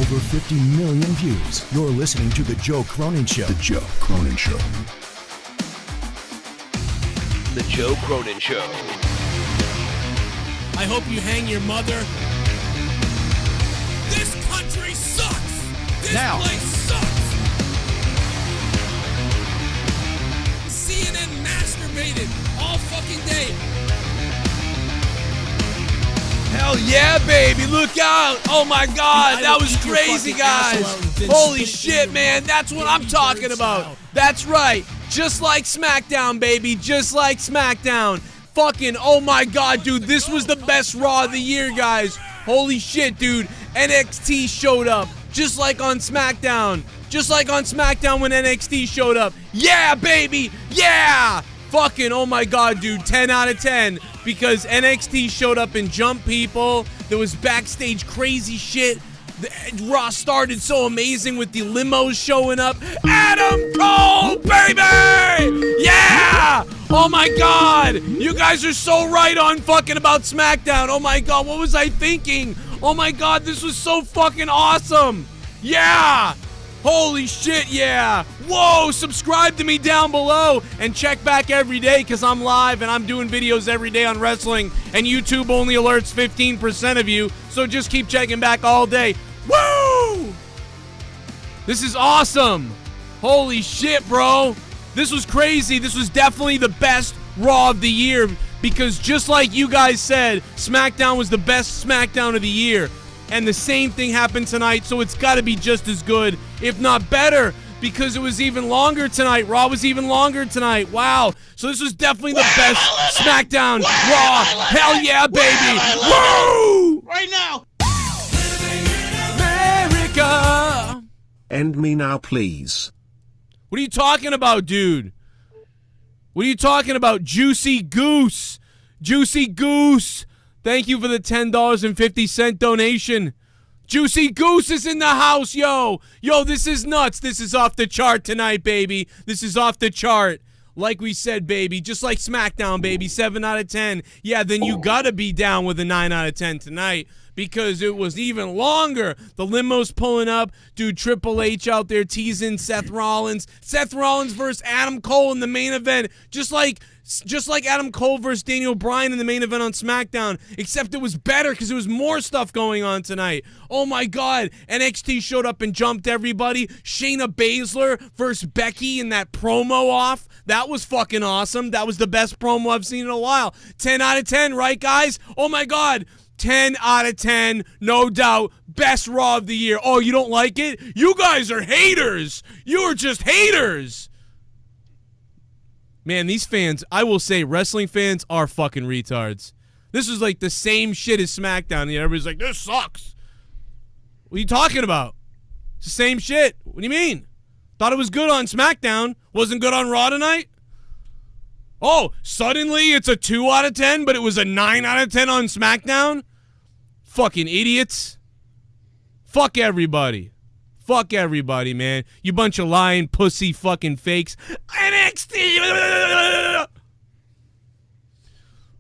over 50 million views. You're listening to The Joe Cronin Show. The Joe Cronin Show. The Joe Cronin Show. I hope you hang your mother. This country sucks. This place sucks. CNN masturbated all fucking day. Hell yeah, baby. Look out. Oh, my God. That was crazy, guys. Holy shit, man. That's what I'm talking about. That's right. Just like SmackDown, baby. Just like SmackDown. Fucking, oh, my God, dude. This was the best Raw of the year, guys. Holy shit, dude. NXT showed up. Just like on SmackDown. Just like on SmackDown when NXT showed up. Yeah, baby. Yeah. Fucking, oh my God, dude, 10 out of 10, because NXT showed up and jumped people. There was backstage crazy shit. Raw started so amazing with the limos showing up. Adam Cole, baby! Yeah! Oh my God, you guys are so right on fucking about SmackDown. Oh my God, what was I thinking? Oh my God, this was so fucking awesome. Yeah! Holy shit, yeah. Whoa, subscribe to me down below and check back every day because I'm live and I'm doing videos every day on wrestling and YouTube only alerts 15% of you, so just keep checking back all day. Woo! This is awesome. Holy shit, bro. This was crazy. This was definitely the best Raw of the year because just like you guys said, SmackDown was the best SmackDown of the year. And the same thing happened tonight, so it's got to be just as good, if not better, because it was even longer tonight. Raw was even longer tonight. Wow. So this was definitely the best SmackDown Raw. Hell yeah, baby. Woo! Right now. America. End me now, please. What are you talking about, dude? What are you talking about? Juicy Goose. Juicy Goose. Thank you for the $10.50 donation. Juicy Goose is in the house, yo. Yo, this is nuts. This is off the chart tonight, baby. This is off the chart. Like we said, baby, just like SmackDown, baby, 7 out of 10. Yeah, then you gotta be down with a 9 out of 10 tonight because it was even longer. The limo's pulling up. Dude, Triple H out there teasing Seth Rollins. Seth Rollins versus Adam Cole in the main event. Just like Adam Cole versus Daniel Bryan in the main event on SmackDown, except it was better because there was more stuff going on tonight. Oh my God, NXT showed up and jumped everybody. Shayna Baszler versus Becky in that promo off. That was fucking awesome. That was the best promo I've seen in a while. 10 out of 10, right, guys? Oh my God. 10 out of 10, no doubt. Best Raw of the year. Oh, you don't like it? You guys are haters. You are just haters. Man, these fans, I will say, wrestling fans are fucking retards. This is like the same shit as SmackDown. And everybody's like, this sucks. What are you talking about? It's the same shit. What do you mean? Thought it was good on SmackDown. Wasn't good on Raw tonight? Oh, suddenly it's a 2 out of 10, but it was a 9 out of 10 on SmackDown? Fucking idiots. Fuck everybody. Fuck everybody, man. You bunch of lying pussy fucking fakes. NXT!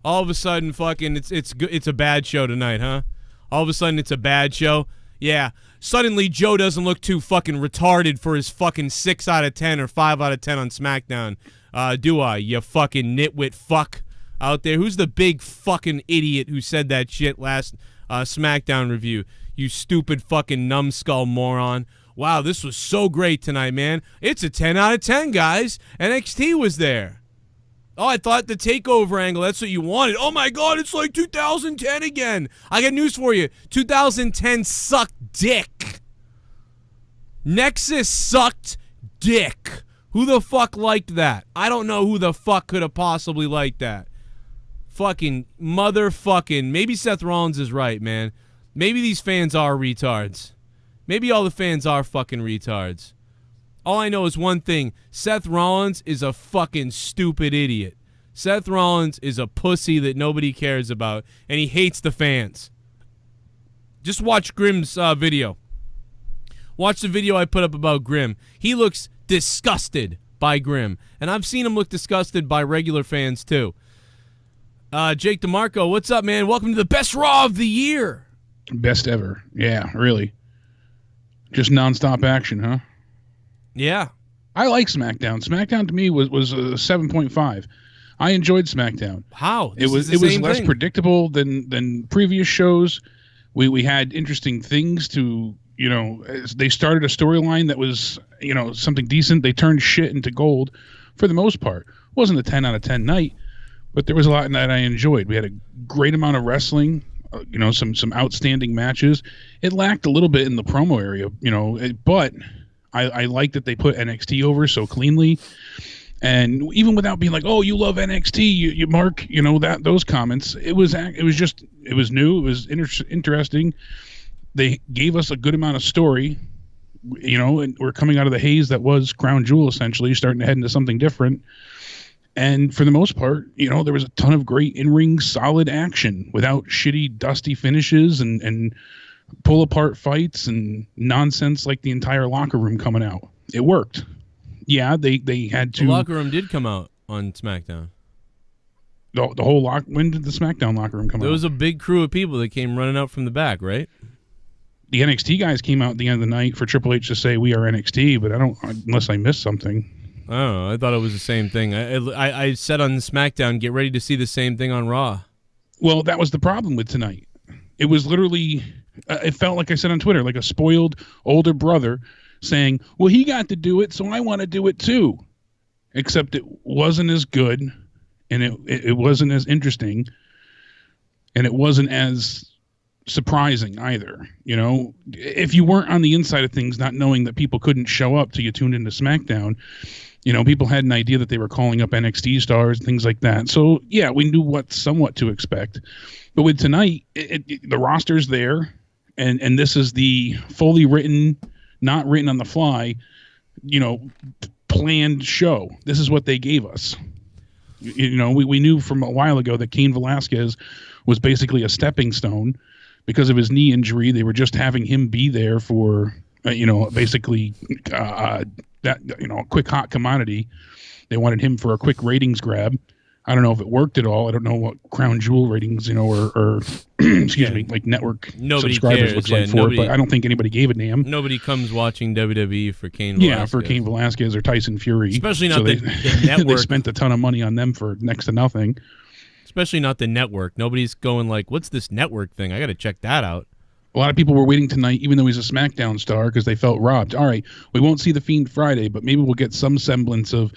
All of a sudden, fucking, it's a bad show tonight, huh? All of a sudden, it's a bad show? Yeah. Suddenly, Joe doesn't look too fucking retarded for his fucking 6 out of 10 or 5 out of 10 on SmackDown. Do I, you fucking nitwit fuck out there? Who's the big fucking idiot who said that shit last SmackDown review? You stupid fucking numbskull moron. Wow, this was so great tonight, man. It's a 10 out of 10, guys. NXT was there. Oh, I thought the takeover angle, that's what you wanted. Oh my God, it's like 2010 again. I got news for you. 2010 sucked dick. Nexus sucked dick. Who the fuck liked that? I don't know who the fuck could have possibly liked that. Fucking motherfucking. Maybe Seth Rollins is right, man. Maybe these fans are retards. Maybe all the fans are fucking retards. All I know is one thing. Seth Rollins is a fucking stupid idiot. Seth Rollins is a pussy that nobody cares about, and he hates the fans. Just watch Grimm's video. Watch the video I put up about Grimm. He looks disgusted by Grimm, and I've seen him look disgusted by regular fans too. Jake DeMarco, what's up, man? Welcome to the best Raw of the year. Best ever. Yeah, really. Just nonstop action, huh? Yeah. I like SmackDown. SmackDown to me was a 7.5. I enjoyed SmackDown. How? It was less predictable than previous shows. We had interesting things to, they started a storyline that was, something decent. They turned shit into gold for the most part. It wasn't a 10 out of 10 night, but there was a lot in that I enjoyed. We had a great amount of wrestling, some outstanding matches. It lacked a little bit in the promo area, but I like that they put NXT over so cleanly. And even without being like, oh, you love NXT, you Mark, those comments, it was new, it was interesting. They gave us a good amount of story, and we're coming out of the haze that was Crown Jewel, essentially, starting to head into something different. And for the most part, there was a ton of great in-ring solid action without shitty, dusty finishes and pull-apart fights and nonsense like the entire locker room coming out. It worked. Yeah, they had to... The locker room did come out on SmackDown. The whole when did the SmackDown locker room come out? There was a big crew of people that came running out from the back, right? The NXT guys came out at the end of the night for Triple H to say, we are NXT, but unless I missed something. I don't know. I thought it was the same thing. I said on SmackDown, get ready to see the same thing on Raw. Well, that was the problem with tonight. It was literally, it felt like I said on Twitter, like a spoiled older brother saying, well, he got to do it, so I want to do it too. Except it wasn't as good, and it wasn't as interesting, and it wasn't as surprising either. If you weren't on the inside of things, not knowing that people couldn't show up till you tuned into SmackDown, people had an idea that they were calling up NXT stars and things like that. So yeah, we knew somewhat to expect. But with tonight, the roster's there, and this is the fully written, not written on the fly, planned show. This is what they gave us. We knew from a while ago that Cain Velasquez was basically a stepping stone because of his knee injury. They were just having him be there for, basically that, a quick hot commodity. They wanted him for a quick ratings grab. I don't know if it worked at all. I don't know what Crown Jewel ratings, or excuse me, like network subscribers cares. Looks like for it, but I don't think anybody gave a damn. Nobody comes watching WWE for Cain Velasquez. Yeah, for Cain Velasquez or Tyson Fury. Especially not the network. They spent a ton of money on them for next to nothing. Especially not the network. Nobody's going like, what's this network thing? I got to check that out. A lot of people were waiting tonight, even though he's a SmackDown star, because they felt robbed. All right, we won't see The Fiend Friday, but maybe we'll get some semblance of,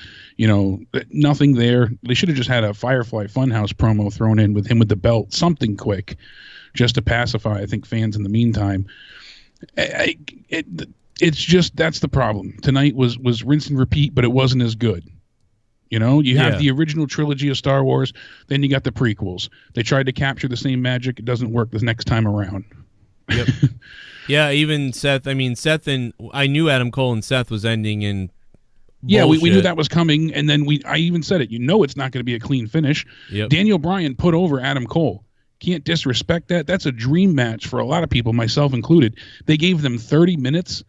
nothing there. They should have just had a Firefly Funhouse promo thrown in with him with the belt, something quick, just to pacify, I think, fans in the meantime. It's just, that's the problem. Tonight was rinse and repeat, but it wasn't as good. You have the original trilogy of Star Wars, then you got the prequels. They tried to capture the same magic. It doesn't work the next time around. Yep. Yeah, even Seth. I mean, Seth and I knew Adam Cole and Seth was ending in. Yeah, we knew that was coming, and then I even said it. It's not going to be a clean finish. Yep. Daniel Bryan put over Adam Cole. Can't disrespect that. That's a dream match for a lot of people, myself included. They gave them 30 minutes.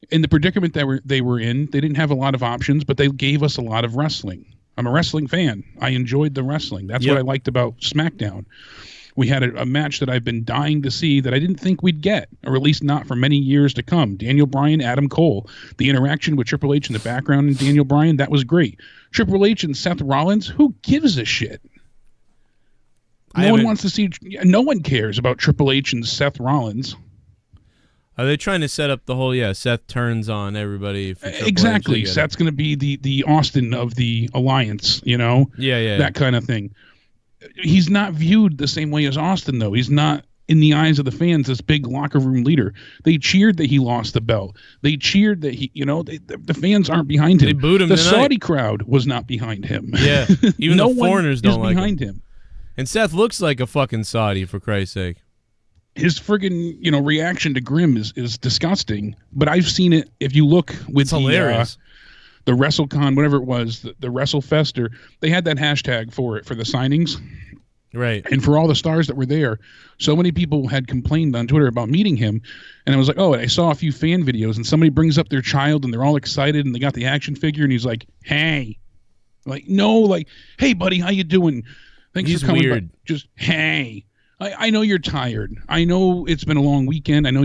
In the predicament that they were in, they didn't have a lot of options, but they gave us a lot of wrestling. I'm a wrestling fan. I enjoyed the wrestling. That's what I liked about SmackDown. We had a match that I've been dying to see that I didn't think we'd get, or at least not for many years to come. Daniel Bryan, Adam Cole. The interaction with Triple H in the background and Daniel Bryan, that was great. Triple H and Seth Rollins, who gives a shit? No one cares about Triple H and Seth Rollins. Are they trying to set up the whole, Seth turns on everybody? For exactly. Seth's going to be the Austin of the Alliance, Yeah. That kind of thing. He's not viewed the same way as Austin, though. He's not, in the eyes of the fans, this big locker room leader. They cheered that he lost the belt. They cheered that he, the fans aren't behind him. They booed him The tonight. Saudi crowd was not behind him. Yeah, even no the foreigners don't like behind him. And Seth looks like a fucking Saudi, for Christ's sake. His friggin', reaction to Grimm is disgusting. But I've seen it. If you look with the WrestleCon, whatever it was, the WrestleFester, they had that hashtag for the signings. Right. And for all the stars that were there, so many people had complained on Twitter about meeting him. And I was like, I saw a few fan videos, and somebody brings up their child, and they're all excited, and they got the action figure, and he's like, hey. Hey, buddy, how you doing? Thanks for coming. Weird. Just, hey. I know you're tired. I know it's been a long weekend. I know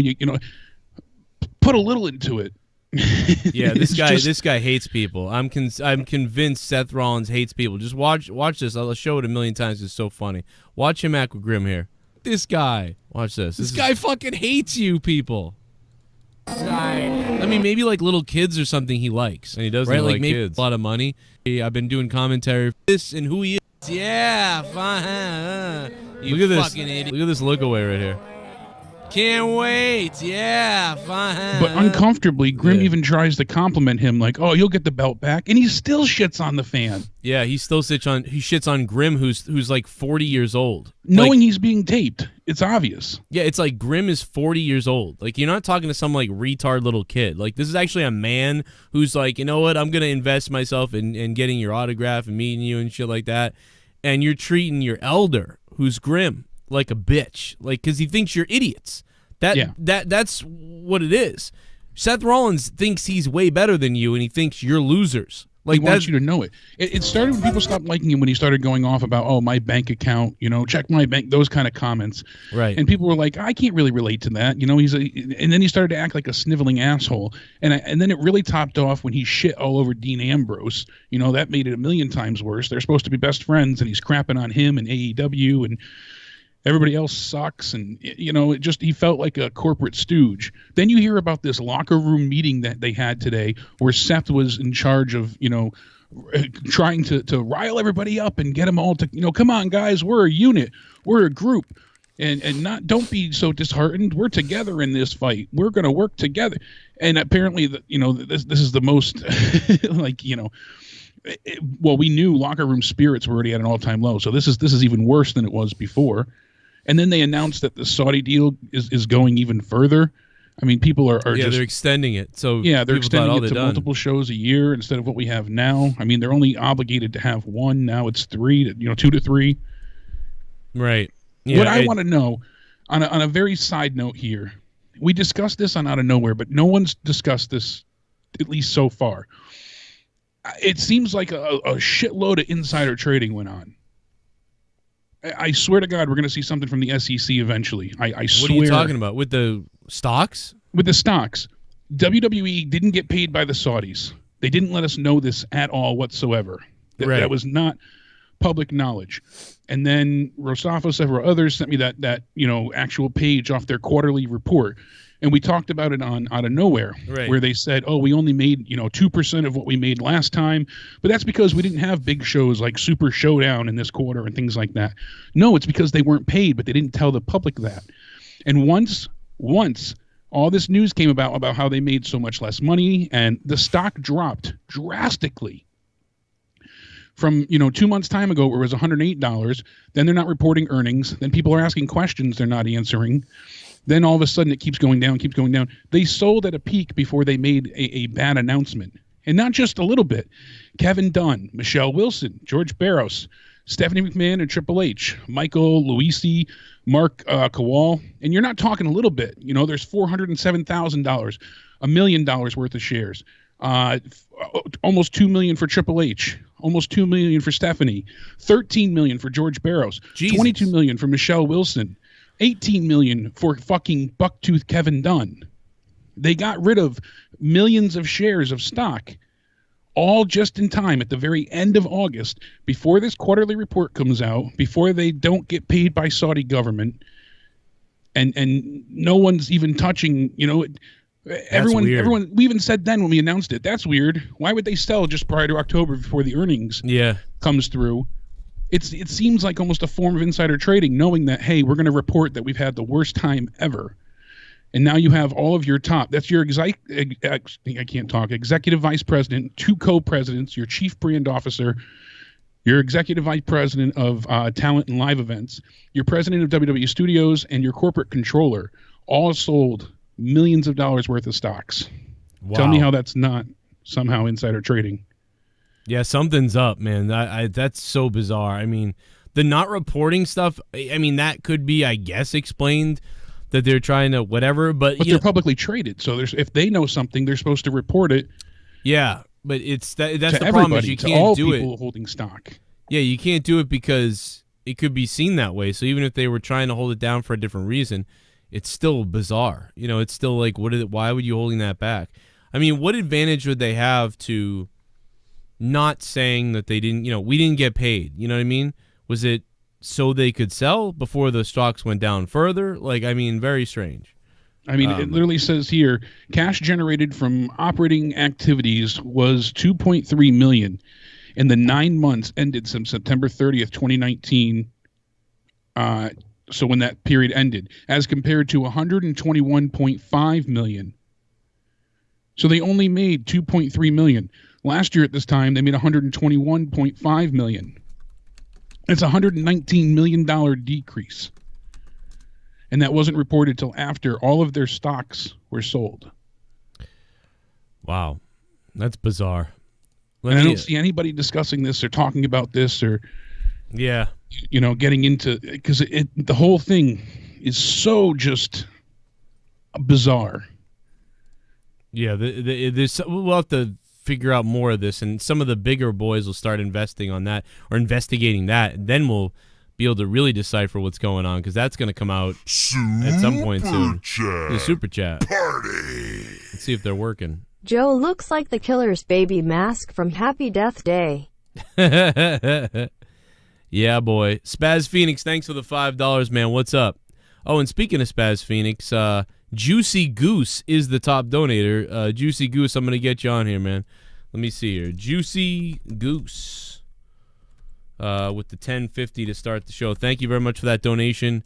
put a little into it. Yeah, It's just- this guy hates people. I'm convinced Seth Rollins hates people. Just watch this. I'll show it a million times. It's so funny. Watch him act with Grimm here. This guy. Watch this. This guy fucking hates you people. I mean, maybe like little kids or something he likes. And he doesn't Right, like like maybe kids. A lot of money. I've been doing commentary for this and who he is. Yeah, fine. You look at this. fucking idiot. Look at this look away right here. Can't wait. Yeah, fine. But uncomfortably, Grimm Yeah. even tries to compliment him, like, "Oh, you'll get the belt back," and he still shits on the fan, Yeah, he shits on Grimm, who's like 40 years old. knowing Like, he's being taped. It's obvious. yeah, it's like Grimm is 40 years old. Like, you're not talking to some like retard little kid. Like, this is actually a man who's like, you know what? I'm gonna invest myself in getting your autograph and meeting you and shit like that. And you're treating your elder, who's Grimm, like a bitch, like, because he thinks you're idiots. That's what it is. Seth Rollins thinks he's way better than you, and he thinks you're losers. Like, He wants you to know it. It started when people stopped liking him when he started going off about, "Oh, my bank account, check my bank," those kind of comments. Right. And people were like, "I can't really relate to that." And then he started to act like a sniveling asshole. And then it really topped off when he shit all over Dean Ambrose. That made it a million times worse. They're supposed to be best friends, and he's crapping on him and AEW, and everybody else sucks. And, he felt like a corporate stooge. Then you hear about this locker room meeting that they had today where Seth was in charge of, trying to rile everybody up and get them all to, come on, guys, we're a unit. We're a group. And don't be so disheartened. We're together in this fight. We're going to work together. And apparently, this is the most, well, we knew locker room spirits were already at an all-time low. So this is even worse than it was before. And then they announced that the Saudi deal is going even further. I mean, people are just... they're extending it. So Yeah, they're people thought, extending oh, it they're to done. multiple shows a year instead of what we have now. I mean, they're only obligated to have one. Now it's 2 to 3. Right. Yeah, What I want to know, on a very side note here, we discussed this on Out of Nowhere, but no one's discussed this, at least so far. It seems like a shitload of insider trading went on. I swear to God, we're going to see something from the SEC eventually. I swear. What are you talking about? With the stocks? With the stocks, WWE didn't get paid by the Saudis. They didn't let us know this at all whatsoever. Right. That was not public knowledge. And then Rosafo, several others sent me that actual page off their quarterly report. And we talked about it on Out of Nowhere, Right. where they said, "Oh, we only made 2% of what we made last time," but that's because we didn't have big shows like Super Showdown in this quarter and things like that. No, it's because they weren't paid, but they didn't tell the public that. And once all this news came about how they made so much less money, and the stock dropped drastically from 2 months time ago where it was $108. Then they're not reporting earnings. Then people are asking questions they're not answering. Then all of a sudden it keeps going down. They sold at a peak before they made a bad announcement. And not just a little bit. Kevin Dunn, Michelle Wilson, George Barros, Stephanie McMahon and Triple H, Michael Luisi, Mark Kowal. And you're not talking a little bit. There's $407,000, $1 million worth of shares. Almost $2 million for Triple H. Almost $2 million for Stephanie. $13 million for George Barros. Jesus. $22 million for Michelle Wilson. $18 million for fucking bucktooth Kevin Dunn. They got rid of millions of shares of stock, all just in time at the very end of August, before this quarterly report comes out, before they don't get paid by Saudi government, and no one's even touching. Everyone. We even said then when we announced it, that's weird. Why would they sell just prior to October before the earnings comes through? It seems like almost a form of insider trading, knowing that, hey, we're going to report that we've had the worst time ever. And now you have all of your top. That's your executive vice president, 2 co-presidents, your chief brand officer, your executive vice president of talent and live events, your president of WWE Studios, and your corporate controller, all sold millions of dollars worth of stocks. Wow. Tell me how that's not somehow insider trading. Yeah, something's up, man. That's so bizarre. I mean, the not reporting stuff, I mean, that could be, I guess, explained that they're trying to whatever, but they're publicly traded, so if they know something, they're supposed to report it. Yeah, but that's the everybody, problem is you to can't all do people it. holding stock. Yeah, you can't do it because it could be seen that way. So even if they were trying to hold it down for a different reason, it's still bizarre. You know, it's still like, why would you holding that back? I mean, what advantage would they have to not saying that they didn't, we didn't get paid? You know what I mean? Was it so they could sell before the stocks went down further? Like, I mean, very strange. I mean, it literally says here, cash generated from operating activities was $2.3 million in the 9 months ended since September 30th, 2019. So when that period ended, as compared to $121.5 million. So they only made $2.3 million. Last year at this time, they made $121.5 million. It's a $119 million decrease. And that wasn't reported till after all of their stocks were sold. Wow. That's bizarre. And I don't see anybody discussing this or talking about this or, getting into, because the whole thing is so just bizarre. Yeah, we'll have to figure out more of this, and some of the bigger boys will start investing on that or investigating that, and then we'll be able to really decipher what's going on, because that's going to come out at some point soon. The Super Chat party. Let's see if they're working. Joe looks like the killer's baby mask from Happy Death Day. Yeah, boy. Spaz Phoenix, thanks for the $5, man. What's up? Oh, and speaking of Spaz Phoenix, Juicy Goose is the top donator. Juicy Goose, I'm going to get you on here, man. Let me see here. Juicy Goose with the $10.50 to start the show. Thank you very much for that donation.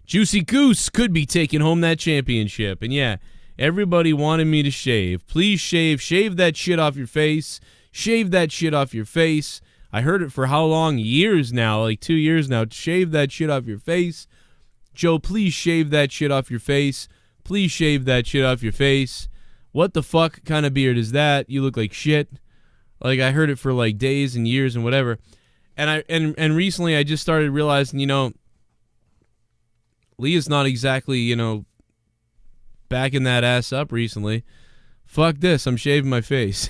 Juicy Goose could be taking home that championship. And yeah, everybody wanted me to shave. Please shave. Shave that shit off your face. Shave that shit off your face. I heard it for how long? Years now, like 2 years now. Shave that shit off your face. Joe, please shave that shit off your face. Please shave that shit off your face. What the fuck kind of beard is that? You look like shit. Like, I heard it for like days and years and whatever. And recently I just started realizing, Leah's not exactly, backing that ass up recently. Fuck this. I'm shaving my face.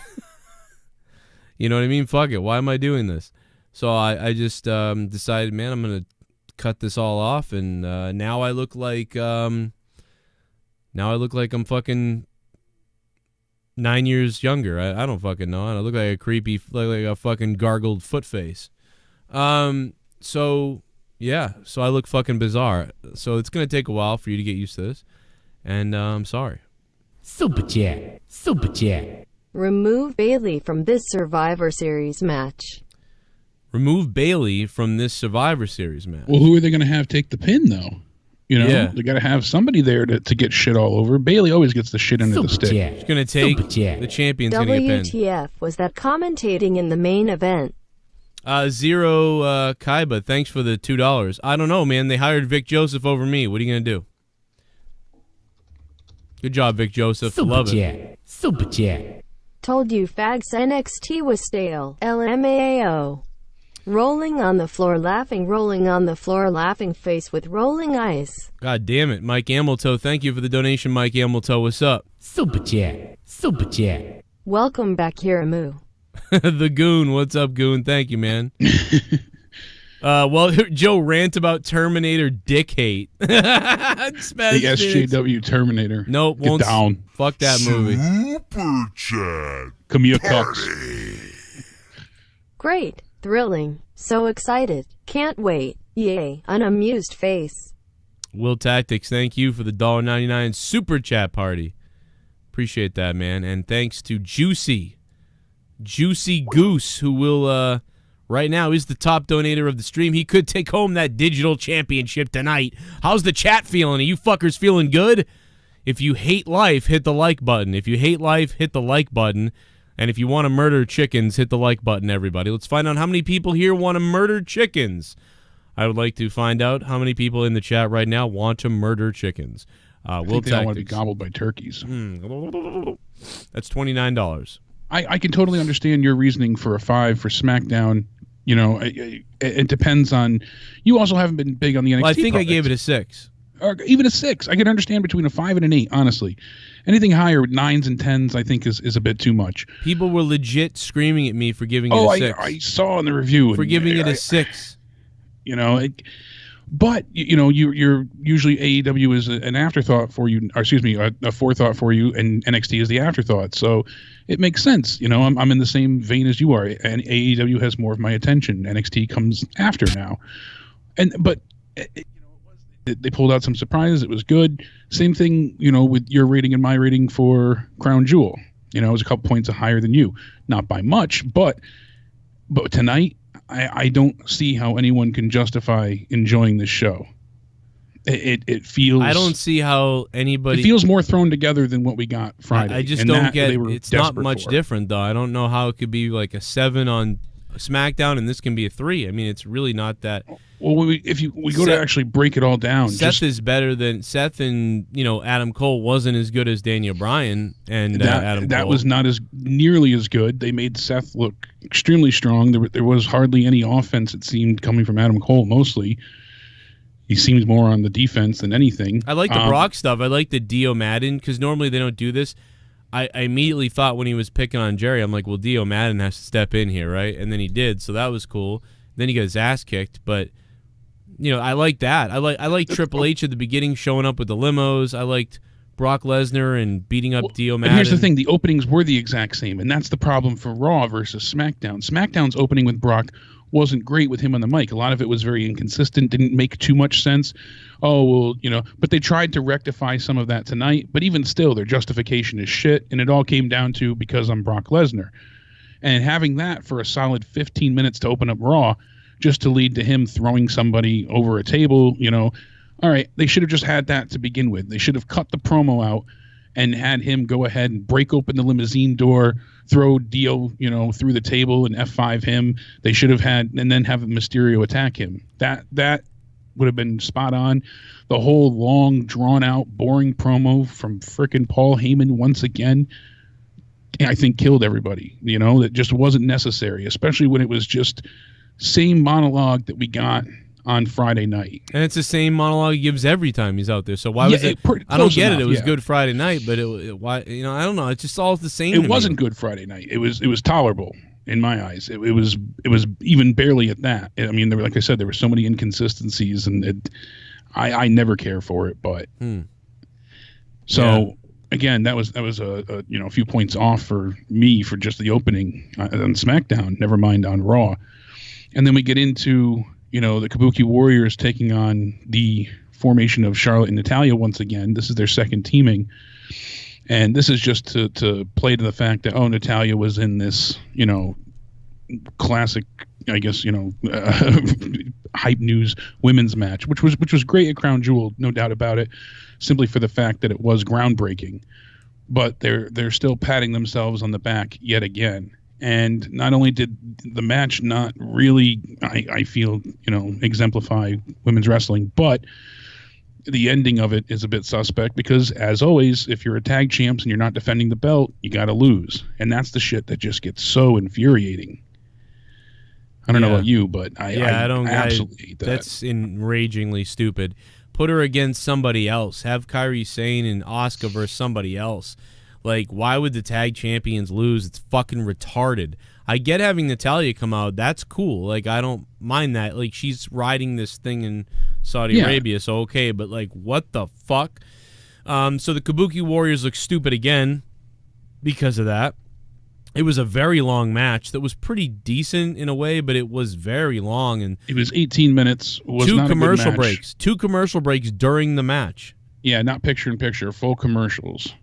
You know what I mean? Fuck it. Why am I doing this? So I just decided, man, I'm going to cut this all off, and now I look like I'm fucking 9 years younger. I don't fucking know. I look like a creepy, like a fucking gargled foot face. So I look fucking bizarre. So it's gonna take a while for you to get used to this, and I'm sorry. Super chat. Remove Bailey from this Survivor Series match. Remove Bailey from this Survivor Series match. Well, who are they going to have take the pin, though? Yeah. They got to have somebody there to get shit all over. Bailey always gets the shit under the stick. She's going to take the champion's going to get pinned. WTF was that commentating in the main event? Zero Kaiba, thanks for the $2. I don't know, man. They hired Vic Joseph over me. What are you going to do? Good job, Vic Joseph. Love it. Super chat. Told you fags NXT was stale. LMAO. Rolling on the floor laughing face with rolling eyes. God damn it. Mike Amilto, thank you for the donation, Mike Amilto. What's up? Super chat. Welcome back, Hiramu. The Goon. What's up, Goon? Thank you, man. Well, Joe rant about Terminator dick hate. The SJW Terminator. Nope, Get down. Fuck that movie. Super chat. Camille Cox. Great. Thrilling. So excited. Can't wait. Yay. Unamused face. Will Tactics, thank you for the $1.99 super chat party. Appreciate that, man. And thanks to Juicy Goose, who will right now is the top donator of the stream. He could take home that digital championship tonight. How's the chat feeling? Are you fuckers feeling good? If you hate life, hit the like button. If you hate life, hit the like button. And if you want to murder chickens, hit the like button, everybody. Let's find out how many people here want to murder chickens. I would like to find out how many people in the chat right now want to murder chickens. I think they all want to be gobbled by turkeys. That's $29. I can totally understand your reasoning for a 5 for SmackDown. It depends on. You also haven't been big on the NXT. Well, I think product. I gave it a 6. Or even a 6. I can understand between a 5 and an 8, honestly. Anything higher, 9s and 10s, I think is a bit too much. People were legit screaming at me for giving it a 6. I saw in the review. For giving it a 6. But you're usually AEW is an afterthought for you, or excuse me, a forethought for you, and NXT is the afterthought. So it makes sense. I'm in the same vein as you are, and AEW has more of my attention. NXT comes after now, but they pulled out some surprises. It was good. Same thing, with your rating and my rating for Crown Jewel. It was a couple points higher than you, not by much, but tonight. I don't see how anyone can justify enjoying this show. It feels. I don't see how anybody. It feels more thrown together than what we got Friday. I just don't get. It's not much different though. I don't know how it could be like a 7 on SmackDown and this can be a 3. I mean, it's really not that. Well, if we go to actually break it all down, Seth is better than Seth, and Adam Cole wasn't as good as Daniel Bryan and Adam Cole. That was not as nearly as good. They made Seth look extremely strong. There was hardly any offense, it seemed, coming from Adam Cole. Mostly, he seemed more on the defense than anything. I like the Brock stuff. I like the Dio Madden because normally they don't do this. I immediately thought when he was picking on Jerry, I'm like, well, Dio Madden has to step in here, right? And then he did, so that was cool. Then he got his ass kicked, but I like that. I like Triple H at the beginning showing up with the limos. I liked Brock Lesnar and beating up Dio Madden. And here's the thing: the openings were the exact same, and that's the problem for Raw versus SmackDown. SmackDown's opening with Brock wasn't great with him on the mic. A lot of it was very inconsistent, didn't make too much sense. Oh, well, but they tried to rectify some of that tonight. But even still, their justification is shit, and it all came down to because I'm Brock Lesnar. And having that for a solid 15 minutes to open up Raw, just to lead to him throwing somebody over a table, all right, they should have just had that to begin with. They should have cut the promo out and had him go ahead and break open the limousine door, throw Dio, through the table and F5 him. They should have had, and then have Mysterio attack him. That would have been spot on. The whole long, drawn out, boring promo from frickin' Paul Heyman once again, I think killed everybody. That just wasn't necessary, especially when it was just same monologue that we got on Friday night. And it's the same monologue he gives every time he's out there. So why was it? I don't get it. It was Good Friday night, but why? I don't know. It's just all the same. It wasn't Good Friday night. It was tolerable in my eyes. It was even barely at that. I mean, like I said, there were so many inconsistencies, and I never care for it. But again, that was a few points off for me for just the opening on SmackDown. Never mind on Raw. And then we get into, the Kabuki Warriors taking on the formation of Charlotte and Natalya once again. This is their second teaming. And this is just to play to the fact that, Natalya was in this, classic, I guess, hype news women's match, which was great at Crown Jewel, no doubt about it, simply for the fact that it was groundbreaking. But they're still patting themselves on the back yet again. And not only did the match not really, I feel, exemplify women's wrestling, but the ending of it is a bit suspect because, as always, if you're a tag champs and you're not defending the belt, you got to lose. And that's the shit that just gets so infuriating. I don't know about you, but I absolutely hate that. That's enragingly stupid. Put her against somebody else. Have Kairi Sane and Asuka versus somebody else. Like, why would the tag champions lose? It's fucking retarded. I get having Natalya come out. That's cool. Like, I don't mind that. Like, she's riding this thing in Saudi Arabia, so okay. But, like, what the fuck? So the Kabuki Warriors look stupid again because of that. It was a very long match that was pretty decent in a way, but it was very long. And it was 18 minutes. Was two not commercial a good match. breaks. 2 commercial breaks during the match. Yeah, not picture-in-picture, full commercials.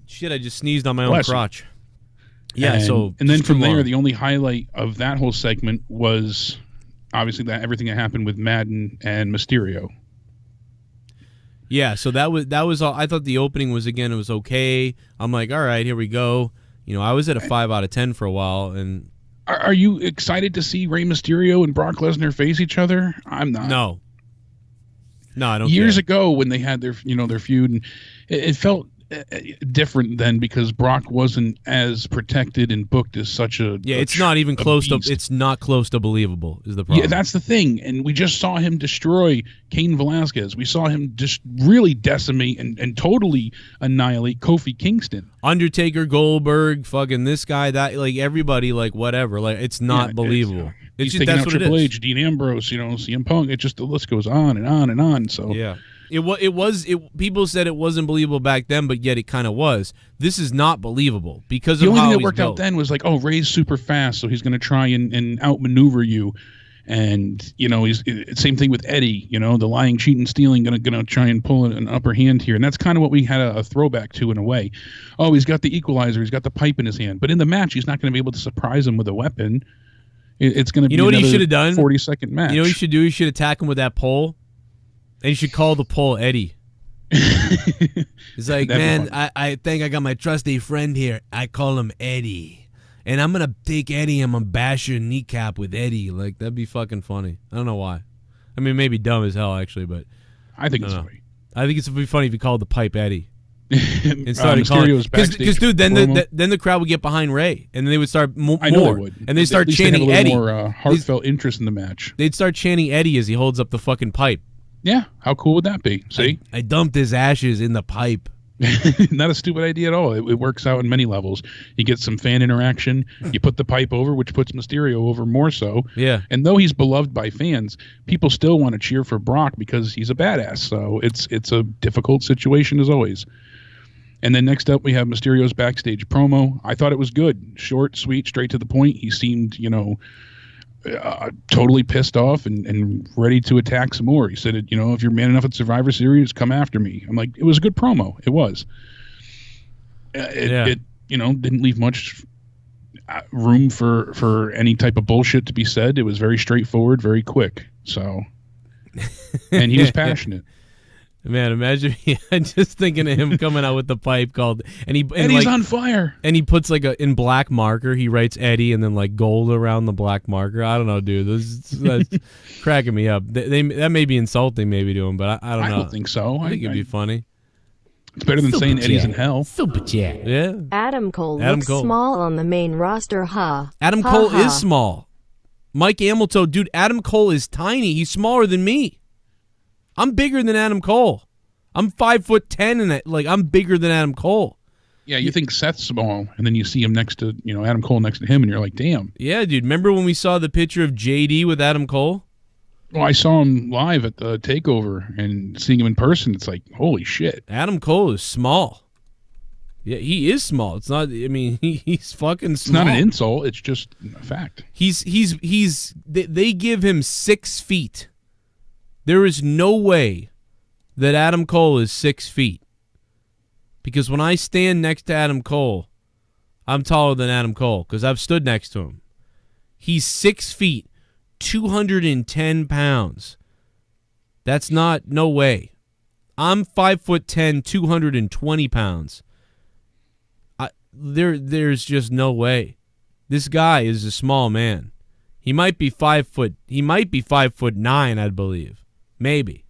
Shit, I just sneezed on my own crotch. Yeah, and then from there, the only highlight of that whole segment was obviously that everything that happened with Madden and Mysterio. Yeah, so that was all. I thought the opening was, again, it was okay. I'm like, all right, here we go. I was at a 5 out of 10 for a while. And are you excited to see Rey Mysterio and Brock Lesnar face each other? I'm not. No, I don't. Years ago, when they had their feud, and it felt different then because Brock wasn't as protected and booked as such a it's not even close to beast. it's not close to believable is the problem. Yeah, that's the thing. And we just saw him destroy Cain Velasquez. We saw him just really decimate and totally annihilate Kofi Kingston. Undertaker, Goldberg, fucking this guy, that, like, everybody, like, whatever. Like, it's not believable. He's just, taking that's out what it Triple is. H, Dean Ambrose, CM Punk. It just, the list goes on and on and on. So Yeah. People said it wasn't believable back then, but yet it kind of was. This is not believable because the of only how thing that he's worked built. out then was like, oh, Ray's super fast, so he's going to try and outmaneuver you. And, he's same thing with Eddie, the lying, cheating, stealing, gonna try and pull an upper hand here. And that's kind of what we had a throwback to in a way. Oh, he's got the equalizer, he's got the pipe in his hand. But in the match, he's not going to be able to surprise him with a weapon. It's going to be what he another should have done? 40-second match. You know what he should do? He should attack him with that pole, and he should call the pole Eddie. He's like, man, I think I got my trusty friend here. I call him Eddie. And I'm going to take Eddie and I'm going to bash your kneecap with Eddie. Like, that'd be fucking funny. I don't know why. I mean, maybe dumb as hell, actually, but I think it's funny. I think it's be funny if you called the pipe Eddie. And started calling Mysterio's backstage because dude, then promo. then the crowd would get behind Ray, and then they would start more. I know they would. And they start At least chanting have a Eddie. little more heartfelt interest in the match. They'd start chanting Eddie as he holds up the fucking pipe. Yeah, how cool would that be? See, I dumped his ashes in the pipe. Not a stupid idea at all. It works out in many levels. You get some fan interaction. You put the pipe over, which puts Mysterio over more so. Yeah. And though he's beloved by fans, people still want to cheer for Brock because he's a badass. So it's a difficult situation as always. And then next up, we have Mysterio's backstage promo. I thought it was good. Short, sweet, straight to the point. He seemed, totally pissed off and ready to attack some more. He said, if you're man enough at Survivor Series, come after me. I'm like, it was a good promo. It was. It didn't leave much room for any type of bullshit to be said. It was very straightforward, very quick. So, and he was passionate. Man, imagine I'm just thinking of him coming out with the pipe called Eddie's on fire. And he puts in black marker, he writes Eddie and then like gold around the black marker. I don't know, dude. That's cracking me up. That may be insulting maybe to him, but I don't know. I don't think so. I think it'd be funny. It's better than saying Eddie's in hell. Super chat. Yeah. Adam Cole looks small on the main roster. Adam Cole is small. Mike Hamilton, dude, Adam Cole is tiny. He's smaller than me. I'm bigger than Adam Cole. I'm 5'10", and I'm bigger than Adam Cole. Yeah, you think Seth's small, and then you see him next to Adam Cole next to him, and you're like, damn. Yeah, dude. Remember when we saw the picture of JD with Adam Cole? Well, I saw him live at the Takeover, and seeing him in person, it's like, holy shit. Adam Cole is small. Yeah, he is small. It's not. I mean, he's fucking small. It's not an insult. It's just a fact. They give him 6 feet. There is no way that Adam Cole is 6 feet. Because when I stand next to Adam Cole, I'm taller than Adam Cole because I've stood next to him. He's 6 feet, 210 pounds. That's no way. I'm 5'10", 220 pounds. There's just no way. This guy is a small man. He might be 5 foot. He might be 5'9", I believe. Maybe.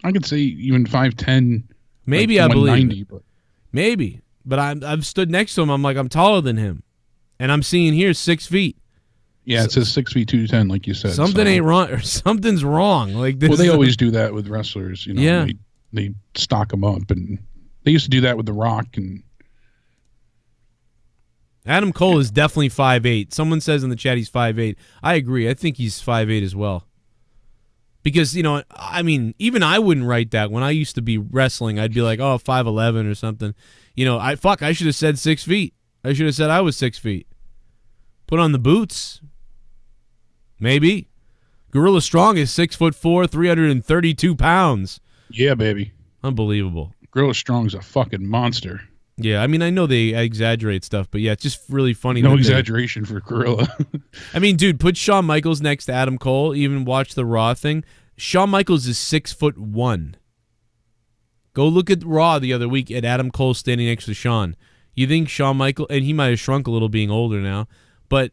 I could say even 5'10". Maybe like I believe. but Maybe, but I've stood next to him. I'm like, I'm taller than him, and I'm seeing here 6 feet. Yeah, it says 6 feet 210, like you said. Something ain't wrong, or something's wrong. Like this. Well, they always do that with wrestlers. Yeah. They stock them up, and they used to do that with The Rock. And Adam Cole is definitely 5'8". Someone says in the chat he's 5'8". I agree. I think he's 5'8" as well. Because, I mean, even I wouldn't write that. When I used to be wrestling, I'd be like, 5'11" or something. I should have said 6 feet. I should have said I was 6 feet. Put on the boots. Maybe. Gorilla Strong is 6'4", 332 pounds. yeah, baby. Unbelievable. Gorilla Strong's a fucking monster. Yeah, I mean, I know they exaggerate stuff, but yeah, it's just really funny. No that exaggeration for Gorilla. I mean, dude, put Shawn Michaels next to Adam Cole. Even watch the Raw thing. Shawn Michaels is 6'1". Go look at Raw the other week at Adam Cole standing next to Shawn. You think Shawn Michaels, and he might have shrunk a little being older now, but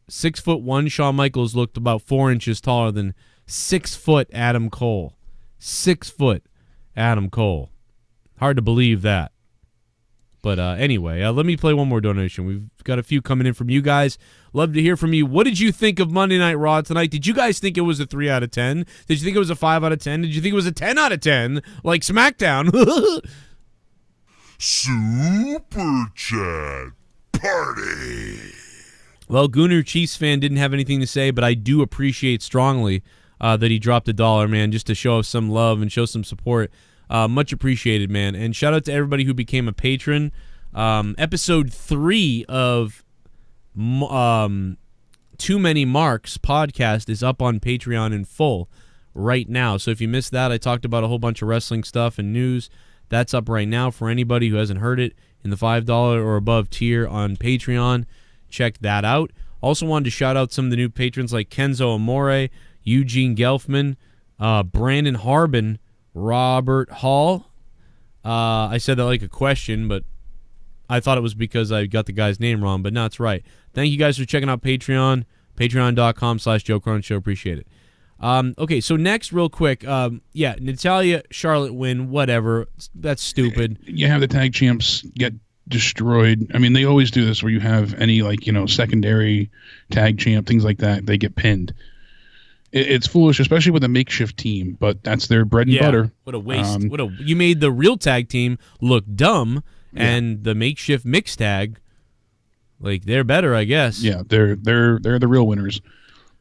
6'1" Shawn Michaels looked about 4 inches taller than 6 foot Adam Cole. 6 foot Adam Cole. Hard to believe that. But anyway, let me play one more donation. We've got a few coming in from you guys. Love to hear from you. What did you think of Monday Night Raw tonight? Did you guys think it was a 3 out of 10? Did you think it was a 5 out of 10? Did you think it was a 10 out of 10 like SmackDown? Super Chat Party. Well, Gunnar Chiefs fan didn't have anything to say, but I do appreciate strongly that he dropped $1, man, just to show us some love and show some support. Much appreciated, man. And shout out to everybody who became a patron. Episode 3 of Too Many Marks podcast is up on Patreon in full right now. So if you missed that, I talked about a whole bunch of wrestling stuff and news. That's up right now for anybody who hasn't heard it in the $5 or above tier on Patreon. Check that out. Also wanted to shout out some of the new patrons like Kenzo Amore, Eugene Gelfman, Brandon Harbin, Robert Hall. I said that like a question, but I thought it was because I got the guy's name wrong, but no, it's right. Thank you guys for checking out Patreon, patreon.com/Joe Cronin Show. Appreciate it. Okay, so next, real quick, Natalya, Charlotte win, whatever. That's stupid. You have the tag champs get destroyed. I mean, they always do this where you have any, secondary tag champ, things like that, they get pinned. It's foolish, especially with a makeshift team, but that's their bread and butter. What a waste. You made the real tag team look dumb, and the makeshift mixed tag, they're better, I guess. Yeah, they're the real winners.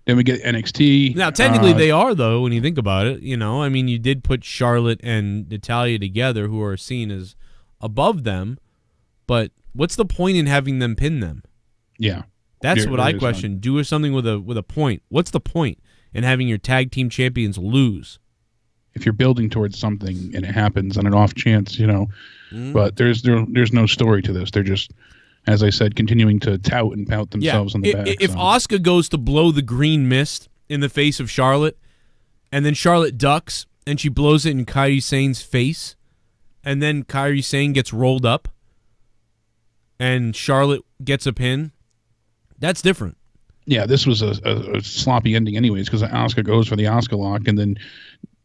Then we get NXT. Now, technically, they are, though, when you think about it. I mean, you did put Charlotte and Natalya together, who are seen as above them, but what's the point in having them pin them? Yeah. That's what I question. Do something with a point. What's the point in having your tag team champions lose? If you're building towards something and it happens on an off chance, but there's no story to this. They're just, as I said, continuing to tout and pout themselves on the back. If Asuka goes to blow the green mist in the face of Charlotte, and then Charlotte ducks and she blows it in Kairi Sane's face, and then Kairi Sane gets rolled up and Charlotte gets a pin, that's different. Yeah, this was a sloppy ending anyways, because Asuka goes for the Asuka lock, and then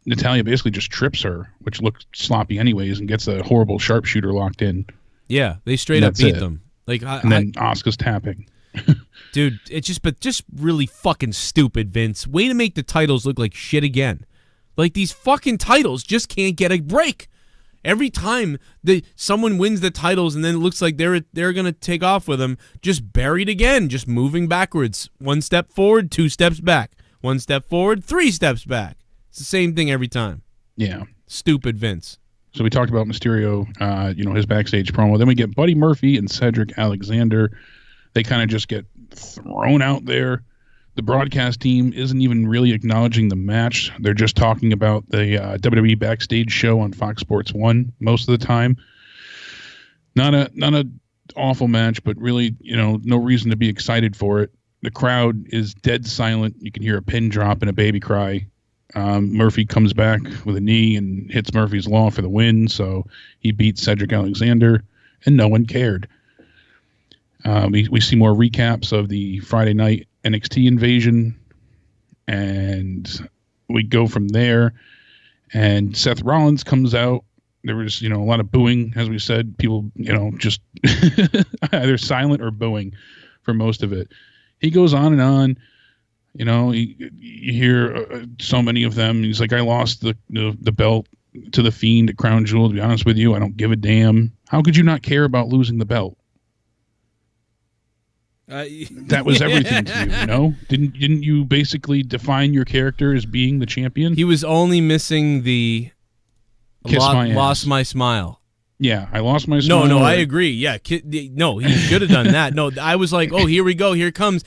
Natalya basically just trips her, which looked sloppy anyways, and gets a horrible sharpshooter locked in. Yeah, they straight up beat them. And then Asuka's tapping. Dude, it's just really fucking stupid, Vince. Way to make the titles look like shit again. These fucking titles just can't get a break. Every time someone wins the titles and then it looks like they're going to take off with them, just buried again, just moving backwards. 1 step forward, 2 steps back. 1 step forward, 3 steps back. It's the same thing every time. Yeah. Stupid Vince. So we talked about Mysterio, his backstage promo. Then we get Buddy Murphy and Cedric Alexander. They kind of just get thrown out there. The broadcast team isn't even really acknowledging the match. They're just talking about the WWE backstage show on Fox Sports 1 most of the time. Not a awful match, but really, no reason to be excited for it. The crowd is dead silent. You can hear a pin drop and a baby cry. Murphy comes back with a knee and hits Murphy's Law for the win, so he beats Cedric Alexander, and no one cared. We see more recaps of the Friday night NXT invasion, and we go from there. And Seth Rollins comes out. There was, a lot of booing, as we said. People, just either silent or booing for most of it. He goes on and on. You hear so many of them. He's like, I lost the belt to the Fiend at Crown Jewel. To be honest with you, I don't give a damn. How could you not care about losing the belt? That was everything to you, Didn't you basically define your character as being the champion? He was only missing the lost my smile. Yeah, I lost my smile. No, I agree. Yeah, no, he should have done that. No, I was like, oh, here we go. Here comes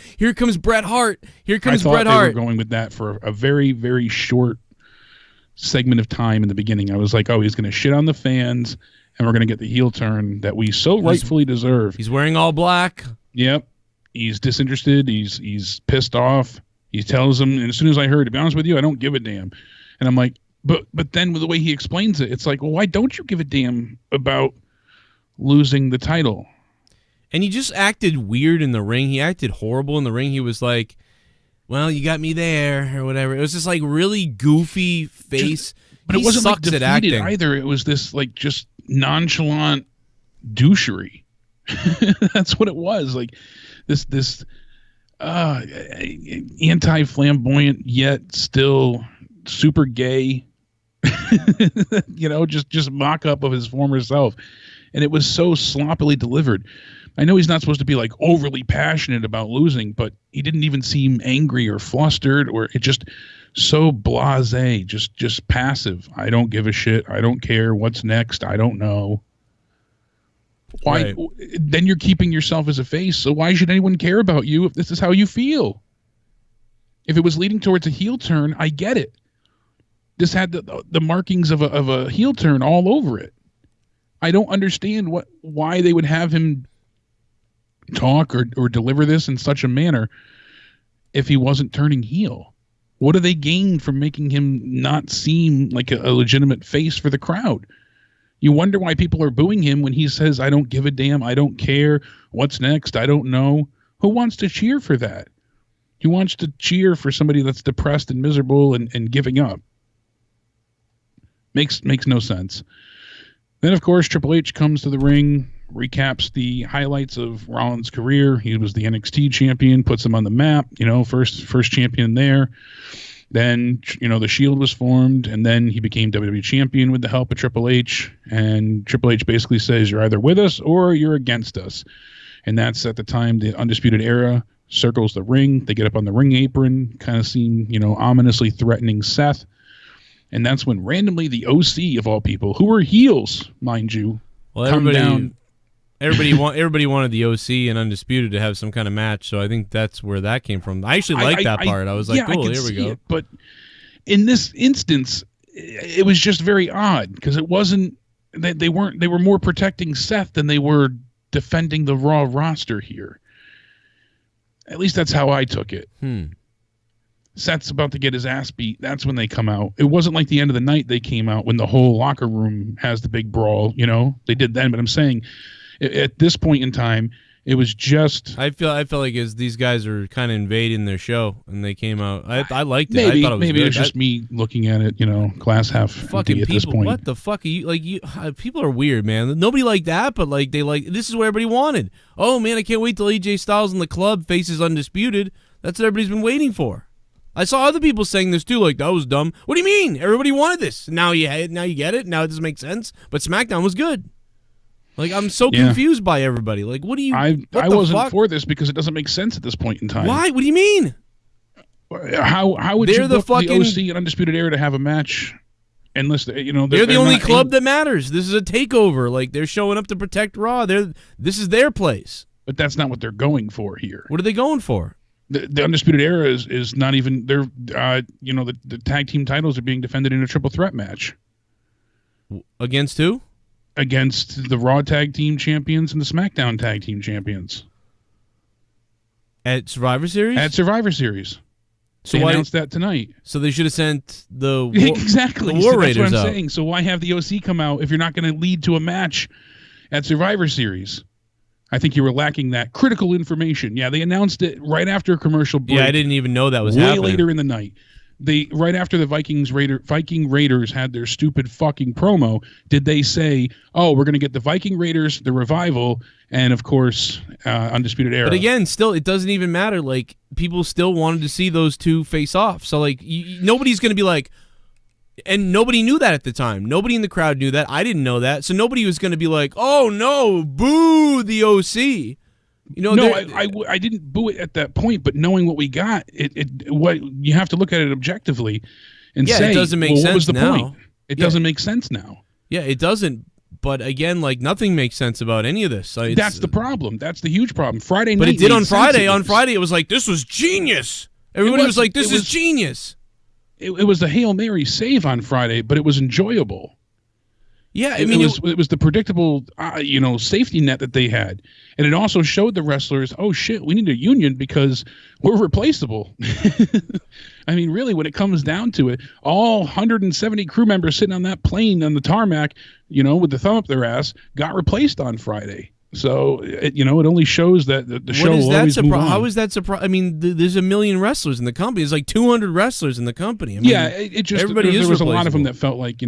Bret Hart. Here comes Bret Hart. I thought they were going with that for a very, very short segment of time in the beginning. I was like, oh, he's going to shit on the fans, and we're going to get the heel turn that we so rightfully deserve. He's wearing all black. Yep. He's disinterested. He's pissed off. He tells them, and as soon as I heard, to be honest with you, I don't give a damn. And I'm like, but then with the way he explains it, it's like, well, why don't you give a damn about losing the title? And he just acted weird in the ring. He acted horrible in the ring. He was like, well, you got me there, or whatever. It was just really goofy face. But it wasn't sucks at acting either. It was this just nonchalant, douchery. That's what it was. Like this anti-flamboyant yet still super gay, just mock up of his former self. And it was so sloppily delivered. I know he's not supposed to be like overly passionate about losing, but he didn't even seem angry or flustered, or it just so blasé, just passive. I don't give a shit. I don't care. What's next? I don't know. Why? Right. Then you're keeping yourself as a face. So why should anyone care about you if this is how you feel? If it was leading towards a heel turn, I get it. This had the markings of a heel turn all over it. I don't understand why they would have him talk or deliver this in such a manner if he wasn't turning heel. What do they gain from making him not seem like a legitimate face for the crowd? You wonder why people are booing him when he says, I don't give a damn, I don't care, what's next, I don't know. Who wants to cheer for that? Who wants to cheer for somebody that's depressed and miserable and giving up? Makes no sense. Then, of course, Triple H comes to the ring, recaps the highlights of Rollins' career. He was the NXT champion, puts him on the map, first champion there. Then, the Shield was formed, and then he became WWE champion with the help of Triple H. And Triple H basically says, you're either with us or you're against us. And that's at the time the Undisputed Era circles the ring. They get up on the ring apron, kind of seem, ominously threatening Seth. And that's when randomly the OC of all people, who were heels, mind you, come down. Everybody wanted the OC and Undisputed to have some kind of match, so I think that's where that came from. I actually liked that part. I was like, cool, here we go. It, but in this instance, it was just very odd because it wasn't they were more protecting Seth than they were defending the Raw roster here. At least that's how I took it. Seth's about to get his ass beat. That's when they come out. It wasn't like the end of the night they came out when the whole locker room has the big brawl. They did then. But I'm saying at this point in time, it was just. I felt like as these guys are kind of invading their show and they came out. I liked it. I thought it was maybe good. It was just me looking at it. Glass half empty at this point. What the fuck are you like? People are weird, man. Nobody like that, but like this is what everybody wanted. Oh man, I can't wait till AJ Styles in the club faces Undisputed. That's what everybody's been waiting for. I saw other people saying this too, like that was dumb. What do you mean? Everybody wanted this. Now you get it. Now it doesn't make sense. But SmackDown was good. Like I'm so confused by everybody. Like what do you? I wasn't for this because it doesn't make sense at this point in time. Why? What do you mean? How would you book the OC and Undisputed Era to have a match? Unless they're the only club that matters. This is a takeover. Like they're showing up to protect Raw. This is their place. But that's not what they're going for here. What are they going for? The Undisputed Era is not even they're the tag team titles are being defended in a triple threat match. Against who? Against the Raw tag team champions and the SmackDown tag team champions. At Survivor Series? At Survivor Series. So they announced that tonight. So they should have sent the exactly the War Raiders that's what I'm out. saying. So why have the OC come out if you're not going to lead to a match at Survivor Series? I think you were lacking that critical information. Yeah, they announced it right after a commercial break. Yeah, I didn't even know that was way happening. Later in the night. Right after the Viking Raiders had their stupid fucking promo, did they say, oh, we're going to get the Viking Raiders, the Revival, and of course, Undisputed Era. But again, still, it doesn't even matter. Like, people still wanted to see those two face off. So, like, nobody's going to be like, and nobody knew that at the time. Nobody in the crowd knew that. I didn't know that. So nobody was going to be like, oh, no, boo the OC. I didn't boo it at that point, but knowing what we got, what you have to look at it objectively and say, it doesn't make sense what was the now. point? It doesn't make sense now. Yeah, it doesn't. But again, like nothing makes sense about any of this. That's the problem. That's the huge problem. Friday night, but it did on Friday. On Friday, it was like this was genius. Everybody was like, "This is genius." It was a Hail Mary save on Friday, but it was enjoyable. Yeah, it was the predictable, safety net that they had, and it also showed the wrestlers, oh shit, we need a union because we're replaceable. I mean, really, when it comes down to it, all 170 crew members sitting on that plane on the tarmac, with the thumb up their ass, got replaced on Friday. So it only shows that the show What is will that always move on. How is that surprise? I mean, there's a million wrestlers in the company. There's like 200 wrestlers in the company. I mean, it just everybody there is was a lot of them replaceable. that felt like,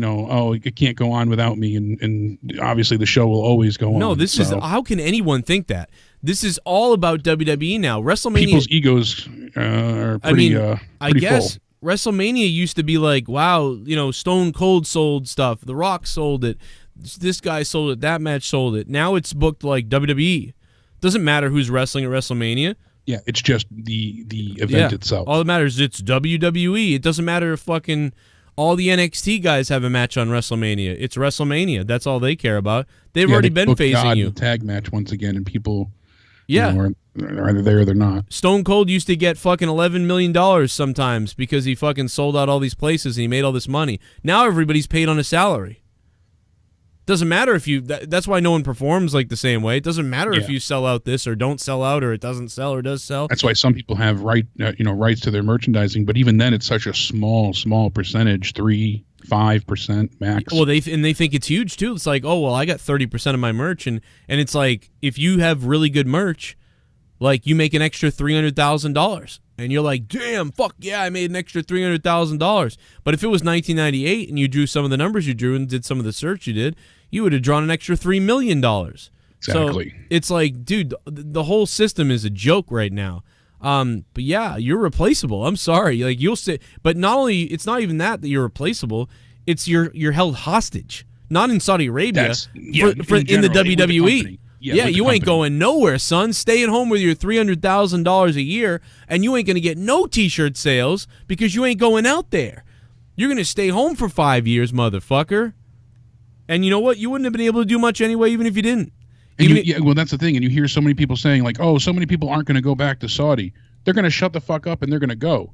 it can't go on without me, and obviously the show will always go on. No, this is So how can anyone think that? This is all about WWE now. WrestleMania. people's egos are I pretty. mean, I pretty guess full. WrestleMania used to be like, wow, Stone Cold sold stuff, The Rock sold it, this guy sold it, that match sold it. Now it's booked like WWE. Doesn't matter who's wrestling at WrestleMania. Yeah, it's just the event itself. All that matters is it's WWE. It doesn't matter if fucking all the NXT guys have a match on WrestleMania. It's WrestleMania. That's all they care about. They've already been booked facing God you. in the tag match once again, and people Yeah. are either there or they're not. Stone Cold used to get fucking $11 million sometimes because he fucking sold out all these places and he made all this money. Now everybody's paid on a salary. Doesn't matter if you. That's why no one performs like the same way. It doesn't matter if you sell out this or don't sell out or it doesn't sell or does sell. That's why some people have rights to their merchandising, but even then, it's such a small percentage, 3-5% max. Well, they think it's huge too. It's like, oh well, I got 30% of my merch, and it's like if you have really good merch, like you make an extra $300,000, and you're like, damn, fuck yeah, I made an extra $300,000. But if it was 1998 and you drew some of the numbers you drew and did some of the search you did, you would have drawn an extra $3 million. Exactly. So it's like, dude, the whole system is a joke right now. But yeah, you're replaceable. I'm sorry. Like you'll say, but not only it's not even that you're replaceable. It's you're held hostage. Not in Saudi Arabia, in the WWE. Yeah, you ain't going nowhere, son. Stay at home with your $300,000 a year, and you ain't gonna get no T-shirt sales because you ain't going out there. You're gonna stay home for 5 years, motherfucker. And you know what? You wouldn't have been able to do much anyway, even if you didn't. Well, that's the thing. And you hear so many people saying, like, oh, so many people aren't going to go back to Saudi. They're going to shut the fuck up and they're going to go.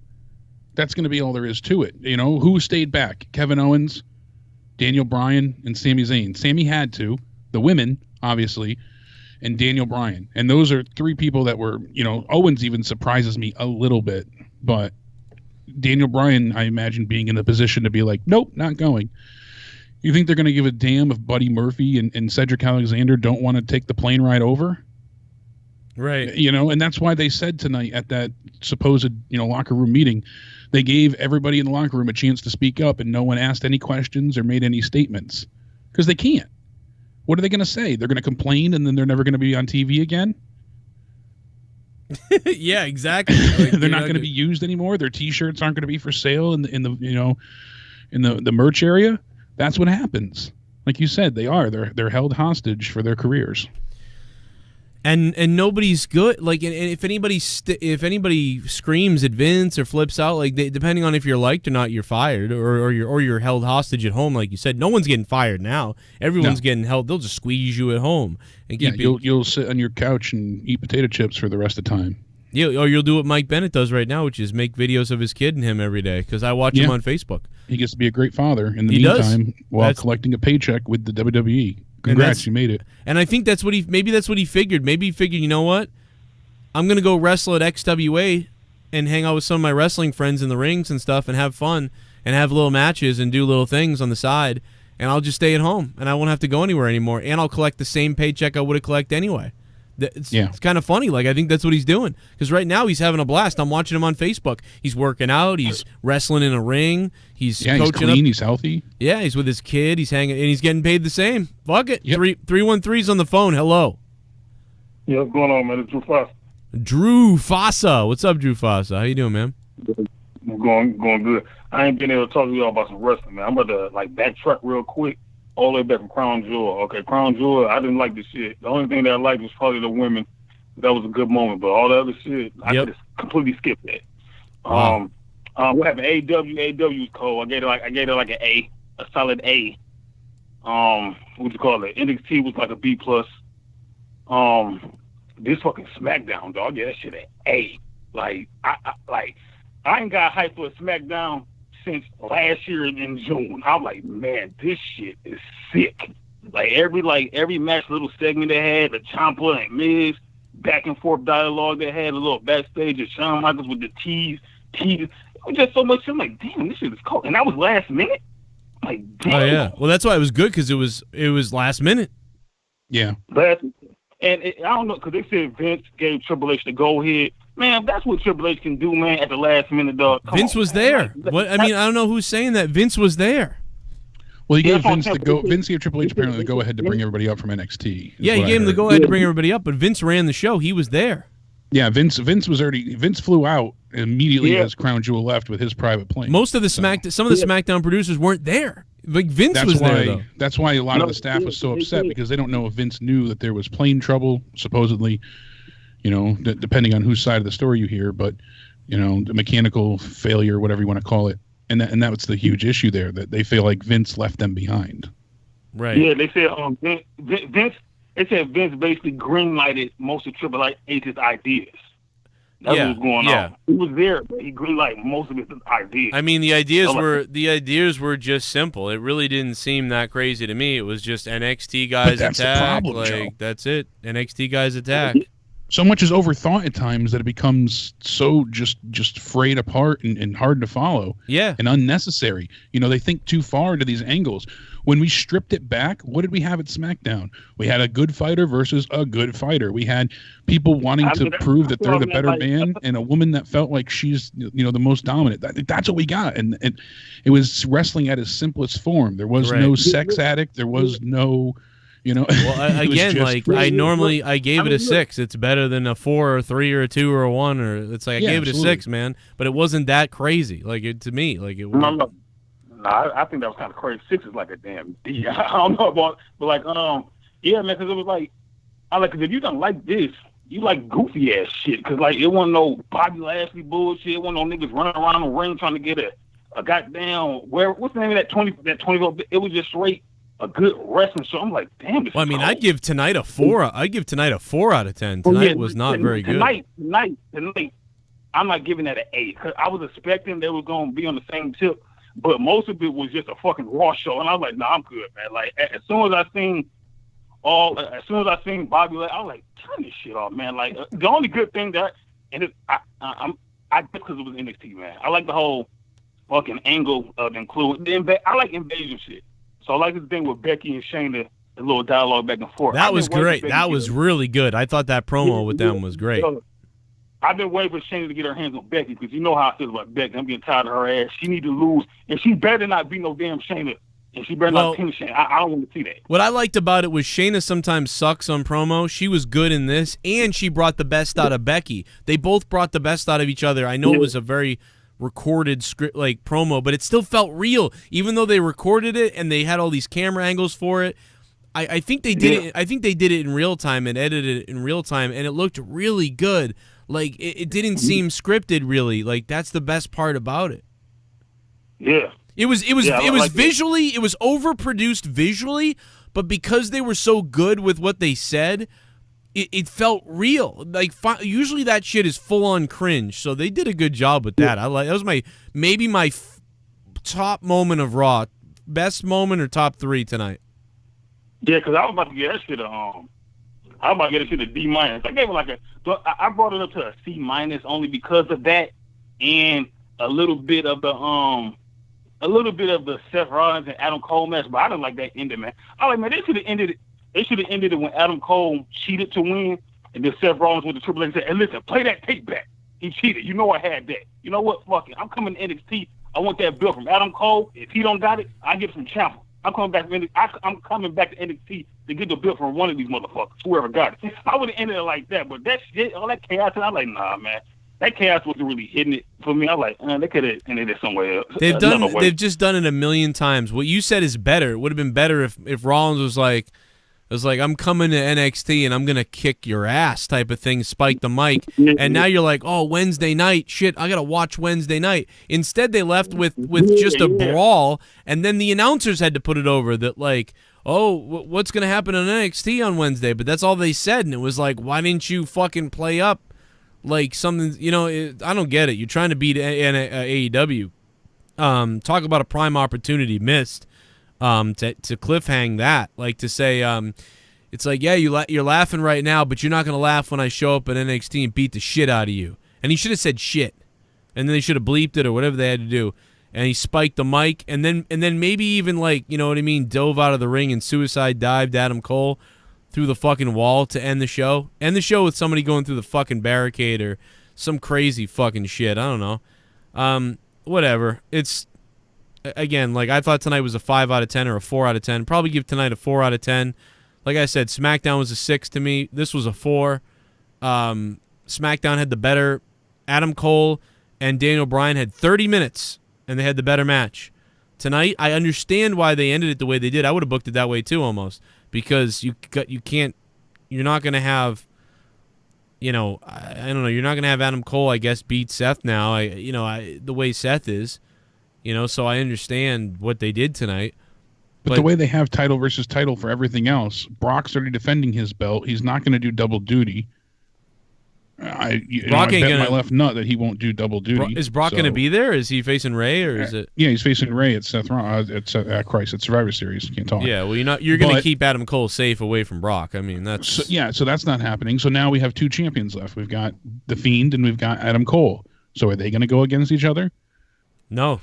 That's going to be all there is to it. Who stayed back? Kevin Owens, Daniel Bryan, and Sami Zayn. Sami had to. The women, obviously, and Daniel Bryan. And those are three people that were, Owens even surprises me a little bit. But Daniel Bryan, I imagine being in the position to be like, nope, not going. You think they're going to give a damn if Buddy Murphy and Cedric Alexander don't want to take the plane ride over? Right. And that's why they said tonight at that supposed, locker room meeting, they gave everybody in the locker room a chance to speak up and no one asked any questions or made any statements because they can't. What are they going to say? They're going to complain and then they're never going to be on TV again? Yeah, exactly. Like, they're not going to be used anymore. Their T-shirts aren't going to be for sale in the merch area. That's what happens. Like you said, they're held hostage for their careers. And nobody's good. Like, and if anybody screams at Vince or flips out, like depending on if you're liked or not, you're fired or you're held hostage at home. Like you said, no one's getting fired now. Everyone's getting held. They'll just squeeze you at home and keep you'll sit on your couch and eat potato chips for the rest of the time. Yeah, or you'll do what Mike Bennett does right now, which is make videos of his kid and him every day. Because I watch him on Facebook. He gets to be a great father in the meantime while collecting a paycheck with the WWE. Congrats, you made it. And I think that's what he figured. Maybe he figured, you know what? I'm going to go wrestle at XWA and hang out with some of my wrestling friends in the rings and stuff and have fun and have little matches and do little things on the side. And I'll just stay at home and I won't have to go anywhere anymore. And I'll collect the same paycheck I would have collected anyway. It's kind of funny. Like, I think that's what he's doing. Because right now he's having a blast. I'm watching him on Facebook. He's working out. He's wrestling in a ring. He's coaching he's clean. up. He's healthy. Yeah, he's with his kid. He's hanging, and he's getting paid the same. Fuck it. Yep. 313's on the phone. Hello. Yeah, what's going on, man? It's Drew Fossa. Drew Fossa. What's up, Drew Fossa? How you doing, man? Going good. I ain't been able to talk to y'all about some wrestling, man. I'm about to backtrack real quick. All the way back from Crown Jewel. Okay, Crown Jewel, I didn't like the shit. The only thing that I liked was probably the women. That was a good moment, but all the other shit, I just completely skipped that. Wow. What happened? AEW was cold. I gave it like an A, a solid A. What you call it? NXT was like a B+. This fucking SmackDown, dog. Yeah, that shit an A. I ain't got hype for a SmackDown since last year in June. I'm like, man, this shit is sick. Every match, little segment they had, the Ciampa and Miz, back and forth dialogue they had, a little backstage of Shawn Michaels with the tease. It was just so much. I'm like, damn, this shit is cold. And that was last minute. Like, damn. Oh yeah. Well, that's why it was good because it was last minute. Yeah. Last And I don't know, because they said Vince gave Triple H the go-ahead. Man, that's what Triple H can do, man, at the last minute, dog. Vince was there. What I mean, I don't know who's saying that. Vince was there. Well, he gave Vince Vince gave Triple H apparently the go-ahead to bring everybody up from NXT. Yeah, he gave him the go-ahead to bring everybody up, but Vince ran the show. He was there. Yeah, Vince flew out immediately as Crown Jewel left with his private plane. Most of the some of the SmackDown producers weren't there. Like Vince was there though. That's why a lot of the staff was so upset, because they don't know if Vince knew that there was plane trouble, supposedly, depending on whose side of the story you hear, but the mechanical failure, whatever you want to call it. And that was the huge issue there, that they feel like Vince left them behind. Right. Yeah, they said Vince. They said Vince basically greenlighted most of Triple H's ideas. That's what was going on. He was there, but he greenlighted most of his ideas. I mean, the ideas were just simple. It really didn't seem that crazy to me. It was just NXT guys that's attack. The problem, Joe. That's it. NXT guys attack. So much is overthought at times that it becomes so just frayed apart and hard to follow. Yeah. And unnecessary. They think too far into these angles. When we stripped it back, what did we have at SmackDown? We had a good fighter versus a good fighter. We had people wanting to prove that they're the better man, and a woman that felt like she's the most dominant. That's what we got. And it was wrestling at its simplest form. There was no sex addict. There was no... Well, again, like I gave it a 6. It's better than a 4 or a 3 or a 2 or a 1, or it's like I gave it a 6, man. But it wasn't that crazy. Like to me, like it was. No, I think that was kind of crazy. 6 is like a damn D. I don't know about, but like, yeah, man, because it was like, because if you don't like this, you like goofy ass shit. Because like, it wasn't no Bobby Lashley bullshit. It wasn't no niggas running around the ring trying to get a goddamn what's the name of that 20? It was just straight a good wrestling show. I'm like, damn. Well, I mean, I'd give tonight a 4. I'd give tonight a 4 out of 10. Tonight was not very good. Tonight, I'm not giving that an 8 because I was expecting they were going to be on the same tip. But most of it was just a fucking raw show, and I was like, "Nah, I'm good, man." Like as soon as I seen Bobby, I was like, "Turn this shit off, man." Like the only good thing I because it was NXT, man. I like the whole fucking angle of including. I like invasion shit, so I like this thing with Becky and Shayna, the little dialogue back and forth. That was great. That was really good. I thought that promo with them was great. I've been waiting for Shayna to get her hands on Becky because you know how I feel about Becky. I'm getting tired of her ass. She need to lose, and she better not be no damn Shayna, and she better not pin Shayna. I don't want to see that. What I liked about it was Shayna sometimes sucks on promo. She was good in this, and she brought the best out of Becky. They both brought the best out of each other. I know it was a very recorded script like promo, but it still felt real, even though they recorded it and they had all these camera angles for it. I think they did it. I think they did it in real time and edited it in real time, and it looked really good. Like it didn't seem scripted, really. Like that's the best part about it. Yeah. It was visually, it was overproduced visually, but because they were so good with what they said, it felt real. Like usually that shit is full on cringe, so they did a good job with that. That was my top moment of Raw, best moment or top 3 tonight. Yeah, because I was about to get that shit a D-. I gave it I brought it up to a C- only because of that, and a little bit of the Seth Rollins and Adam Cole match, but I didn't like that ending, man. I like, man, they should have ended it when Adam Cole cheated to win, and then Seth Rollins went to Triple H and said, "Hey, listen, play that tape back. He cheated. You know I had that. You know what? Fuck it. I'm coming to NXT. I want that bill from Adam Cole. If he don't got it, I get it from Ciampa. I'm coming back to NXT to get the bill from one of these motherfuckers, whoever got it." I would have ended it like that, but that shit, all that chaos, and I'm like, nah, man. That chaos wasn't really hitting it for me. I was like, they could have ended it somewhere else. They've just done it a million times. What you said is better. It would have been better if Rollins was like, I'm coming to NXT and I'm gonna kick your ass type of thing, spike the mic, and now you're like, oh, Wednesday night, shit, I gotta watch Wednesday night. Instead, they left with just a brawl, and then the announcers had to put it over that like, oh, what's gonna happen on NXT on Wednesday? But that's all they said, and it was like, why didn't you fucking play up like something? I don't get it. You're trying to beat AEW. Talk about a prime opportunity missed. To cliffhang that, like to say, it's like, yeah, you're laughing right now, but you're not gonna laugh when I show up at NXT and beat the shit out of you. And he should have said shit, and then they should have bleeped it or whatever they had to do. And he spiked the mic, and then maybe even like, you know what I mean, dove out of the ring and suicide dived Adam Cole. through the fucking wall to end the show. End the show with somebody going through the fucking barricade or some crazy fucking shit. I don't know. Whatever. It's, again, like, I thought tonight was a 5 out of 10 or a 4 out of 10. Probably give tonight a 4 out of 10. Like I said, SmackDown was a 6 to me. This was a 4. SmackDown had the better. Adam Cole and Daniel Bryan had 30 minutes, and they had the better match. Tonight, I understand why they ended it the way they did. I would have booked it that way too, almost, because you're not going to have, I don't know, you're not going to have Adam Cole, I guess, beat Seth now. The way Seth is, so I understand what they did tonight. But the way they have title versus title for everything else, Brock's already defending his belt. He's not going to do double duty. I bet my left nut that he won't do double duty. Is Brock going to be there? Is he facing Ray, or is it? Yeah, he's facing Ray at at Survivor Series. Can't talk. Yeah, well, you're going to keep Adam Cole safe away from Brock. I mean, that's so that's not happening. So now we have 2 champions left. We've got The Fiend and we've got Adam Cole. So are they going to go against each other? No.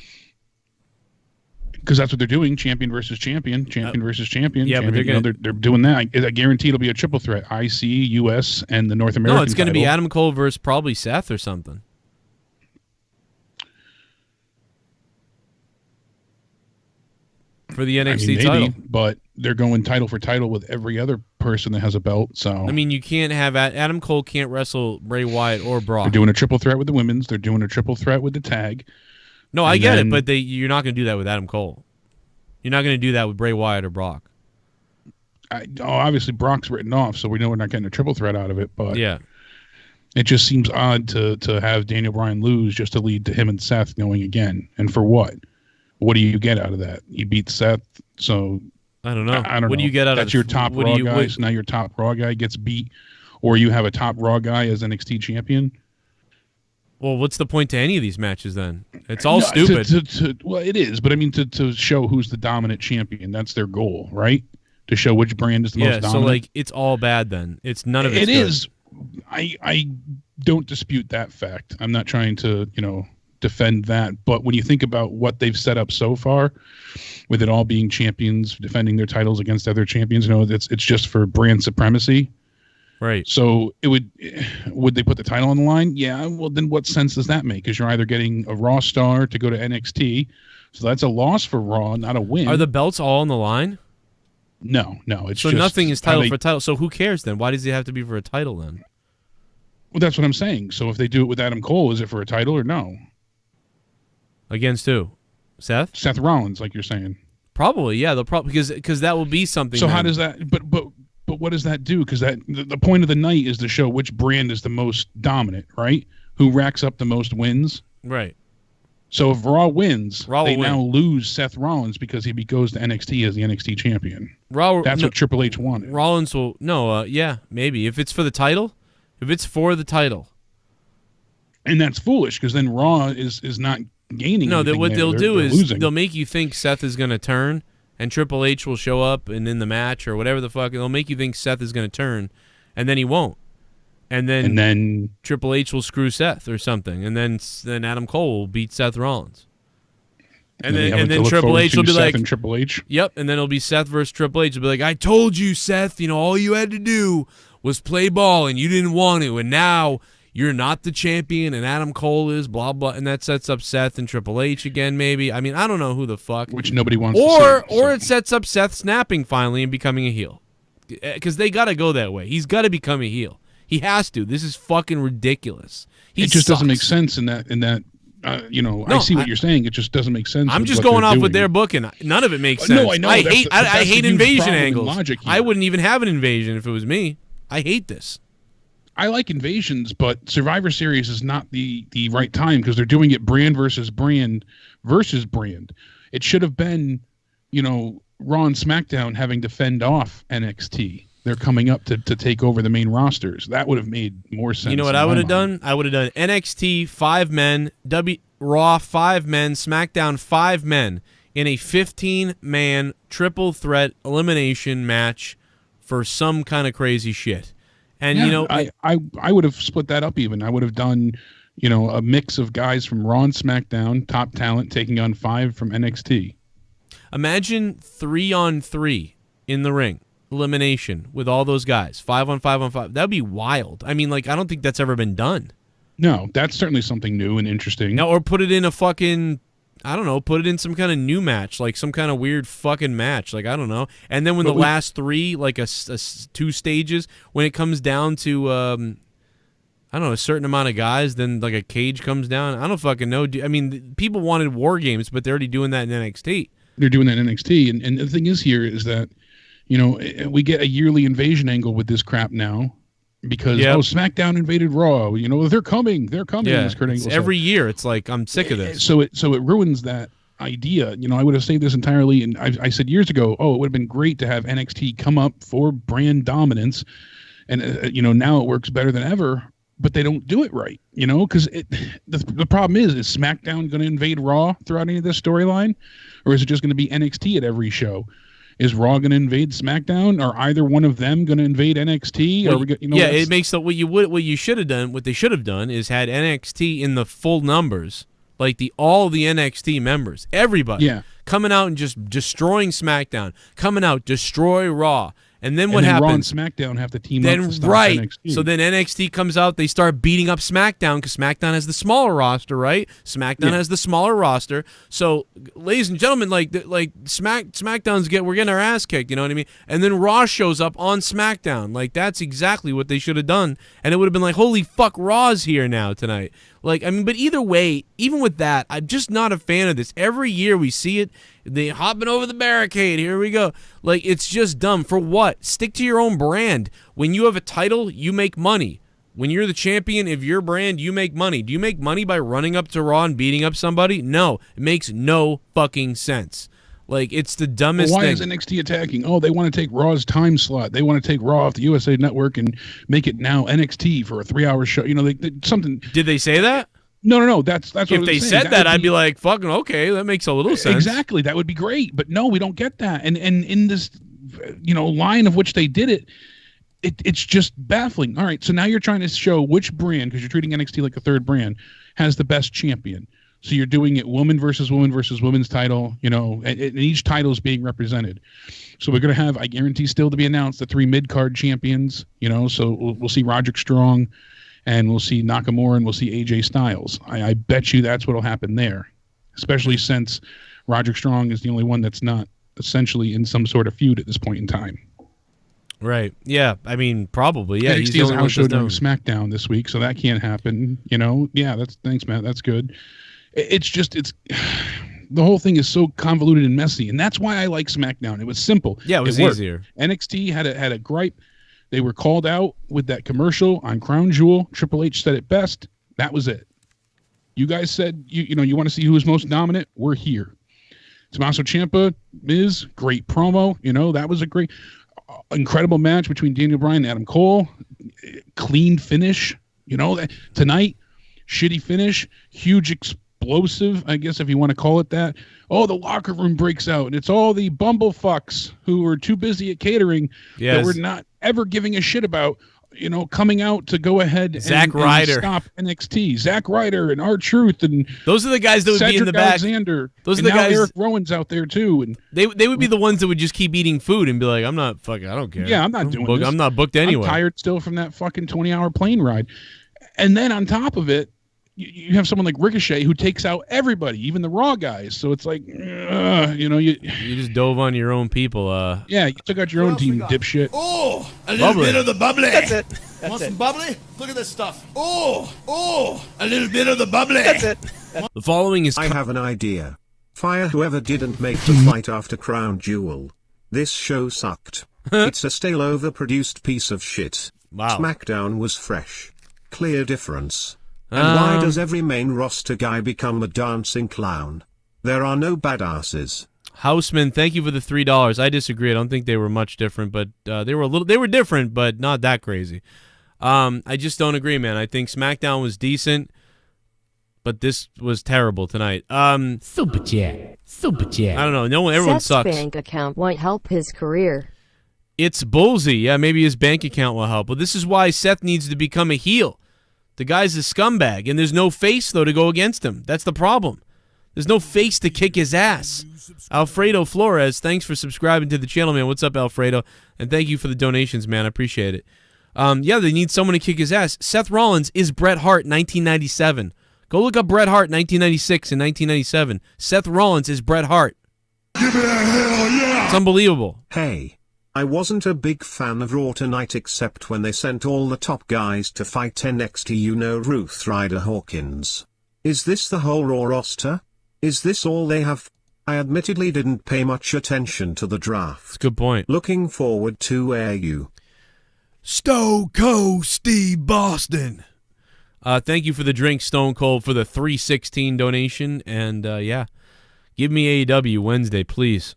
Because that's what they're doing, champion versus champion versus champion. Yeah, champion, but they're doing that. I guarantee it'll be a triple threat: IC, US, and the North American. No, it's going to be title. Adam Cole versus probably Seth or something. For the NXT title, but they're going title for title with every other person that has a belt. So I mean, you can't have Adam Cole can't wrestle Bray Wyatt or Brock. They're doing a triple threat with the women's. They're doing a triple threat with the tag. No, I get it, but you're not going to do that with Adam Cole. You're not going to do that with Bray Wyatt or Brock. Obviously, Brock's written off, so we know we're not getting a triple threat out of it. But yeah, it just seems odd to have Daniel Bryan lose just to lead to him and Seth going again. And for what? What do you get out of that? You beat Seth, so I don't know. I don't know. What do you get out That's of your top Raw guy. So now your top Raw guy gets beat, or you have a top Raw guy as NXT champion. Well, what's the point to any of these matches then? It's all stupid. Well, it is, but I mean to show who's the dominant champion. That's their goal, right? To show which brand is the most dominant. So like it's all bad then. It's none of it. It is. I don't dispute that fact. I'm not trying to, defend that. But when you think about what they've set up so far, with it all being champions defending their titles against other champions, it's just for brand supremacy. Right. So would they put the title on the line? Yeah. Well, then what sense does that make? Because you're either getting a Raw star to go to NXT, so that's a loss for Raw, not a win. Are the belts all on the line? No. It's so just nothing is title for title. So who cares then? Why does it have to be for a title then? Well, that's what I'm saying. So if they do it with Adam Cole, is it for a title or no? Against who? Seth? Seth Rollins, like you're saying. Probably, yeah. They'll probably because that will be something. So how does that? But what does that do? Because the point of the night is to show which brand is the most dominant, right? Who racks up the most wins, right? So if Raw wins, they win. now lose Seth Rollins because he goes to NXT as the NXT champion. That's what Triple H wanted. Rollins will yeah, maybe if it's for the title, and that's foolish because then Raw is not gaining. No, what they'll do is losing. They'll make you think Seth is going to turn. And Triple H will show up and in the match or whatever the fuck, they'll make you think Seth is going to turn, and then he won't. And then Triple H will screw Seth or something, and then Adam Cole will beat Seth Rollins. And then Triple H will be Seth like, and Triple H. Yep, and then it'll be Seth versus Triple H. It'll be like, I told you, Seth, all you had to do was play ball, and you didn't want to, and now you're not the champion, and Adam Cole is, blah, blah, and that sets up Seth and Triple H again, maybe. I mean, I don't know who the fuck. Which nobody wants to see. Or it sets up Seth snapping finally and becoming a heel. Because they got to go that way. He's got to become a heel. He has to. This is fucking ridiculous. It just doesn't make sense in that. No, I see what you're saying. It just doesn't make sense. I'm just going off with their booking. None of it makes sense. No, I know. I hate invasion angles. I wouldn't even have an invasion if it was me. I hate this. I like invasions, but Survivor Series is not the right time because they're doing it brand versus brand versus brand. It should have been, Raw and SmackDown having to fend off NXT. They're coming up to take over the main rosters. That would have made more sense. You know what I would have done? I would have done NXT 5 men, Raw 5 men, SmackDown 5 men in a 15-man triple threat elimination match for some kind of crazy shit. And I would have split that up even. I would have done, a mix of guys from Raw and SmackDown, top talent, taking on 5 from NXT. Imagine 3-on-3 in the ring. elimination with all those guys, 5-on-5-on-5. That'd be wild. I mean, like, I don't think that's ever been done. No, that's certainly something new and interesting. No, or put it in a fucking, I don't know, put it in some kind of new match, like some kind of weird fucking match, like, I don't know. And then when the last three, like two stages, when it comes down to, I don't know, a certain amount of guys, then like a cage comes down. I don't fucking know. I mean, people wanted War Games, but they're already doing that in NXT. They're doing that in NXT. And the thing is here is that, you know, we get a yearly invasion angle with this crap now. Because SmackDown invaded Raw. You know, they're coming. They're coming. Yeah, every year. It's like, I'm sick of this. So it ruins that idea. You know, I would have saved this entirely, and I said years ago, it would have been great to have NXT come up for brand dominance, and you know, now it works better than ever. But they don't do it right. You know, because the problem is SmackDown going to invade Raw throughout any of this storyline, or is it just going to be NXT at every show? Is Raw going to invade SmackDown? Are either one of them going to invade NXT? Well, it makes what you should have done. What they should have done is had NXT in the full numbers, like all the NXT members, everybody, coming out and just destroying SmackDown, coming out destroy Raw. And then what happens? Raw and SmackDown have to team up to stop NXT. So then NXT comes out, they start beating up SmackDown because SmackDown has the smaller roster, right? SmackDown has the smaller roster. So, ladies and gentlemen, SmackDown's we're getting our ass kicked, you know what I mean? And then Raw shows up on SmackDown. Like, that's exactly what they should have done. And it would have been like, holy fuck, Raw's here now tonight. Like, I mean, but either way, even with that, I'm just not a fan of this. Every year we see it, they hopping over the barricade. Here we go. Like, it's just dumb. For what? Stick to your own brand. When you have a title, you make money. When you're the champion of your brand, you make money. Do you make money by running up to Raw and beating up somebody? No. It makes no fucking sense. Like, it's the dumbest thing. Why is NXT attacking? Oh, they want to take Raw's time slot. They want to take Raw off the USA Network and make it now NXT for a 3-hour show. You know, something. Did they say that? No. That's what if they said that, I'd be like, fucking okay, that makes a little sense. Exactly, that would be great. But no, we don't get that. And in this, you know, line of which they did it, it's just baffling. All right, so now you're trying to show which brand, because you're treating NXT like a third brand, has the best champion. So you're doing it woman versus women's title, you know, and each title is being represented. So we're going to have, I guarantee still to be announced, the 3 mid-card champions, you know, so we'll see Roderick Strong and we'll see Nakamura and we'll see AJ Styles. I bet you that's what will happen there, especially since Roderick Strong is the only one that's not essentially in some sort of feud at this point in time. Right. Yeah. I mean, probably. Yeah. NXT has a house show during SmackDown this week, so that can't happen. You know. Yeah. Thanks, Matt. That's good. It's the whole thing is so convoluted and messy, and that's why I like SmackDown. It was simple. Yeah, it was easier. NXT had a gripe. They were called out with that commercial on Crown Jewel. Triple H said it best. That was it. You guys said you want to see who is most dominant. We're here. Tommaso Ciampa, Miz, great promo. You know, that was a great, incredible match between Daniel Bryan and Adam Cole. Clean finish. You know, tonight, shitty finish, huge explosive, I guess if you want to call it that. Oh, the locker room breaks out, and it's all the bumblefucks who were too busy at catering that we're not ever giving a shit about, you know, coming out to go ahead and stop NXT. Zack Ryder and R-Truth and those are the guys that would Cedric be in the back. Alexander. Those are and the now guys. Eric Rowan's out there too, and they would be the ones that would just keep eating food and be like, "I'm not fucking. I don't care. Yeah, I'm not doing this. I'm not booked anyway. I'm tired still from that fucking 20-hour plane ride." And then on top of it, you have someone like Ricochet who takes out everybody, even the Raw guys. So it's like, you know, you just dove on your own people. Yeah, you took out your own team, dipshit. Oh, a little bit of the bubbly. That's it. Want some bubbly? Look at this stuff. Oh, a little bit of the bubbly. That's it. The following is. I have an idea. Fire whoever didn't make the fight after Crown Jewel. This show sucked. It's a stale, overproduced piece of shit. Wow. SmackDown was fresh. Clear difference. And why does every main roster guy become a dancing clown? There are no badasses. Houseman, thank you for the $3. I disagree. I don't think they were much different, but they were different, but not that crazy. I just don't agree, man. I think SmackDown was decent, but this was terrible tonight. Super Chat. I don't know. Everyone Seth's sucks. bank account won't help his career. It's ballsy. Yeah, maybe his bank account will help. But this is why Seth needs to become a heel. The guy's a scumbag, and there's no face, though, to go against him. That's the problem. There's no face to kick his ass. Alfredo Flores, thanks for subscribing to the channel, man. What's up, Alfredo? And thank you for the donations, man. I appreciate it. Yeah, they need someone to kick his ass. Seth Rollins is Bret Hart 1997. Go look up Bret Hart 1996 and 1997. Seth Rollins is Bret Hart. Give it a hell yeah! It's unbelievable. Hey, I wasn't a big fan of Raw tonight except when they sent all the top guys to fight NXT, you know, Ruth Ryder Hawkins. Is this the whole Raw roster? Is this all they have? I admittedly didn't pay much attention to the draft. That's a good point. Looking forward to AU. Stone Cold Steve Boston. Thank you for the drink, Stone Cold, for the 316 donation. And, yeah, give me AEW Wednesday, please.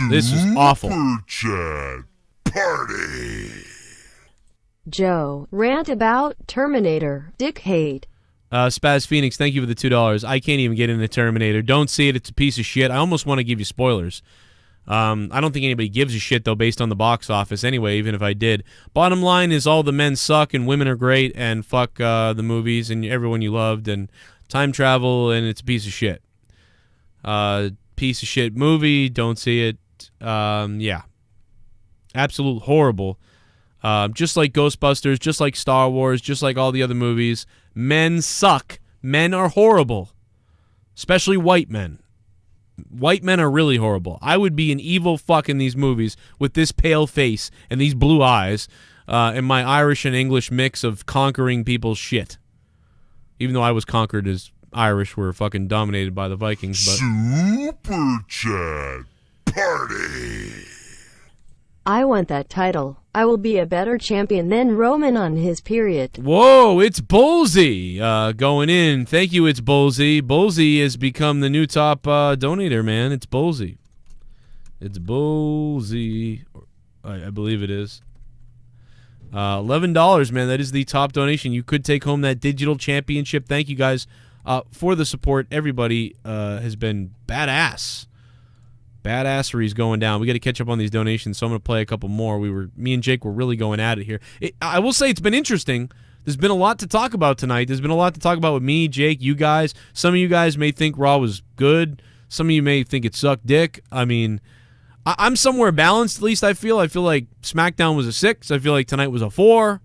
This is awful. Super Chat Party. Joe, rant about Terminator. Dick hate. Spaz Phoenix, thank you for the $2. I can't even get into Terminator. Don't see it. It's a piece of shit. I almost want to give you spoilers. I don't think anybody gives a shit, though, based on the box office anyway, even if I did. Bottom line is all the men suck and women are great and fuck the movies and everyone you loved and time travel, and it's a piece of shit. Piece of shit movie. Don't see it. Yeah. Absolute horrible. Just like Ghostbusters, just like Star Wars, just like all the other movies. Men suck. Men are horrible. Especially white men. White men are really horrible. I would be an evil fuck in these movies with this pale face and these blue eyes and my Irish and English mix of conquering people's shit. Even though I was conquered as Irish were fucking dominated by the Vikings. But Super Chat Party. I want that title. I will be a better champion than Roman on his period. Whoa, it's Bullsy going in. Thank you, it's Bullsy. Bullsy has become the new top donator, man. It's Bullsy. It's Bullsy. I believe it is. $11, man. That is the top donation. You could take home that digital championship. Thank you, guys, for the support. Everybody has been badass. Badassery's going down. We got to catch up on these donations, so I'm going to play a couple more. Me and Jake were really going at it here. I will say it's been interesting. There's been a lot to talk about tonight. There's been a lot to talk about with me, Jake, you guys. Some of you guys may think Raw was good. Some of you may think it sucked dick. I mean, I'm somewhere balanced, at least I feel. I feel like SmackDown was a 6. I feel like tonight was a 4.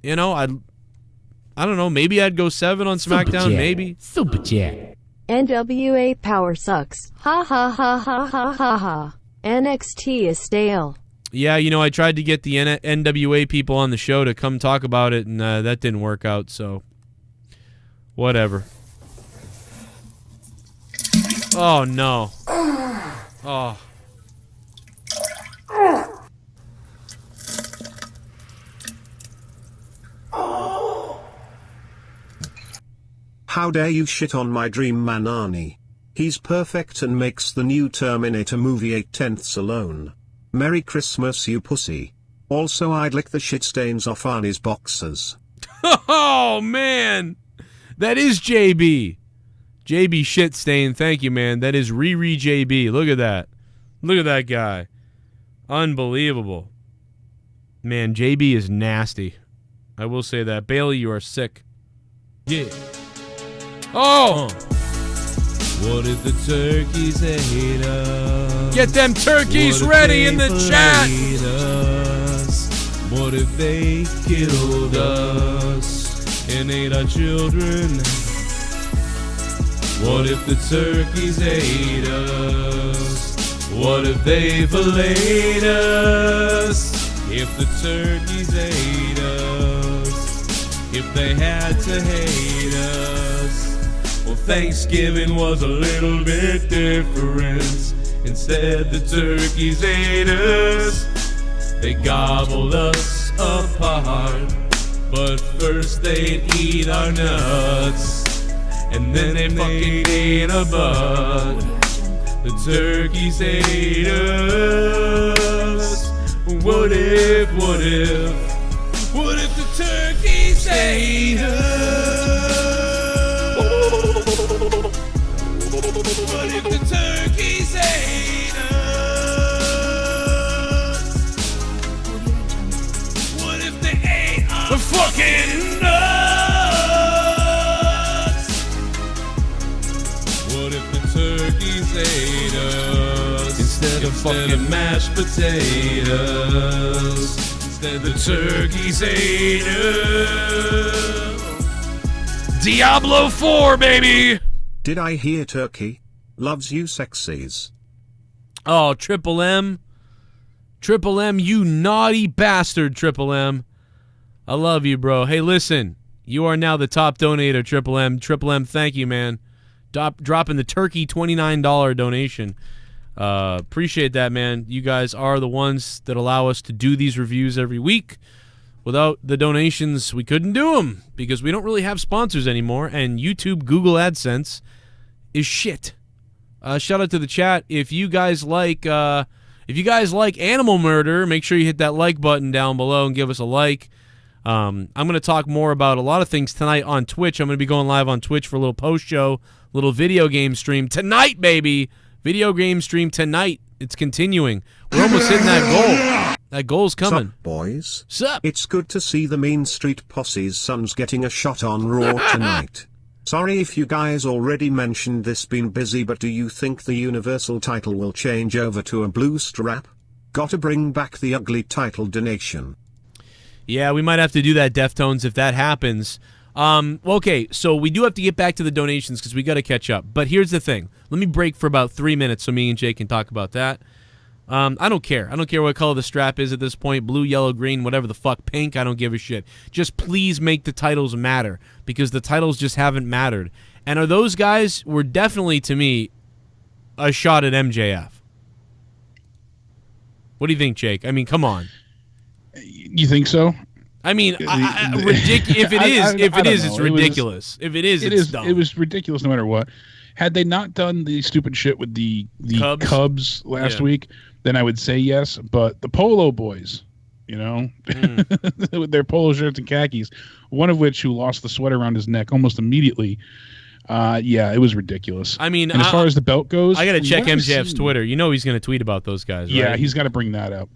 You know, I don't know. Maybe I'd go 7 on SmackDown. Maybe. Super Chat. NWA power sucks. Ha ha ha ha ha ha ha. NXT is stale. Yeah, you know, I tried to get the NWA people on the show to come talk about it, and that didn't work out, so whatever. Oh, no. Oh. How dare you shit on my dream man Arnie. He's perfect and makes the new Terminator movie 8/10ths alone. Merry Christmas, you pussy. Also, I'd lick the shit stains off Arnie's boxers. Oh, man. That is JB. JB shit stain. Thank you, man. That is Riri JB. Look at that. Look at that guy. Unbelievable. Man, JB is nasty. I will say that. Bailey, you are sick. Yeah. Oh! What if the turkeys hate us? Get them turkeys ready in the chat! Us? What if they killed us and ate our children? What if the turkeys ate us? What if they filleted us? If the turkeys ate us, if they had to hate us. Well, Thanksgiving was a little bit different. Instead, the turkeys ate us. They gobbled us apart. But first they'd eat our nuts. And then they fucking ate our butt. The turkeys ate us. What if the turkeys ate us? What if the turkeys ate us? What if they ate our fucking nuts? potatoes. Instead of mashed potatoes. Instead the turkeys ate us. Diablo 4, baby! Did I hear turkey? Loves you sexies. Oh, Triple M. Triple M, you naughty bastard, Triple M. I love you, bro. Hey, listen. You are now the top donator, Triple M. Triple M, thank you, man. Dropping the turkey $29 donation. Appreciate that, man. You guys are the ones that allow us to do these reviews every week. Without the donations, we couldn't do them because we don't really have sponsors anymore, and YouTube, Google AdSense is shit. Shout out to the chat. If you guys like animal murder, make sure you hit that like button down below and give us a like. I'm going to talk more about a lot of things tonight on Twitch. I'm going to be going live on Twitch for a little post-show, little video game stream tonight, baby. Video game stream tonight. It's continuing. We're almost hitting that goal. That goal's coming. Sup, boys? Sup? It's good to see the Mean Street Posse's son's getting a shot on Raw tonight. Sorry if you guys already mentioned this, been busy, but do you think the Universal title will change over to a blue strap? Gotta bring back the ugly title donation. Yeah, we might have to do that, Deftones, if that happens. Okay, so we do have to get back to the donations because we got to catch up. But here's the thing. Let me break for about 3 minutes so me and Jay can talk about that. I don't care. I don't care what color the strap is at this point. Blue, yellow, green, whatever the fuck. Pink, I don't give a shit. Just please make the titles matter because the titles just haven't mattered. And are those guys were definitely, to me, a shot at MJF. What do you think, Jake? I mean, come on. You think so? I mean, if it is, it's ridiculous. If it is, it's dumb. It was ridiculous no matter what. Had they not done the stupid shit with the Cubs last week, then I would say yes. But the Polo Boys, with their polo shirts and khakis, one of which who lost the sweater around his neck almost immediately. Yeah, it was ridiculous. I mean, and as far as the belt goes, I got to check MJF's Twitter. You know he's going to tweet about those guys, right? Yeah, he's got to bring that up.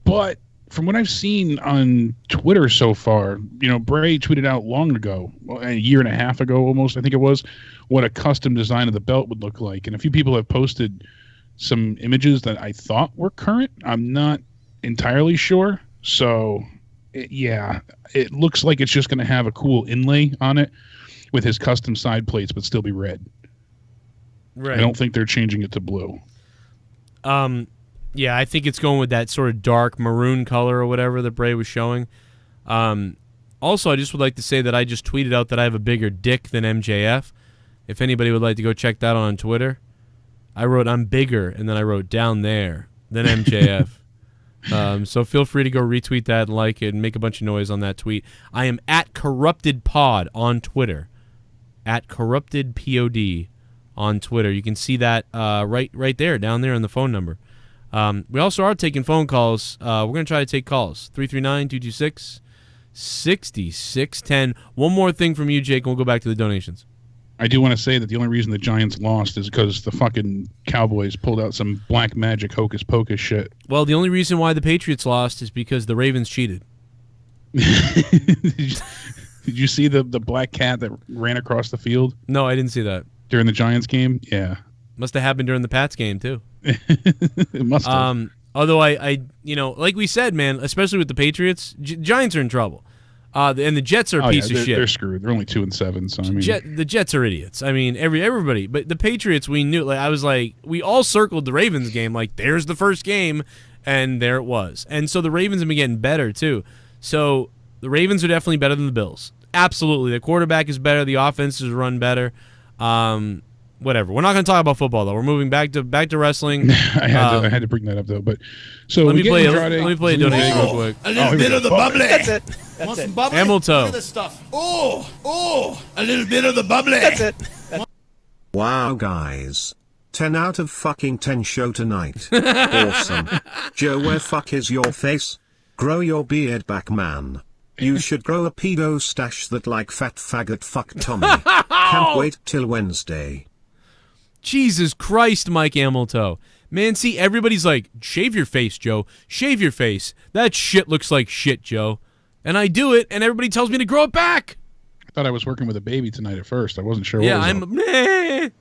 But from what I've seen on Twitter so far, Bray tweeted out long ago, a year and a half ago almost, I think it was, what a custom design of the belt would look like. And a few people have posted some images that I thought were current. I'm not entirely sure. So, it looks like it's just going to have a cool inlay on it with his custom side plates, but still be red. Right. I don't think they're changing it to blue. Yeah, I think it's going with that sort of dark maroon color or whatever that Bray was showing. Also, I just would like to say that I just tweeted out that I have a bigger dick than MJF. If anybody would like to go check that out on Twitter, I wrote I'm bigger, and then I wrote down there than MJF. So feel free to go retweet that and like it and make a bunch of noise on that tweet. I am at CorruptedPod on Twitter. At CorruptedPod on Twitter. You can see that right there, down there on the phone number. We also are taking phone calls. We're going to try to take calls. 339-226-6610. One more thing from you, Jake, and we'll go back to the donations. I do want to say that the only reason the Giants lost is because the fucking Cowboys pulled out some black magic hocus pocus shit. Well, the only reason why the Patriots lost is because the Ravens cheated. Did you see the black cat that ran across the field? No, I didn't see that. During the Giants game? Yeah. Must have happened during the Pats game, too. It must have. Although I like we said, man, especially with the Patriots, Giants are in trouble. And the Jets are a piece of shit. They're screwed. They're only 2-7. So I mean, the Jets are idiots. I mean, everybody. But the Patriots, we knew. Like I was like, we all circled the Ravens game. Like, there's the first game, and there it was. And so the Ravens have been getting better too. So the Ravens are definitely better than the Bills. Absolutely, the quarterback is better. The offense is run better. Whatever. We're not going to talk about football though. We're moving back to wrestling. I had to bring that up though. But so let me play a donation real quick. A little bit of the bubbly. That's it. Want some bubbly? Hamilton. Look at this stuff. Oh, a little bit of the bubbly. That's it. Wow, guys. 10 out of fucking 10 show tonight. Awesome. Joe, where fuck is your face? Grow your beard back, man. You should grow a pedo stash that like fat faggot fuck Tommy. Can't wait till Wednesday. Jesus Christ, Mike Amilto. Man, see, everybody's like, shave your face, Joe. Shave your face. That shit looks like shit, Joe. And I do it, and everybody tells me to grow it back. I thought I was working with a baby tonight at first. I wasn't sure yeah, what was I'm...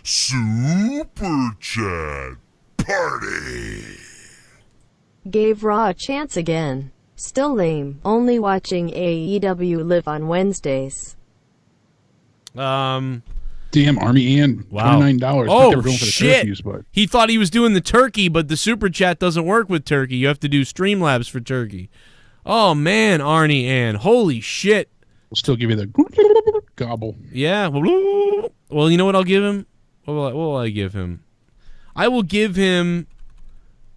Super Chat Party. Gave Raw a chance again. Still lame. Only watching AEW live on Wednesdays. Damn, Army Ann, Wow. $29. Oh, they were going for the shit. turkeys, but He thought he was doing the turkey, but the super chat doesn't work with turkey. You have to do Streamlabs for turkey. Oh, man, Arnie Ann. Holy shit. we'll still give you the gobble. Yeah. Well, you know what I'll give him? What will I give him? I will give him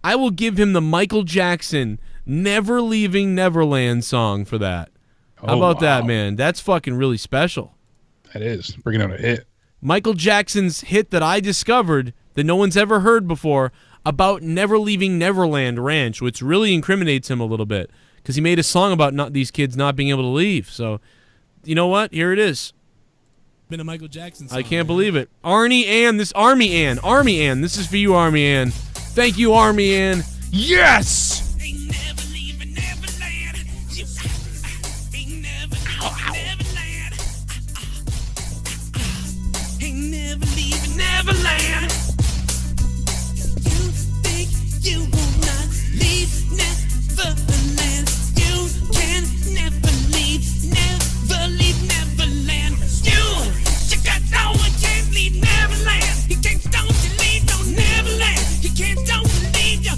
the Michael Jackson Never Leaving Neverland song for that. How about that, man? That's fucking really special. That is. Bringing out a hit. Michael Jackson's hit that I discovered that no one's ever heard before about never leaving Neverland Ranch, which really incriminates him a little bit because he made a song about these kids not being able to leave. So, you know what? Here it is. Been a Michael Jackson song. I can't believe it. Army Ann, this Army Ann, this is for you, Army Ann. Thank you, Army Ann. Yes! Neverland. You think you will not leave Neverland. You can never leave Neverland. You got no one can't leave Neverland. You can't don't leave no Neverland. You can't don't leave you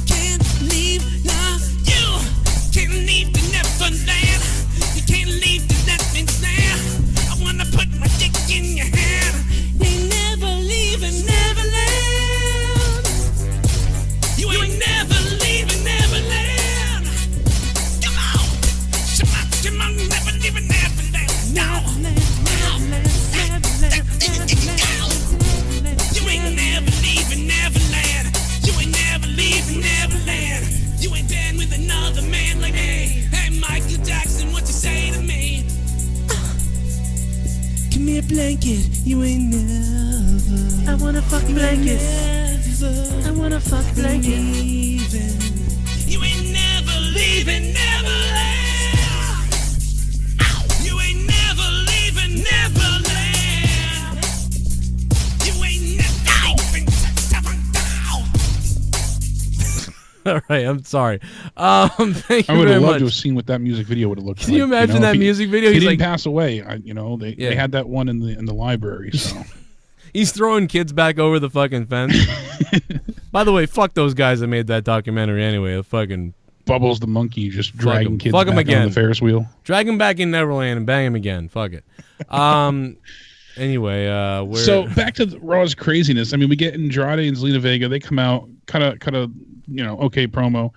can't leave now. You can't leave the Neverland. You can't leave the Neverland. I wanna put my dick in your hand. Neverland. You ain't never leaving Neverland. Come on. Come on, never leaving Neverland. No. You ain't never leaving Neverland. You ain't never leaving Neverland. You ain't been with another man like me. Hey, Michael Jackson, what you say to me? Come here, blanket. You ain't never. I wanna fuck blanket. I wanna fuck blanket. You ain't never leaving Neverland. You ain't never leaving Neverland. You ain't never leaving Neverland. All right, I'm sorry. Thank you I would very have loved much. to have seen what that music video would have looked like. Can you imagine that music video? He He's didn't like- pass away. They had that one in the library. So He's throwing kids back over the fucking fence. By the way, fuck those guys that made that documentary anyway. Fucking Bubbles the monkey just dragging kids Fuck 'em back again. on the Ferris wheel. Drag him back in Neverland and bang him again. Fuck it. Anyway, we're So back to Raw's craziness. I mean, we get Andrade and Zelina Vega. They come out, kind of, okay promo,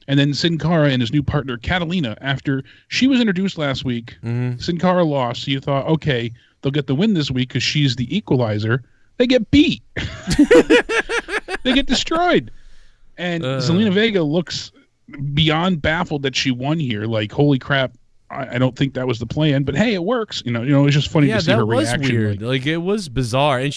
and then Sin Cara and his new partner Catalina. After she was introduced last week, Sin Cara lost. So you thought, okay, they'll get the win this week because she's the equalizer. They get beat. They get destroyed. And Zelina Vega looks beyond baffled that she won here. Like, holy crap. I don't think that was the plan, but hey, it works. It's just funny to see her reaction. Yeah, that was weird. Like, it was bizarre. And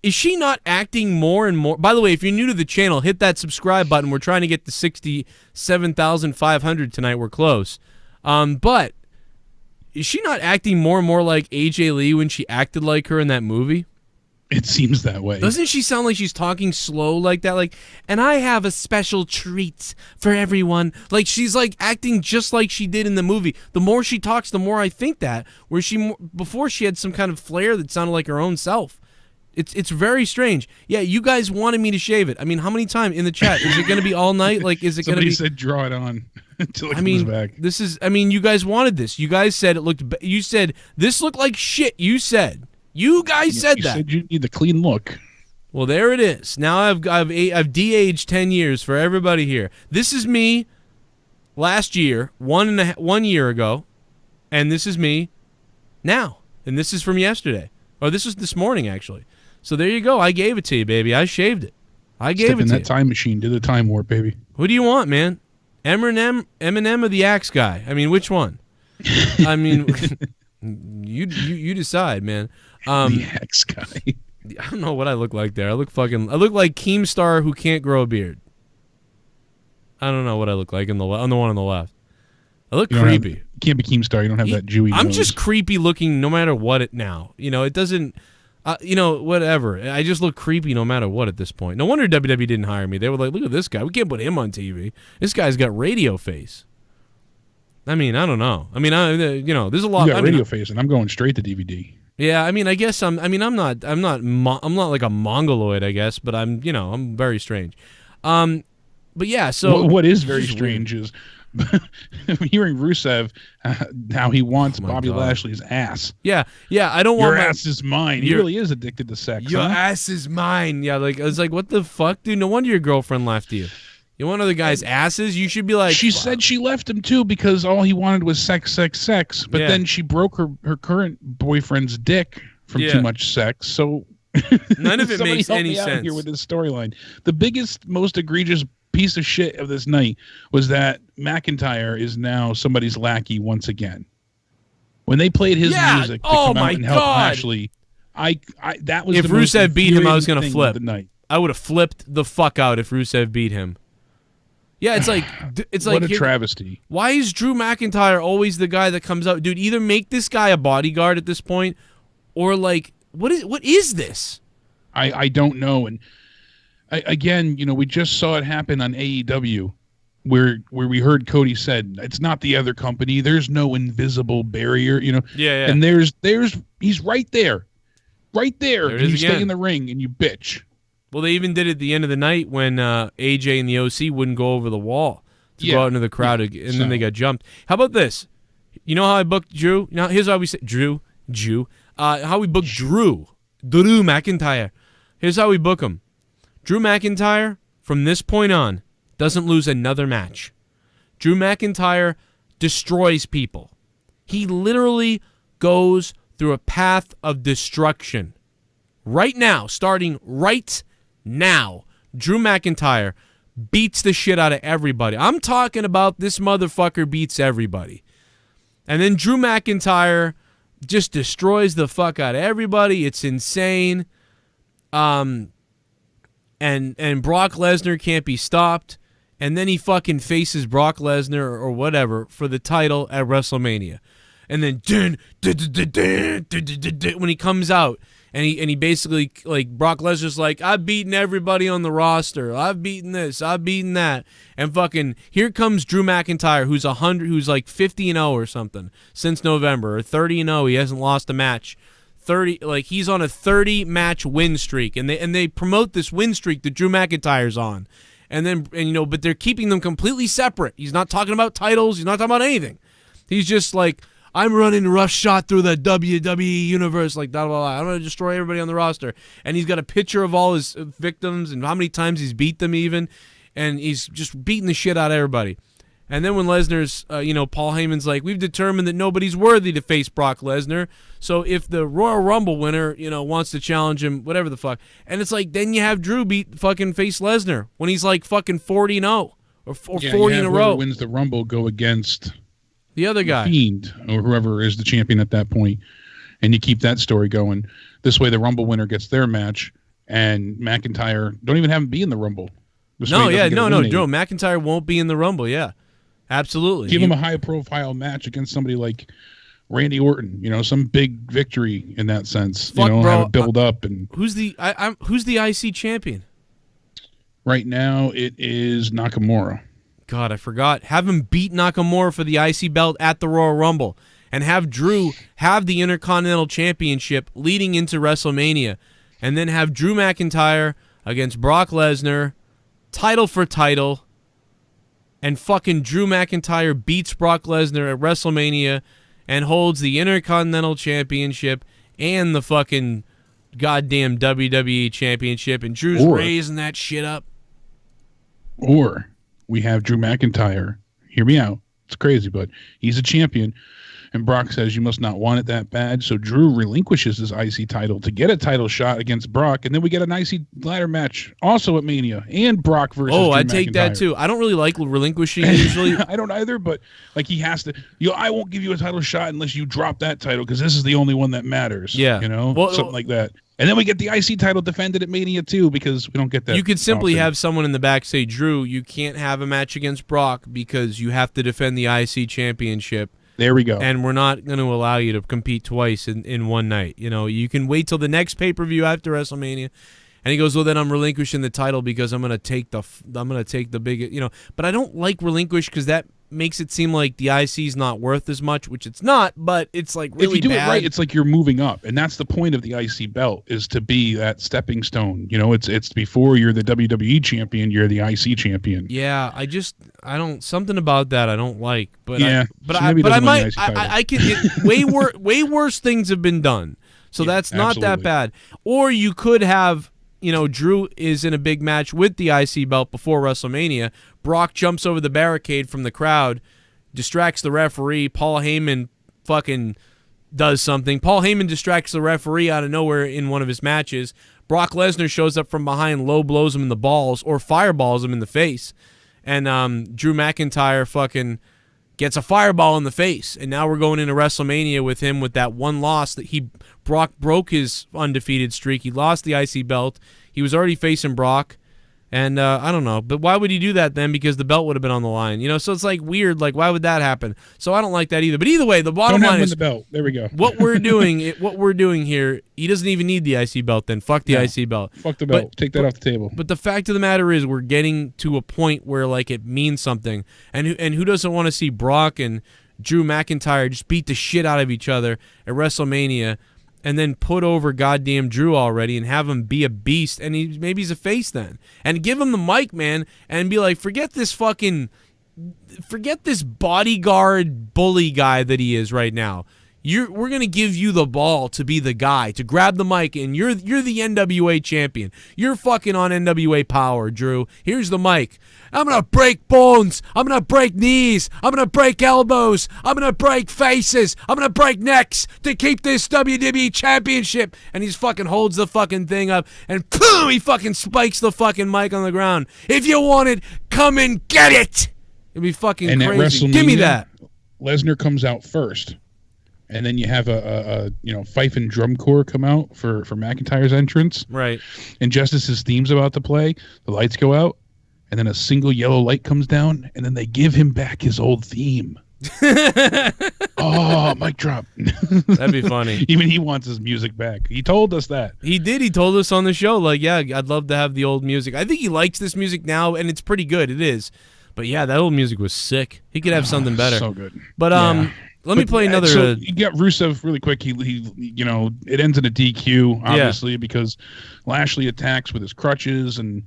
is she not acting more and more? By the way, if you're new to the channel, hit that subscribe button. We're trying to get to 67,500 tonight. We're close. But is she not acting more and more like AJ Lee when she acted like her in that movie? It seems that way. Doesn't she sound like she's talking slow like that? Like, and I have a special treat for everyone. Like, she's like acting just like she did in the movie. The more she talks, the more I think that. Where before she had some kind of flair that sounded like her own self. It's very strange. Yeah, you guys wanted me to shave it. I mean, how many times in the chat? Is it going to be all night? Like, is it going to be? Somebody said draw it on until it comes back. This is. I mean, you guys wanted this. You guys said it looked. You said this looked like shit. You said. You guys said you that. Said you need the clean look. Well, there it is. Now I've de-aged 10 years for everybody here. This is me last year, 1 year ago, and this is me now, and this is from yesterday. Or this was this morning, actually. So there you go. I gave it to you, baby. I shaved it. I gave Step it in to that you. time machine. Did the time warp, baby. Who do you want, man? Eminem or the Axe guy? I mean, which one? I mean, you decide, man. The Axe guy. I don't know what I look like there. I look like Keemstar who can't grow a beard. I don't know what I look like on the one on the left. I look creepy. You can't be Keemstar. You don't have that Jewy I'm nose. just creepy looking no matter what now. It doesn't. Whatever. I just look creepy no matter what at this point. No wonder WWE didn't hire me. They were like, look at this guy. We can't put him on TV. This guy's got radio face. I mean, I don't know. I mean, there's a lot. You got radio face, and I'm going straight to DVD. Yeah, I mean, I guess I'm not like a mongoloid, I guess, but I'm very strange. But yeah, so what is very strange is hearing Rusev how he wants Bobby Lashley's ass. Yeah, I don't want your ass is mine. He really is addicted to sex. Your ass is mine. Yeah, like it's like, what the fuck, dude? No wonder your girlfriend left you. You want other guys' asses? You should be like. She said she left him too because all he wanted was sex. But then she broke her current boyfriend's dick from too much sex. So none of it makes any sense here with this storyline. The biggest, most egregious piece of shit of this night was that McIntyre is now somebody's lackey once again. When they played his music to come out and help Lashley, that was if the most Rusev beat him, I was gonna thing flip. of the night. I would have flipped the fuck out if Rusev beat him. Yeah, it's like what a travesty. Why is Drew McIntyre always the guy that comes out, dude? Either make this guy a bodyguard at this point, or like what is this? I don't know. And again, we just saw it happen on AEW, where we heard Cody said it's not the other company. There's no invisible barrier, Yeah. And he's right there, and you stay in the ring and you bitch. Well, they even did it at the end of the night when AJ and the OC wouldn't go over the wall to go out into the crowd, and then they got jumped. How about this? You know how I booked Drew? Now, here's how we say Drew. How we booked Drew McIntyre. Here's how we book him. Drew McIntyre, from this point on, doesn't lose another match. Drew McIntyre destroys people. He literally goes through a path of destruction. Right now, starting right now, Drew McIntyre beats the shit out of everybody. I'm talking about this motherfucker beats everybody. And then Drew McIntyre just destroys the fuck out of everybody. It's insane. And Brock Lesnar can't be stopped. And then he fucking faces Brock Lesnar or whatever for the title at WrestleMania. And then when he comes out, and he basically, like, Brock Lesnar's like, I've beaten everybody on the roster. I've beaten this. I've beaten that. And fucking, here comes Drew McIntyre, who's like 50-0 or something since November, or 30-0. He hasn't lost a match. 30, like, he's on a 30-match win streak, and they promote this win streak that Drew McIntyre's on. But they're keeping them completely separate. He's not talking about titles. He's not talking about anything. He's just like, I'm running roughshod through the WWE universe, like blah, blah, blah. I'm going to destroy everybody on the roster. And he's got a picture of all his victims and how many times he's beat them even. And he's just beating the shit out of everybody. And then when Lesnar's, Paul Heyman's like, we've determined that nobody's worthy to face Brock Lesnar. So if the Royal Rumble winner, wants to challenge him, whatever the fuck. And it's like, then you have Drew fucking face Lesnar when he's like fucking 40-0 or 40 in a row. Whoever wins the Rumble go against the other guy, Fiend, or whoever is the champion at that point, and you keep that story going. This way, the Rumble winner gets their match, and McIntyre don't even have him be in the Rumble. No, McIntyre won't be in the Rumble. Yeah, absolutely. Give him a high-profile match against somebody like Randy Orton. Some big victory in that sense. Fuck, bro, have it build up. And who's the IC champion? Right now, it is Nakamura. God, I forgot. Have him beat Nakamura for the IC belt at the Royal Rumble, and have Drew have the Intercontinental Championship leading into WrestleMania, and then have Drew McIntyre against Brock Lesnar, title for title, and fucking Drew McIntyre beats Brock Lesnar at WrestleMania and holds the Intercontinental Championship and the fucking goddamn WWE Championship, and Drew's raising that shit up. Or we have Drew McIntyre. Hear me out. It's crazy, but he's a champion. And Brock says you must not want it that bad. So Drew relinquishes his IC title to get a title shot against Brock. And then we get an IC ladder match also at Mania. And Brock versus Drew I take McIntyre. that too. I don't really like relinquishing usually. I don't either, but like he has to. I won't give you a title shot unless you drop that title because this is the only one that matters. Yeah. Something like that. And then we get the IC title defended at Mania too because we don't get that. You could simply often. have someone in the back say, Drew, you can't have a match against Brock because you have to defend the IC championship. There we go. And we're not going to allow you to compete twice in one night. You know, you can wait till the next pay-per-view after WrestleMania. And he goes, well, then I'm relinquishing the title because I'm going to take the big, you know. But I don't like relinquish because that makes it seem like the IC's not worth as much, which it's not, but it's like really bad. If you do it right, it's like you're moving up. And that's the point of the IC belt, is to be that stepping stone. You know, it's before you're the WWE champion, you're the IC champion. Yeah, I don't, something about that I don't like. But yeah, I can, way worse things have been done. So that's not absolutely. that bad. Or you could have, you know, Drew is in a big match with the IC belt before WrestleMania. Brock jumps over the barricade from the crowd, distracts the referee. Paul Heyman fucking does something. Paul Heyman distracts the referee out of nowhere in one of his matches. Brock Lesnar shows up from behind, low blows him in the balls or fireballs him in the face. And Drew McIntyre fucking gets a fireball in the face. And now we're going into WrestleMania with him with that one loss that Brock broke his undefeated streak. He lost the IC belt. He was already facing Brock. And I don't know. But why would he do that then? Because the belt would have been on the line. You know, so it's like weird. Like, why would that happen? So I don't like that either. But either way, the bottom line is the belt. There we go. What we're doing here, he doesn't even need the IC belt then. Fuck the IC belt. Fuck the belt. Take that off the table. But the fact of the matter is we're getting to a point where like it means something. And who doesn't want to see Brock and Drew McIntyre just beat the shit out of each other at WrestleMania and then put over goddamn Drew already and have him be a beast, and maybe he's a face then. And give him the mic, man, and be like, forget this bodyguard bully guy that he is right now. We're gonna give you the ball to be the guy, to grab the mic, and you're the NWA champion. You're fucking on NWA Power, Drew. Here's the mic. I'm gonna break bones. I'm gonna break knees. I'm gonna break elbows. I'm gonna break faces. I'm gonna break necks to keep this WWE championship. And he fucking holds the fucking thing up, and boom, he fucking spikes the fucking mic on the ground. If you want it, come and get it. It'd be fucking and crazy. At Give me that. Lesnar comes out first. And then you have a fife and drum corps come out for McIntyre's entrance. Right. And just as his theme's about to play, the lights go out, and then a single yellow light comes down, and then they give him back his old theme. Oh, mic drop. That'd be funny. Even he wants his music back. He told us that. He did. He told us on the show, like, yeah, I'd love to have the old music. I think he likes this music now, and it's pretty good. It is. But yeah, that old music was sick. He could have something better. So good. But let me play another. So you got Rusev really quick. He it ends in a DQ, obviously, because Lashley attacks with his crutches, and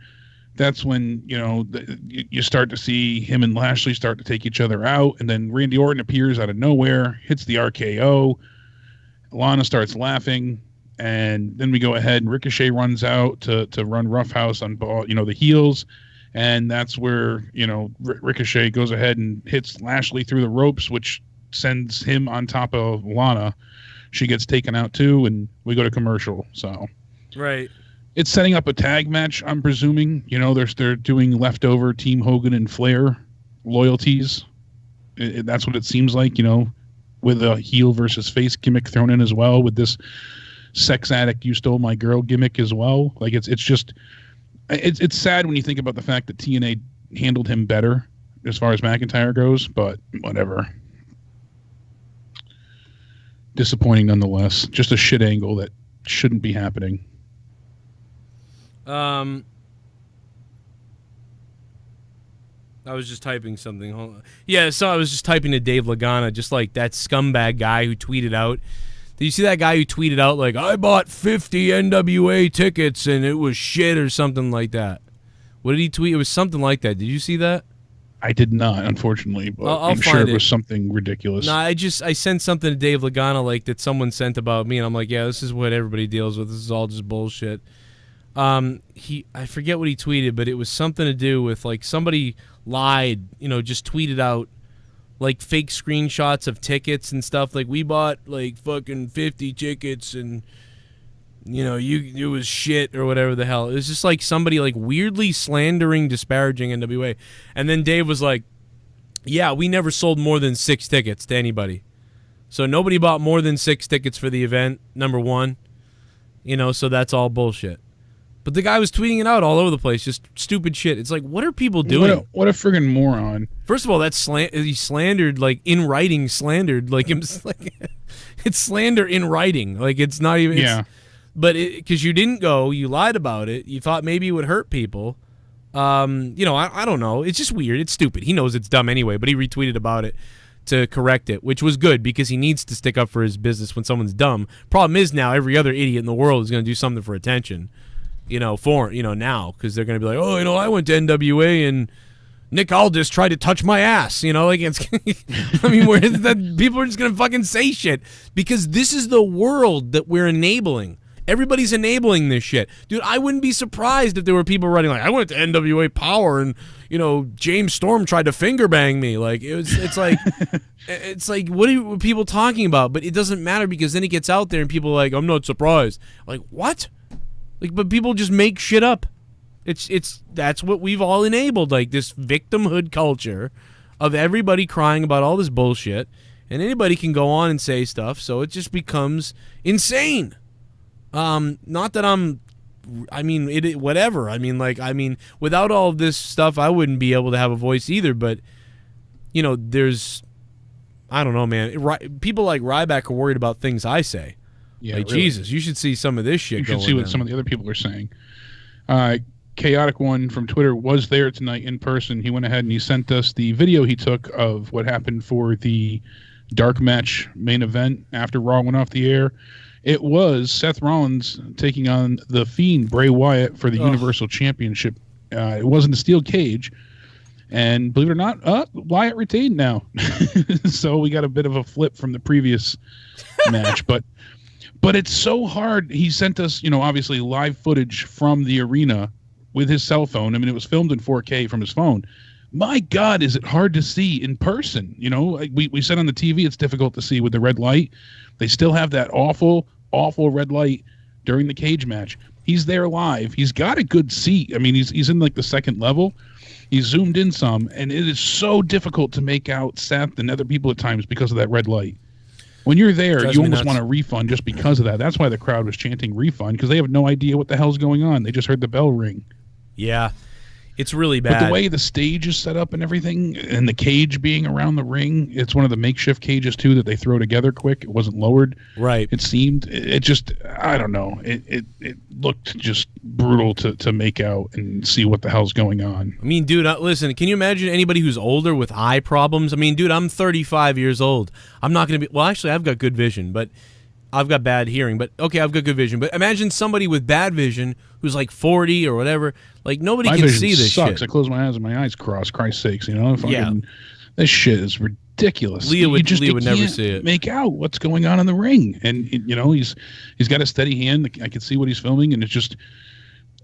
that's when you start to see him and Lashley start to take each other out, and then Randy Orton appears out of nowhere, hits the RKO. Lana starts laughing, and then we go ahead and Ricochet runs out to run Roughhouse on the heels. And that's where, Ricochet goes ahead and hits Lashley through the ropes, which sends him on top of Lana. She gets taken out too, and we go to commercial. So, right, it's setting up a tag match. I'm presuming. They're doing leftover Team Hogan and Flair loyalties. That's what it seems like. With a heel versus face gimmick thrown in as well, with this sex addict, you stole my girl gimmick as well. Like it's just. It's sad when you think about the fact that TNA handled him better as far as McIntyre goes, but whatever. Disappointing nonetheless. Just a shit angle that shouldn't be happening. I was just typing something. Hold on. Yeah, so I was just typing to Dave Lagana, just like that scumbag guy who tweeted out. Did you see that guy who tweeted out, like, I bought 50 NWA tickets and it was shit or something like that? What did he tweet? It was something like that. Did you see that? I did not, unfortunately, but I'm sure it was something ridiculous. No, I sent something to Dave Lagana, like, that someone sent about me, and I'm like, yeah, this is what everybody deals with. This is all just bullshit. I forget what he tweeted, but it was something to do with, like, somebody lied, just tweeted out, like, fake screenshots of tickets and stuff. Like, we bought, like, fucking 50 tickets and, it was shit or whatever the hell. It was just, like, somebody, like, weirdly slandering, disparaging NWA. And then Dave was like, yeah, we never sold more than 6 tickets to anybody. So nobody bought more than 6 tickets for the event, number one. So that's all bullshit. But the guy was tweeting it out all over the place, just stupid shit. It's like, what are people doing? What a friggin' moron. First of all, that's he slandered, like, in writing, slandered. Like, him, like, it's slander in writing. Like, it's not even... Yeah. But because you didn't go, you lied about it. You thought maybe it would hurt people. You know, I don't know. It's just weird. It's stupid. He knows it's dumb anyway, but he retweeted about it to correct it, which was good because he needs to stick up for his business when someone's dumb. Problem is now every other idiot in the world is going to do something for attention, you know, now because they're going to be like, oh, you know, I went to NWA and Nick Aldis tried to touch my ass, you know, like it's. I mean, where is that? People are just going to fucking say shit because this is the world that we're enabling. Everybody's enabling this shit. Dude, I wouldn't be surprised if there were people writing like, I went to NWA Power and, you know, James Storm tried to finger bang me. Like, it's like, it's like, what are people talking about? But it doesn't matter because then it gets out there and people are like, I'm not surprised. Like, what? Like, but people just make shit up. That's what we've all enabled, like this victimhood culture of everybody crying about all this bullshit and anybody can go on and say stuff. So it just becomes insane. Not that whatever. I mean, without all of this stuff, I wouldn't be able to have a voice either. But, you know, I don't know, man. People like Ryback are worried about things I say. Yeah, like, really. Jesus, you should see some of this shit. You should see what some of the other people are saying. Chaotic One from Twitter was there tonight in person. He went ahead and he sent us the video he took of what happened for the dark match main event after Raw went off the air. It was Seth Rollins taking on The Fiend, Bray Wyatt, for the Universal Championship. It wasn't a steel cage. And believe it or not, Wyatt retained now. So we got a bit of a flip from the previous match. But it's so hard. He sent us, you know, obviously live footage from the arena with his cell phone. I mean, it was filmed in 4K from his phone. My God, is it hard to see in person? You know, we said on the TV it's difficult to see with the red light. They still have that awful red light during the cage match. He's there live. He's got a good seat. I mean, he's in like the second level. He's zoomed in some, and it is so difficult to make out Seth and other people at times because of that red light. When you're there, you almost want a refund just because of that. That's why the crowd was chanting refund, because they have no idea what the hell's going on. They just heard the bell ring. Yeah. It's really bad. But the way the stage is set up and everything, and the cage being around the ring, it's one of the makeshift cages, too, that they throw together quick. It wasn't lowered. Right. It seemed, it just, I don't know. It looked just brutal to make out and see what the hell's going on. I mean, dude, listen, can you imagine anybody who's older with eye problems? I mean, dude, I'm 35 years old. I'm not going to be, well, actually, I've got good vision, but I've got bad hearing, but okay, I've got good vision. But imagine somebody with bad vision who's like 40 or whatever. Like, nobody my can vision see this sucks. shit. I close my eyes and my eyes cross, Christ's sakes, you know? This shit is ridiculous. Leah would never can't see it. Make out what's going on in the ring. And, you know, he's got a steady hand. I can see what he's filming, and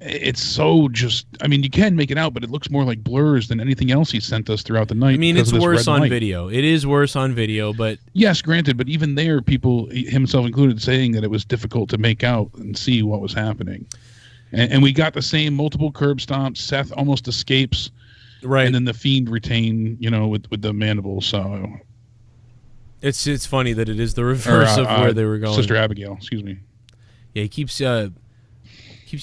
it's so just, I mean, you can make it out, but it looks more like blurs than anything else he sent us throughout the night. I mean, it's worse on video. It is worse on video, but... Yes, granted, but even there, people, himself included, saying that it was difficult to make out and see what was happening. And we got the same multiple curb stomps. Seth almost escapes. Right. And then the Fiend retain, you know, with the mandible, so... It's funny that it is the reverse of where they were going. Sister Abigail, excuse me. Yeah, he keeps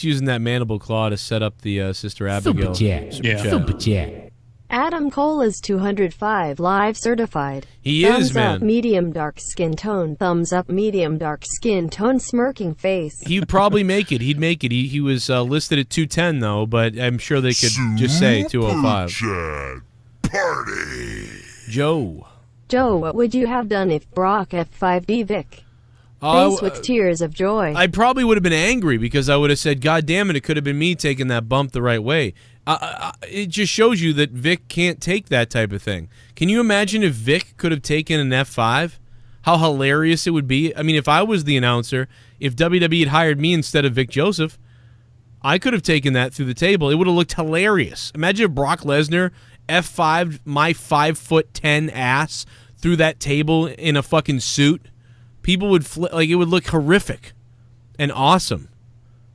using that mandible claw to set up the Sister Abigail. Super chat. Adam Cole is 205 live certified. He Thumbs is, man. up, medium dark skin tone. Thumbs up, medium dark skin tone. Smirking face. He'd probably make it. He'd make it. He was listed at 210 though, but I'm sure they could just say 205. Chat party. Joe, what would you have done if Brock F5D Vic? Face with tears of joy. I probably would have been angry because I would have said, God damn it, it could have been me taking that bump the right way. It just shows you that Vic can't take that type of thing. Can you imagine if Vic could have taken an F5? How hilarious it would be. I mean, if I was the announcer, if WWE had hired me instead of Vic Joseph, I could have taken that through the table. It would have looked hilarious. Imagine if Brock Lesnar F5'd my 5'10" ass through that table in a fucking suit. People would it would look horrific and awesome.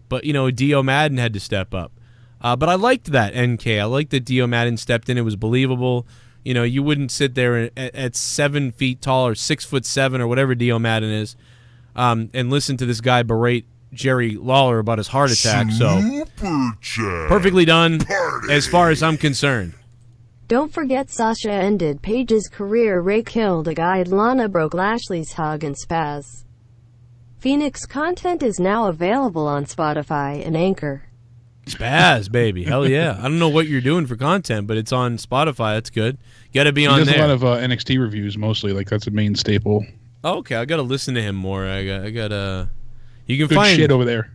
But, you know, Dio Madden had to step up. But I liked that, NK. I liked that Dio Madden stepped in. It was believable. You know, you wouldn't sit there at 7 feet tall or 6'7" or whatever Dio Madden is, and listen to this guy berate Jerry Lawler about his heart attack. So Super chat. perfectly done Party. as far as I'm concerned. Don't forget Sasha ended Paige's career. Ray killed a guy. Lana broke Lashley's hug and Spaz. Phoenix content is now available on Spotify and Anchor. Spaz, baby. Hell yeah. I don't know what you're doing for content, but it's on Spotify. That's good. Got to be He on does there. a lot of NXT reviews mostly. Like that's a main staple. Okay, I got to listen to him more. I got to. You can Good find shit over there.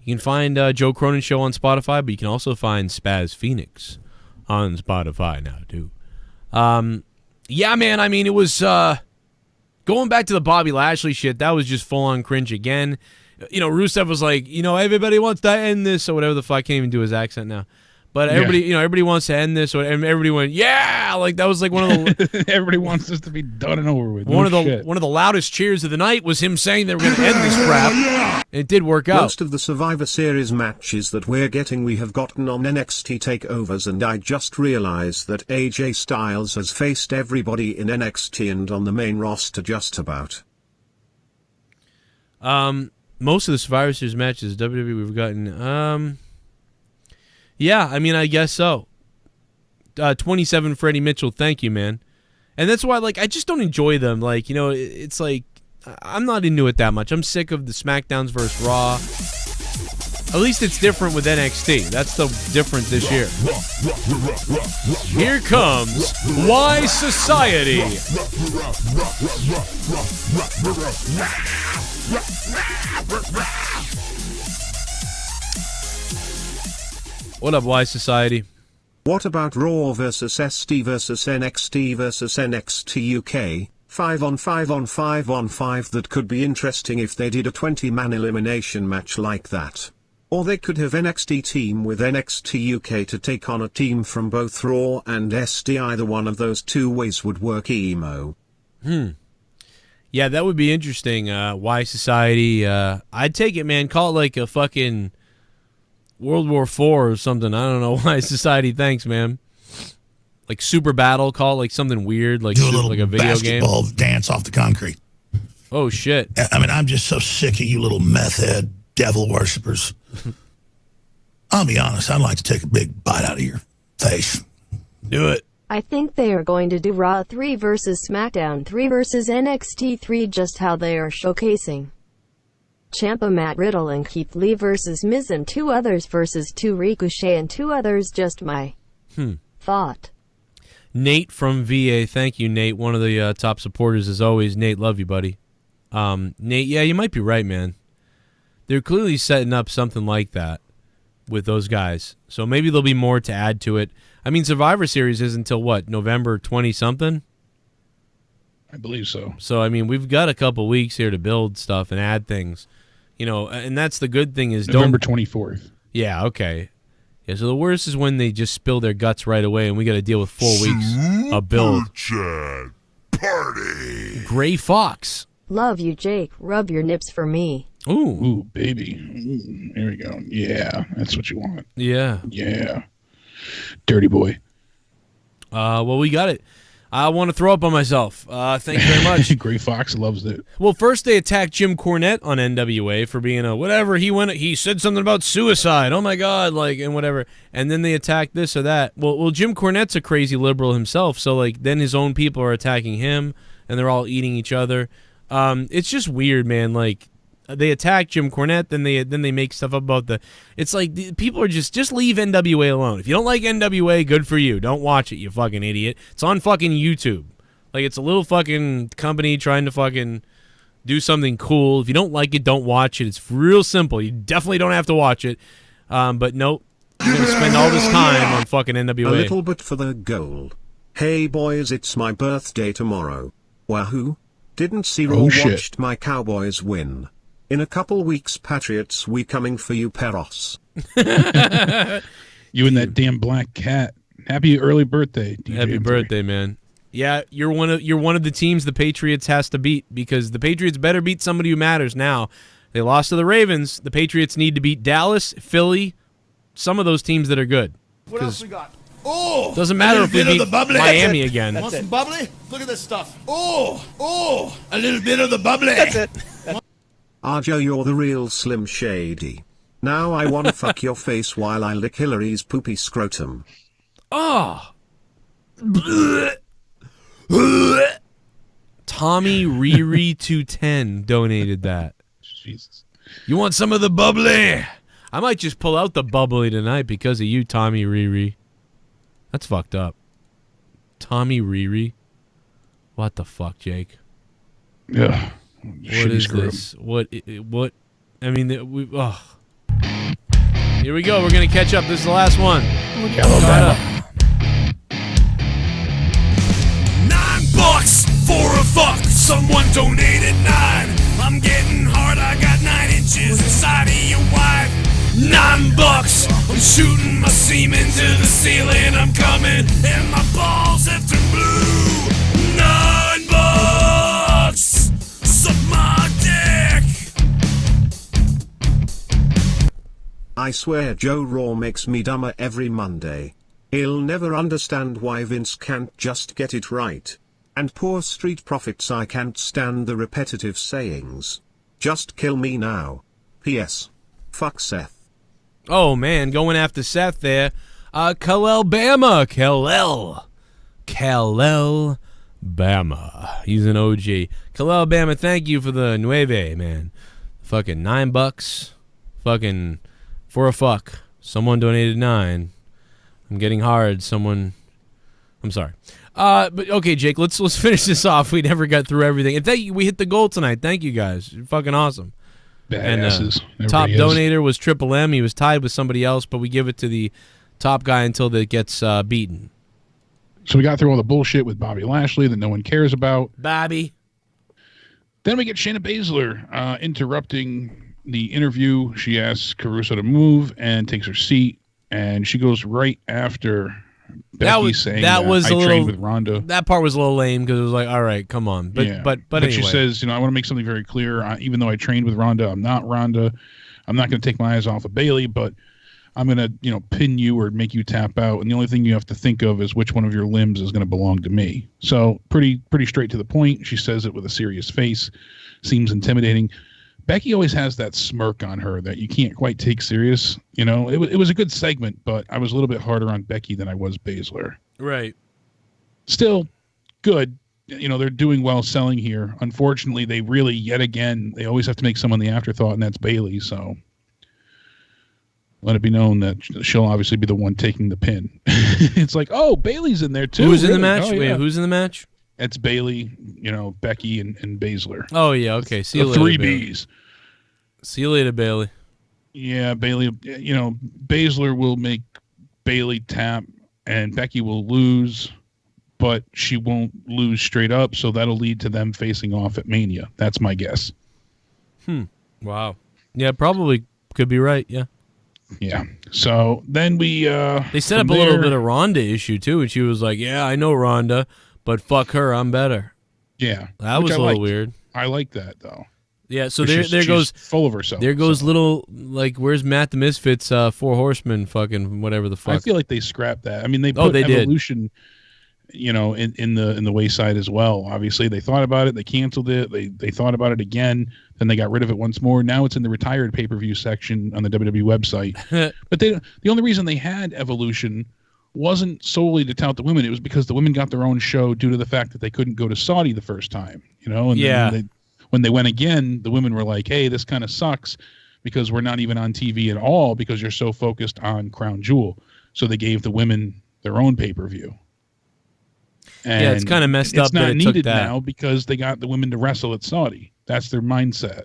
You can find Joe Cronin Show on Spotify, but you can also find Spaz Phoenix on Spotify now too. Yeah, man. I mean, it was going back to the Bobby Lashley shit. That was just full on cringe again. You know, Rusev was like, you know, everybody wants to end this or whatever the fuck. I can't even do his accent now. But everybody, you know, everybody wants to end this, and everybody went, yeah, like that was like one of the. Everybody wants this to be done and over with. One of the loudest cheers of the night was him saying they were going to end this crap. It did work out. Most of the Survivor Series matches that we're getting we have gotten on NXT takeovers, and I just realized that AJ Styles has faced everybody in NXT and on the main roster just about. Most of the Survivor Series matches WWE we've gotten. Yeah, I mean, I guess so. 27 Freddie Mitchell, thank you, man. And that's why, like, I just don't enjoy them. Like, you know, it's like, I'm not into it that much. I'm sick of the SmackDowns versus Raw. At least it's different with NXT. That's the difference this year. Here comes Y Society. What up, Y Society? What about Raw versus ST versus NXT versus NXT UK? 5 on 5 on 5 on 5. That could be interesting if they did a 20-man elimination match like that. Or they could have NXT team with NXT UK to take on a team from both Raw and ST. Either one of those two ways would work. Emo. Yeah, that would be interesting. Y Society. I'd take it, man. Call it like a fucking World War IV or something. I don't know. Y Society. Thanks, man. Like Super Battle. Call it like something weird, like Do a little like a video game. basketball dance off the concrete. Oh shit! I mean, I'm just so sick of you little meth head devil worshippers. I'll be honest. I'd like to take a big bite out of your face. Do it. I think they are going to do Raw 3 versus SmackDown 3 versus NXT 3, just how they are showcasing Ciampa, Matt Riddle, and Keith Lee versus Miz and 2 others versus 2 Ricochet and 2 others. Just my thought. Nate from VA. Thank you, Nate. One of the top supporters as always. Nate, love you, buddy. Nate, yeah, you might be right, man. They're clearly setting up something like that with those guys. So maybe there'll be more to add to it. I mean, Survivor Series is until what, November 20-something? I believe so. So, I mean, we've got a couple weeks here to build stuff and add things. You know, and that's the good thing is November 24th. Yeah, okay. Yeah, so the worst is when they just spill their guts right away and we got to deal with 4 weeks of build. Chat party. Gray Fox. Love you, Jake. Rub your nips for me. Ooh, baby. Ooh, there we go. Yeah, that's what you want. Yeah. Yeah. Dirty boy. Well, we got it. I want to throw up on myself. Thank you very much. Gray Fox loves it. Well, first they attacked Jim Cornette on NWA for being a whatever. He said something about suicide. Oh my God, like, and whatever. And then they attacked this or that. Well, Jim Cornette's a crazy liberal himself. So like, then his own people are attacking him, and they're all eating each other. It's just weird, man. Like, they attack Jim Cornette, then they make stuff up about the. It's like people are just leave NWA alone. If you don't like NWA, good for you. Don't watch it, you fucking idiot. It's on fucking YouTube. Like, it's a little fucking company trying to fucking do something cool. If you don't like it, don't watch it. It's real simple. You definitely don't have to watch it. But nope, you're gonna spend all this time on fucking NWA. A little bit for the goal. Hey boys, it's my birthday tomorrow. Wahoo! Didn't see Raw, watched my Cowboys win. In a couple weeks, Patriots, we coming for you, Peros. You and that damn black cat. Happy early birthday, DJ. Happy birthday, man. Yeah, you're one of the teams the Patriots has to beat, because the Patriots better beat somebody who matters now. They lost to the Ravens. The Patriots need to beat Dallas, Philly, some of those teams that are good. What else we got? Oh, doesn't matter if we beat Miami again. Want some bubbly? Look at this stuff. Oh, a little bit of the bubbly. That's it. Joe, you're the real Slim Shady. Now I wanna fuck your face while I lick Hillary's poopy scrotum. Oh. Tommy Riri 210 donated that. Jesus. You want some of the bubbly? I might just pull out the bubbly tonight because of you, Tommy Riri. That's fucked up. Tommy Riri? What the fuck, Jake? Yeah. What is this? What? I mean, Here we go. We're going to catch up. This is the last one. $9 for a fuck. Someone donated 9. I'm getting hard. I got 9 inches inside of your wife. $9. I'm shooting my semen to the ceiling. I'm coming and my balls have turned blue. $9. Suck my dick. I swear Joe Raw makes me dumber every Monday. He'll never understand why Vince can't just get it right. And poor Street Profits, I can't stand the repetitive sayings. Just kill me now. P.S. Fuck Seth. Oh, man, going after Seth there. Kal-El Bama. Kal-El Bama. He's an OG. Kal-El Bama, thank you for the nueve, man. Fucking $9. Fucking for a fuck. Someone donated 9. I'm getting hard. I'm sorry. But okay, Jake, let's finish this off. We never got through everything. And we hit the goal tonight. Thank you guys. You're fucking awesome. Badasses. And top donator was Triple M. He was tied with somebody else, but we give it to the top guy until it gets beaten. So we got through all the bullshit with Bobby Lashley that no one cares about. Bobby. Then we get Shayna Baszler interrupting the interview. She asks Caruso to move and takes her seat, and she goes right after Becky saying I trained with Ronda. That part was a little lame because it was like, all right, come on. But anyway. She says, I want to make something very clear. Even though I trained with Ronda, I'm not Ronda. I'm not going to take my eyes off of Bayley, but I'm going to, pin you or make you tap out. And the only thing you have to think of is which one of your limbs is going to belong to me. So pretty straight to the point. She says it with a serious face. Seems intimidating. Becky always has that smirk on her that you can't quite take serious. It was a good segment, but I was a little bit harder on Becky than I was Baszler. Right. Still good. They're doing well selling here. Unfortunately, they really, yet again, they always have to make someone the afterthought, and that's Bayley. So let it be known that she'll obviously be the one taking the pin. It's like, oh, Bayley's in there too. Who's in the Really? match? Oh, Wait, yeah. who's in the match? It's Bayley, Becky and Baszler. Oh, yeah, okay. See you The later, three Bayley. Bs. See you later, Bayley. Yeah, Bayley, Baszler will make Bayley tap and Becky will lose, but she won't lose straight up, so that'll lead to them facing off at Mania. That's my guess. Wow. Yeah, probably could be right, yeah. Yeah. So then we They set up a little bit of Ronda issue, too, and she was like, yeah, I know Ronda, but fuck her, I'm better. Yeah. That was a little weird. I like that, though. Yeah, so She's there goes full of herself. There goes little where's Matt the Misfits 4 Horsemen fucking whatever the fuck. I feel like they scrapped that. I mean, they put Evolution, in the wayside as well. Obviously, they thought about it, they canceled it, they thought about it again, then they got rid of it once more. Now it's in the retired pay-per-view section on the WWE website. But the only reason they had Evolution wasn't solely to tout the women. It was because the women got their own show due to the fact that they couldn't go to Saudi the first time. And when they went again, the women were like, hey, this kind of sucks because we're not even on TV at all because you're so focused on Crown Jewel. So they gave the women their own pay-per-view. Yeah, it's kind of messed up. It's not that it needed took that. now because they got the women to wrestle at Saudi. That's their mindset.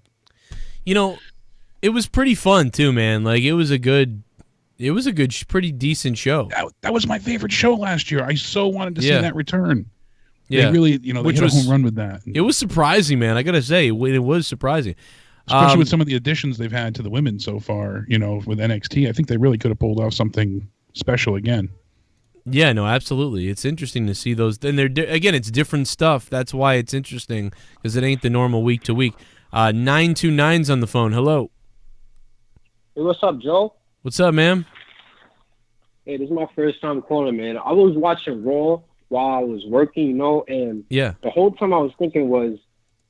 It was pretty fun too, man. Like it was a good, pretty decent show. That was my favorite show last year. I so wanted to see that return. Yeah, they really, they hit a home run with that. It was surprising, man. I gotta say, it was surprising, especially with some of the additions they've had to the women so far. With NXT, I think they really could have pulled off something special again. Yeah, no, absolutely. It's interesting to see those. And again, it's different stuff. That's why it's interesting because it ain't the normal week to week. 929's on the phone. Hello. Hey, what's up, Joe? What's up, man? Hey, this is my first time calling, man. I was watching Raw while I was working, and yeah, the whole time I was thinking was,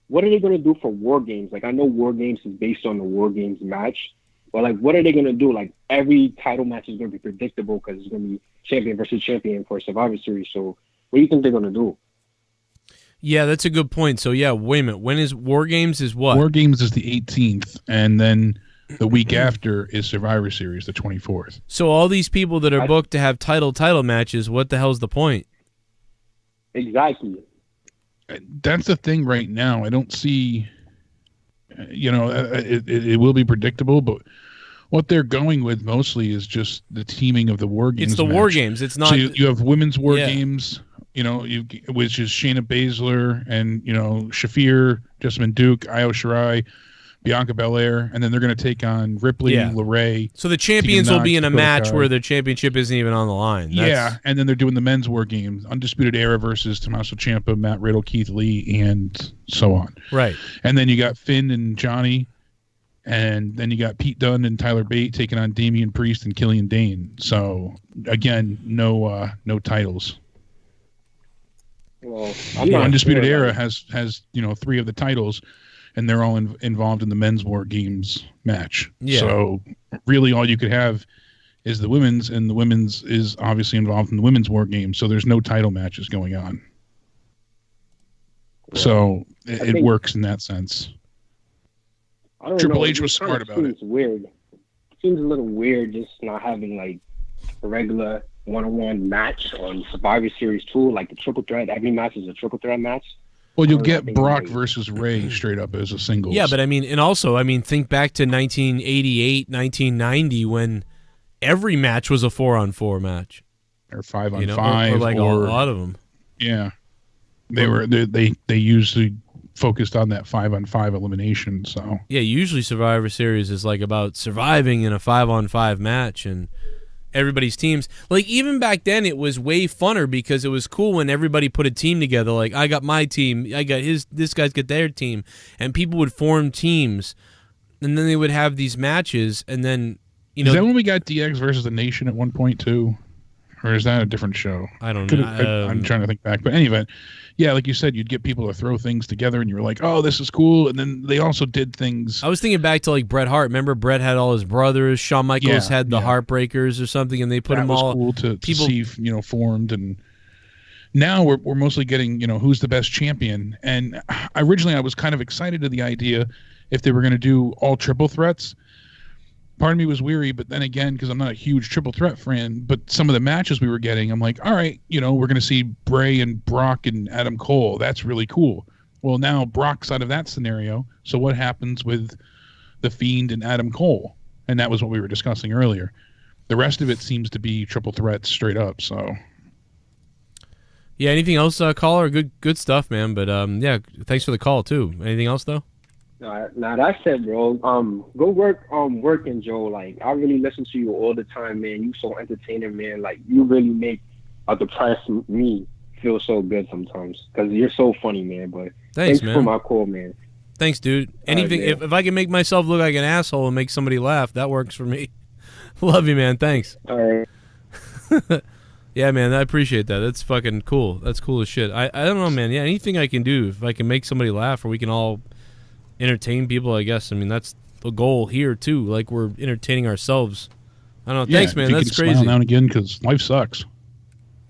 what are they going to do for War Games? Like, I know War Games is based on the War Games match, but like, what are they going to do? Like, every title match is going to be predictable because it's going to be champion versus champion for Survivor Series. So, what do you think they're going to do? Yeah, that's a good point. So, yeah, wait a minute. When is War Games is what? War Games is the 18th, and then the week after is Survivor Series, the 24th. So all these people that are booked to have title matches, what the hell's the point? Exactly. That's the thing right now. I don't see, it will be predictable, but what they're going with mostly is just the teaming of the War Games. It's the match. War Games. It's not. So you have women's War Games, which is Shayna Baszler and, Shafir, Jessamine Duke, Io Shirai, Bianca Belair, and then they're going to take on Ripley, LeRae. So the champions will be in a match where the championship isn't even on the line. And then they're doing the men's War Games, Undisputed Era versus Tommaso Ciampa, Matt Riddle, Keith Lee, and so on. Right. And then you got Finn and Johnny, and then you got Pete Dunne and Tyler Bate taking on Damian Priest and Killian Dane. So again, no titles. Well, Undisputed Era has 3 of the titles, and they're all involved in the men's War Games match. Yeah. So really all you could have is the women's, and the women's is obviously involved in the women's War Games, so there's no title matches going on. So it works in that sense. I don't Triple know, H was smart about it. Seems weird. Seems a little weird just not having like a regular one-on-one match on Survivor Series 2, like the triple threat. Every match is a triple threat match. Well, you'll get Brock versus Ray straight up as a singles. Yeah, but think back to 1988, 1990 when every match was a 4-on-4 match. Or 5-on-5. Or like a lot of them. Yeah. They usually focused on that 5-on-5 elimination, so. Yeah, usually Survivor Series is like about surviving in a 5-on-5 match and everybody's teams. Like, even back then, it was way funner because it was cool when everybody put a team together. Like, I got my team, I got this guy's got their team, and people would form teams, and then they would have these matches, and then, Is that when we got DX versus the Nation at one point, too? Or is that a different show? I don't know. I'm trying to think back. But anyway, yeah, like you said, you'd get people to throw things together, and you were like, oh, this is cool. And then they also did things. I was thinking back to like Bret Hart. Remember Bret had all his brothers. Shawn Michaels had the Heartbreakers or something, and they put them all. That was cool to see, formed. And now we're mostly getting, who's the best champion. And originally I was kind of excited to the idea if they were going to do all triple threats. Part of me was weary, but then again, because I'm not a huge triple threat fan, but some of the matches we were getting, I'm like, all right, we're going to see Bray and Brock and Adam Cole. That's really cool. Well, now Brock's out of that scenario. So what happens with The Fiend and Adam Cole? And that was what we were discussing earlier. The rest of it seems to be triple threats straight up. So, yeah. Anything else, caller? Good stuff, man. But yeah, thanks for the call too. Anything else though? Nah, that's it, bro. Go working, Joe. Like, I really listen to you all the time, man. You so entertaining, man. Like, you really make a depressed me feel so good sometimes because you're so funny, man. But thanks man. For my call, man. Thanks, dude. Anything if I can make myself look like an asshole and make somebody laugh, that works for me. Love you, man. Thanks. All right. Yeah, man, I appreciate that. That's fucking cool. That's cool as shit. I don't know, man. Yeah, anything I can do if I can make somebody laugh or we can all entertain people, I guess. I mean, that's the goal here too. Like, we're entertaining ourselves. I don't know. Thanks, man. That's crazy. Smile now and again because life sucks.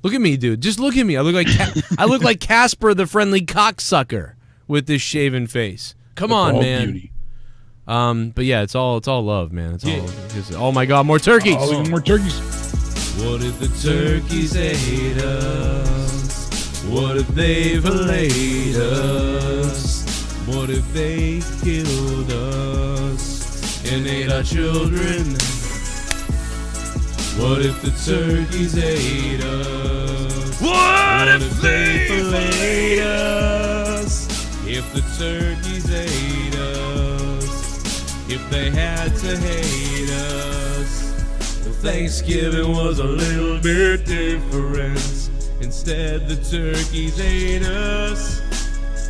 Look at me, dude. Just look at me. I look like Casper the Friendly Cocksucker with this shaven face. Come on, man. Beauty. But yeah, it's all love, man. It's all. Oh my God, more turkeys. Oh, even more turkeys. What if the turkeys ate us? What if they filleted us? What if they killed us and ate our children? What if the turkeys ate us? What if they filleted us? If the turkeys ate us, if they had to hate us, Thanksgiving was a little bit different. Instead, the turkeys ate us.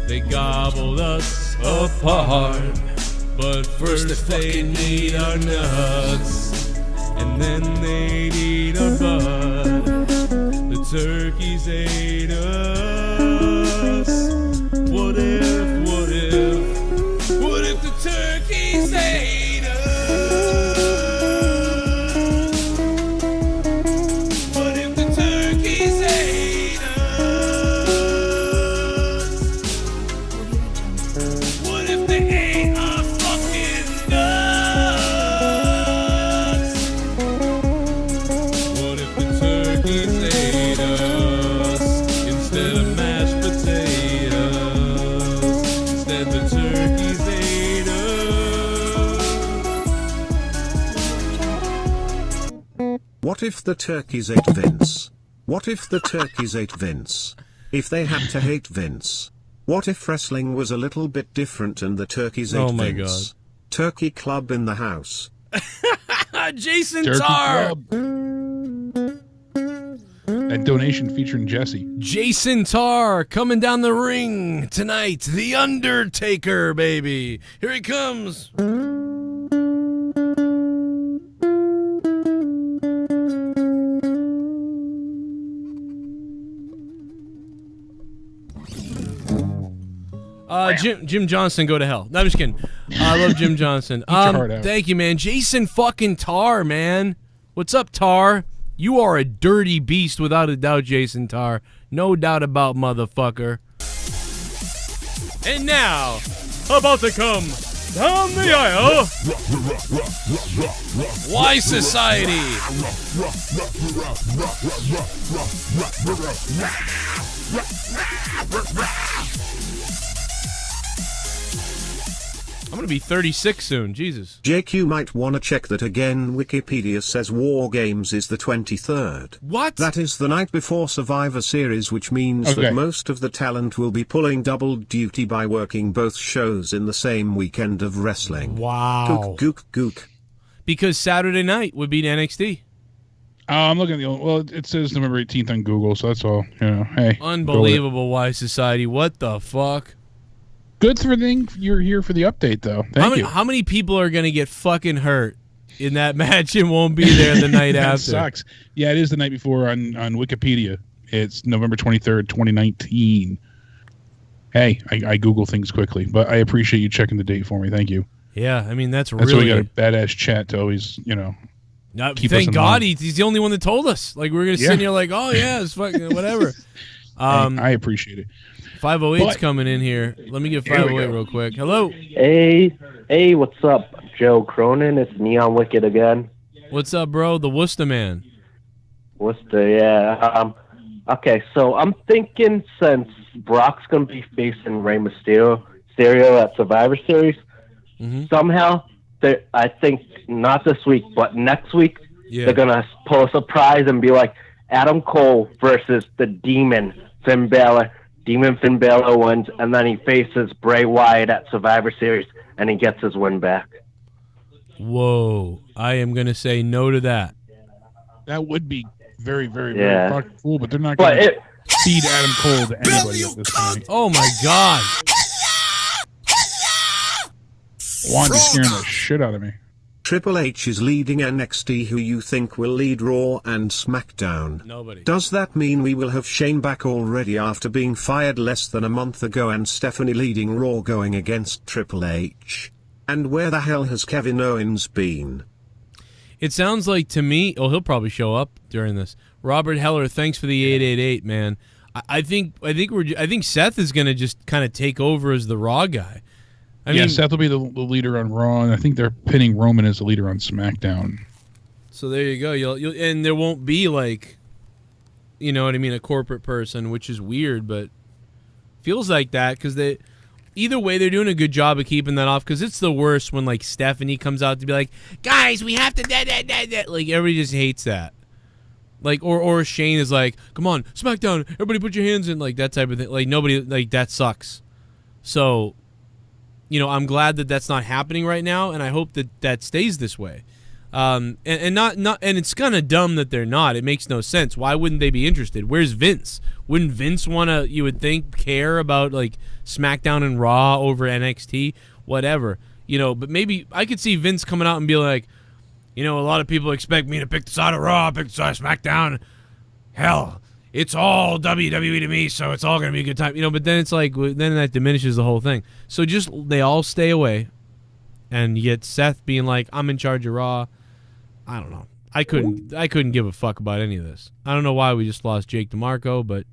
They gobbled us apart, but first they ate our nuts, and then they'd eat our butt. The turkeys ate us. What if What if the turkeys ate Vince? What if the turkeys ate Vince? If they had to hate Vince. What if wrestling was a little bit different and the turkeys ate Oh my Vince? Turkey Club in the house. Jason Turkey Tar. Club. That donation featuring Jesse. Jason Tar coming down the ring tonight. The Undertaker, baby. Here he comes. Jim Johnson, go to hell. No, I'm just kidding. I love Jim Johnson. your heart out. Thank you, man. Jason fucking Tar, man. What's up, Tar? You are a dirty beast without a doubt, Jason Tar. No doubt about motherfucker. And now, about to come down the aisle, Y Society. I'm going to be 36 soon. Jesus. Jake, you might want to check that again. Wikipedia says War Games is the 23rd. What? That is the night before Survivor Series, which means Okay. that most of the talent will be pulling double duty by working both shows in the same weekend of wrestling. Wow. Gook. Because Saturday night would beat NXT. I'm looking at the well. It says November 18th on Google, so that's all. You know, hey, Unbelievable, Y Society. What the fuck? Good thing you're here for the update, though. Thank you. How many people are going to get fucking hurt in that match and won't be there the night That after? sucks. Yeah, it is the night before on Wikipedia. It's November 23rd, 2019. Hey, I Google things quickly, but I appreciate you checking the date for me. Thank you. Yeah, I mean, that's why really we got a badass chat to always, keep us thank in God mind. he's the only one that told us. Like, we're going to sit here like, oh, yeah, it's fucking whatever. I appreciate it. 508's coming in here. Let me get 508 real quick. Hello. Hey, what's up? Joe Cronin, it's Neon Wicked again. What's up, bro? The Worcester man. Worcester, yeah. Okay, so I'm thinking since Brock's going to be facing Rey Mysterio at Survivor Series, somehow, I think not this week, but next week, they're going to pull a surprise and be like Adam Cole versus the Demon Finn Balor. Demon Finn Balor wins, and then he faces Bray Wyatt at Survivor Series, and he gets his win back. Whoa. I am going to say no to that. That would be very, very, Yeah. very fucking cool, but they're not But going to feed Adam Cole to anybody at this point. Oh, my God. Wanda's scaring the shit out of me. Triple H is leading NXT. Who you think will lead Raw and SmackDown? Nobody. Does that mean we will have Shane back already after being fired less than a month ago and Stephanie leading Raw going against Triple H? And where the hell has Kevin Owens been? It sounds like to me, he'll probably show up during this. Robert Heller, thanks for the 888, man. I think Seth is going to just kind of take over as the Raw guy. I mean, Seth will be the leader on Raw, and I think they're pinning Roman as the leader on SmackDown. So there you go. You'll and there won't be like, you know what I mean, a corporate person, which is weird, but feels like that because either way they're doing a good job of keeping that off because it's the worst when like Stephanie comes out to be like, guys, we have to that. Like everybody just hates that. Like or Shane is like, come on, SmackDown, everybody put your hands in, like that type of thing. Like nobody, like that sucks. So, I'm glad that that's not happening right now, and I hope that stays this way. And it's kind of dumb that they're not. It makes no sense. Why wouldn't they be interested? Where's Vince? Wouldn't Vince want to, you would think, care about like SmackDown and Raw over NXT? Whatever. But maybe I could see Vince coming out and be like, a lot of people expect me to pick the side of Raw, pick the side of SmackDown. Hell, it's all WWE to me, so it's all going to be a good time. But then it's like, then that diminishes the whole thing. So just, they all stay away. And you get Seth being like, I'm in charge of Raw. I don't know. I couldn't give a fuck about any of this. I don't know why we just lost Jake DeMarco, but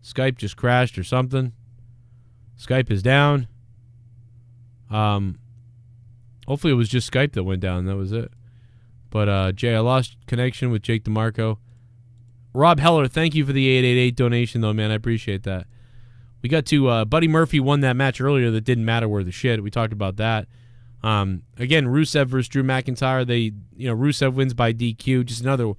Skype just crashed or something. Skype is down. Hopefully it was just Skype that went down. That was it. But, Jay, I lost connection with Jake DeMarco. Rob Heller, thank you for the 888 donation, though, man. I appreciate that. We got to Buddy Murphy won that match earlier that didn't matter worth a shit. We talked about that. Again, Rusev versus Drew McIntyre. Rusev wins by DQ. Just another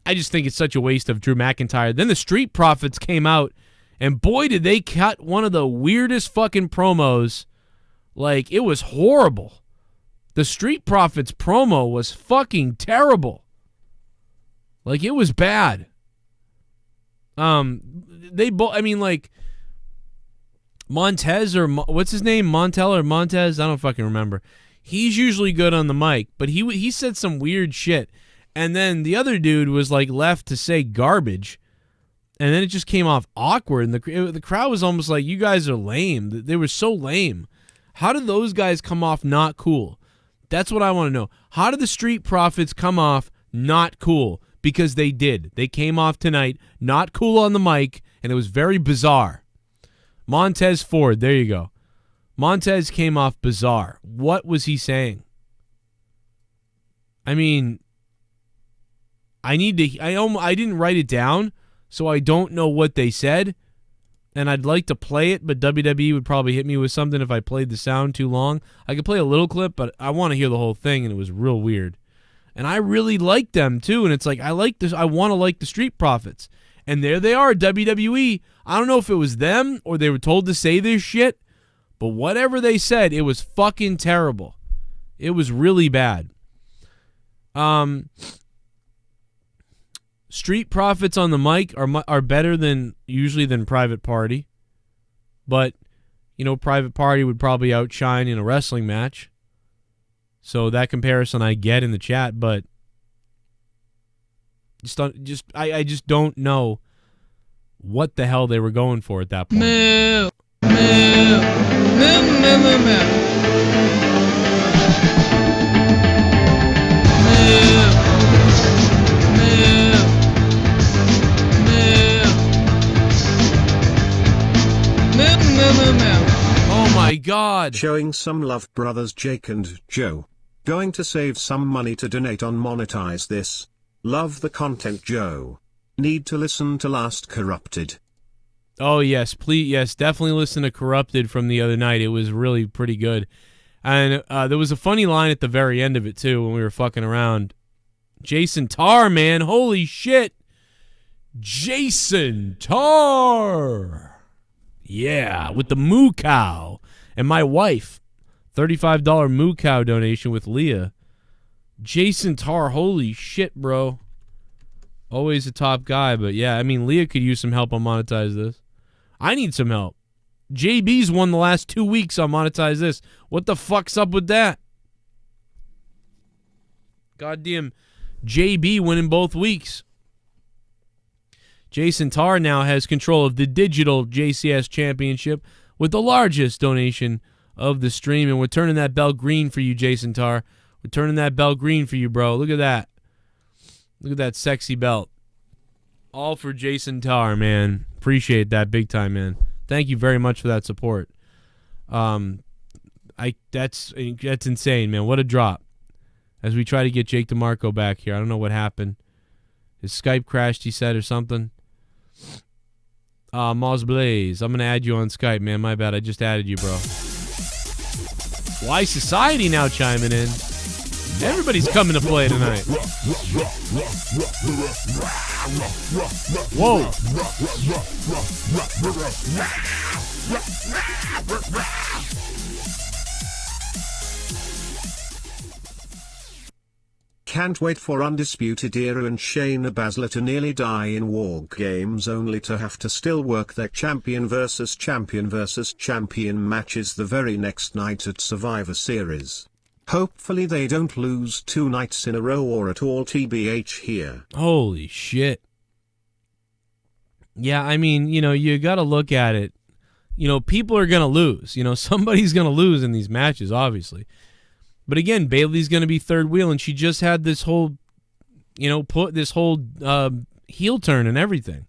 I just think it's such a waste of Drew McIntyre. Then the Street Profits came out, and boy, did they cut one of the weirdest fucking promos. Like, it was horrible. The Street Profits promo was fucking terrible. Like, it was bad. They both, I mean, like, Montez or what's his name? Montel or Montez? I don't fucking remember. He's usually good on the mic, but he said some weird shit. And then the other dude was like left to say garbage. And then it just came off awkward. And the crowd was almost like, you guys are lame. They were so lame. How did those guys come off not cool? That's what I want to know. How did the Street Profits come off not cool? Because they did. They came off tonight not cool on the mic, and it was very bizarre. Montez Ford, there you go. Montez came off bizarre. What was he saying? I mean, I didn't write it down, so I don't know what they said, and I'd like to play it, but WWE would probably hit me with something if I played the sound too long. I could play a little clip, but I want to hear the whole thing, and it was real weird. And I really like them, too, and it's like, I like this. I want to like the Street Profits. And there they are, WWE. I don't know if it was them or they were told to say this shit, but whatever they said, it was fucking terrible. It was really bad. Street Profits on the mic are better than Private Party, but you know, Private Party would probably outshine in a wrestling match. So that comparison I get in the chat, but I just don't know what the hell they were going for at that point. Oh my God. Showing some love, brothers Jake and Joe. Going to save some money to donate on Monetize This. Love the content, Joe. Need to listen to Last Corrupted. Oh, yes. Please, yes, definitely listen to Corrupted from the other night. It was really pretty good. And there was a funny line at the very end of it, too, when we were fucking around. Jason Tarr, man. Holy shit. Jason Tarr. Yeah, with the Moo Cow. And my wife. $35 Moo Cow donation with Leah. Jason Tarr, holy shit, bro. Always a top guy, but yeah, I mean, Leah could use some help on Monetize This. I need some help. JB's won the last 2 weeks on Monetize This. What the fuck's up with that? Goddamn JB winning both weeks. Jason Tarr now has control of the digital JCS championship with the largest donation of the stream, and we're turning that bell green for you, Jason Tarr. We're turning that bell green for you, bro. Look at that. Look at that sexy belt. All for Jason Tarr, man. Appreciate that big time, man. Thank you very much for that support. That's insane, man. What a drop. As we try to get Jake DeMarco back here. I don't know what happened. His Skype crashed, he said, or something. Moz Blaze, I'm going to add you on Skype, man. My bad. I just added you, bro. Why Society now chiming in? Everybody's coming to play tonight. Whoa. Can't wait for Undisputed Era and Shayna Baszler to nearly die in War Games, only to have to still work their champion versus champion matches the very next night at Survivor Series. Hopefully they don't lose 2 nights in a row or at all, TBH here. Holy shit. Yeah, I mean, you know, you got to look at it. You know, people are going to lose. You know, somebody's going to lose in these matches, obviously. But again, Bayley's going to be third wheel, and she just had this whole, you know, put this whole heel turn and everything.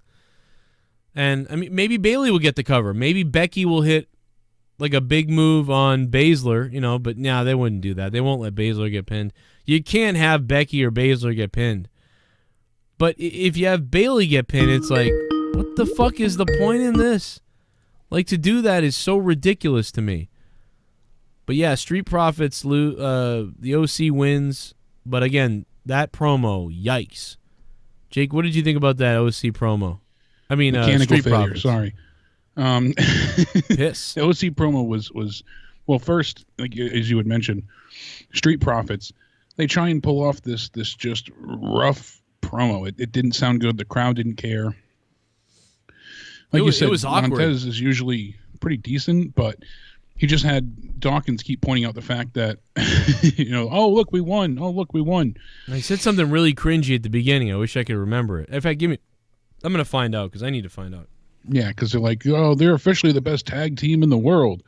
And, I mean, maybe Bayley will get the cover. Maybe Becky will hit, like, a big move on Baszler, you know, but nah, they wouldn't do that. They won't let Baszler get pinned. You can't have Becky or Baszler get pinned. But if you have Bayley get pinned, it's like, what the fuck is the point in this? Like, to do that is so ridiculous to me. But yeah, Street Profits, the OC wins. But again, that promo, yikes. Jake, what did you think about that OC promo? I mean, Mechanical Street failure. Profits. Sorry. Piss. The OC promo was well. First, like as you had mentioned, Street Profits. They try and pull off this just rough promo. It didn't sound good. The crowd didn't care. Like you said, it was awkward. Montez is usually pretty decent, but he just had Dawkins keep pointing out the fact that, oh, look, we won. Oh, look, we won. And he said something really cringy at the beginning. I wish I could remember it. In fact, I'm going to find out because I need to find out. Yeah, because they're like, oh, they're officially the best tag team in the world.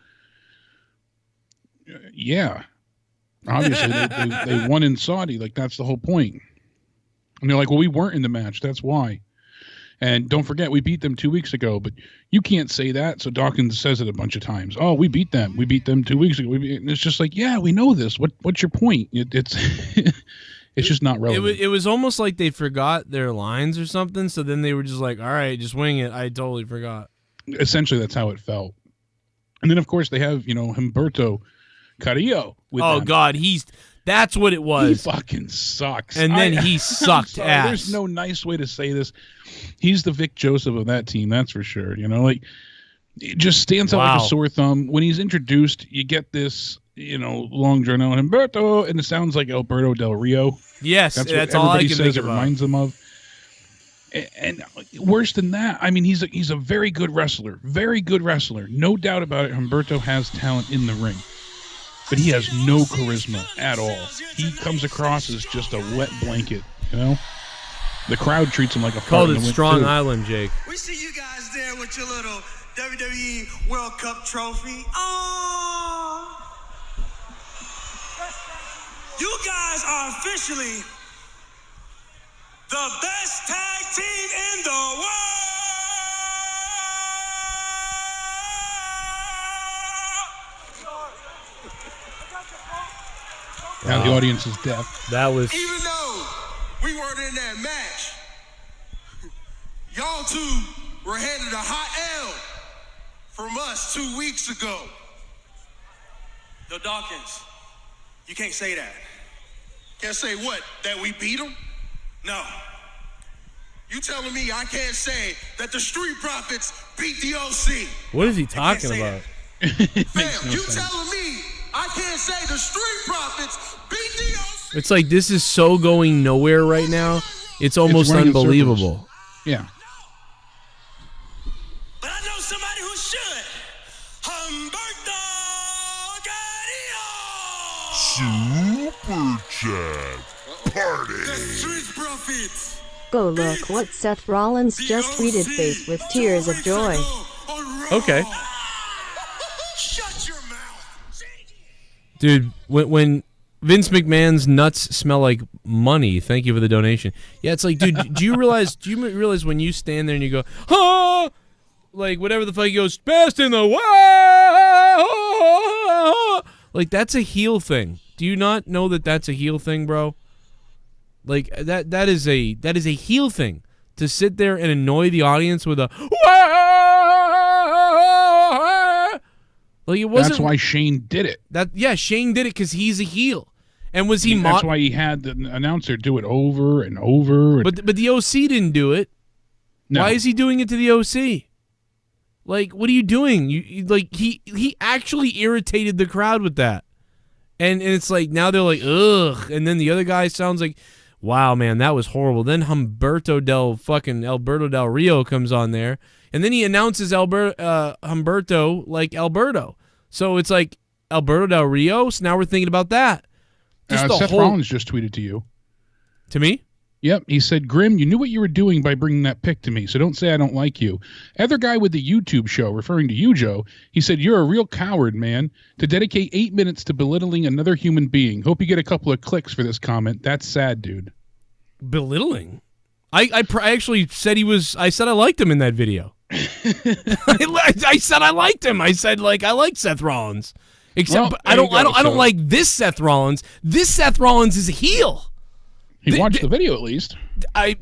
Yeah. Obviously, they won in Saudi. Like, that's the whole point. And they're like, well, we weren't in the match. That's why. And don't forget, we beat them 2 weeks ago, but you can't say that. So Dawkins says it a bunch of times. Oh, we beat them. We beat them 2 weeks ago. And it's just like, yeah, we know this. What's your point? It's it's just not relevant. It was almost like they forgot their lines or something. So then they were just like, all right, just wing it. I totally forgot. Essentially, that's how it felt. And then, of course, they have, Humberto Carrillo. With oh, them. God. That's what it was. He fucking sucks. And then he sucked ass. There's no nice way to say this. He's the Vic Joseph of that team, that's for sure. It just stands out like a sore thumb. When he's introduced, you get this, long drawn out Humberto, and it sounds like Alberto Del Rio. Yes, that's all I can think it reminds them of. And worse than that, I mean, he's a very good wrestler. Very good wrestler. No doubt about it. Humberto has talent in the ring. But he has no charisma at all. He comes across as just a wet blanket, The crowd treats him like a called it Strong Island, Jake. We see you guys there with your little WWE World Cup trophy. Oh, you guys are officially the best tag team in the world. Now the audience is deaf. That was... Even though we weren't in that match, y'all two were handed a hot L from us 2 weeks ago. The Dawkins, you can't say that. Can't say what? That we beat them? No. You telling me I can't say that the Street Profits beat the OC? What is he talking about? Fam, you telling me I can't say the Street Profits beat the OC? It's like this is so going nowhere right now. It's almost unbelievable. Yeah. But I know somebody who should. Humberto Carrillo. Super Chat Party. The Street Profits. Go look what Seth Rollins just tweeted, face with tears of joy. Okay. Dude, when Vince McMahon's nuts smell like money, thank you for the donation. Yeah, it's like, dude, do you realize when you stand there and you go, ah, like whatever the fuck he goes, best in the world, like that's a heel thing. Do you not know that that's a heel thing, bro? Like that is a heel thing to sit there and annoy the audience with a like it wasn't. That's why Shane did it. Shane did it because he's a heel. And was he? That's why he had the announcer do it over and over. But the OC didn't do it. No. Why is he doing it to the OC? Like, what are you doing? You like he actually irritated the crowd with that. And it's like now they're like ugh, and then the other guy sounds like, wow, man, that was horrible. Then Alberto Del Rio comes on there, and then he announces Humberto like Alberto. So it's like Alberto Del Rio. So now we're thinking about that. Seth Rollins just tweeted to you. To me? Yep. He said, Grim, you knew what you were doing by bringing that pic to me, so don't say I don't like you. Other guy with the YouTube show, referring to you, Joe, he said, you're a real coward, man, to dedicate 8 minutes to belittling another human being. Hope you get a couple of clicks for this comment. That's sad, dude. Belittling? I actually said I said I liked him in that video. I said I liked him. I said, like, I like Seth Rollins. Except I don't like this Seth Rollins. This Seth Rollins is a heel. He watched the video at least.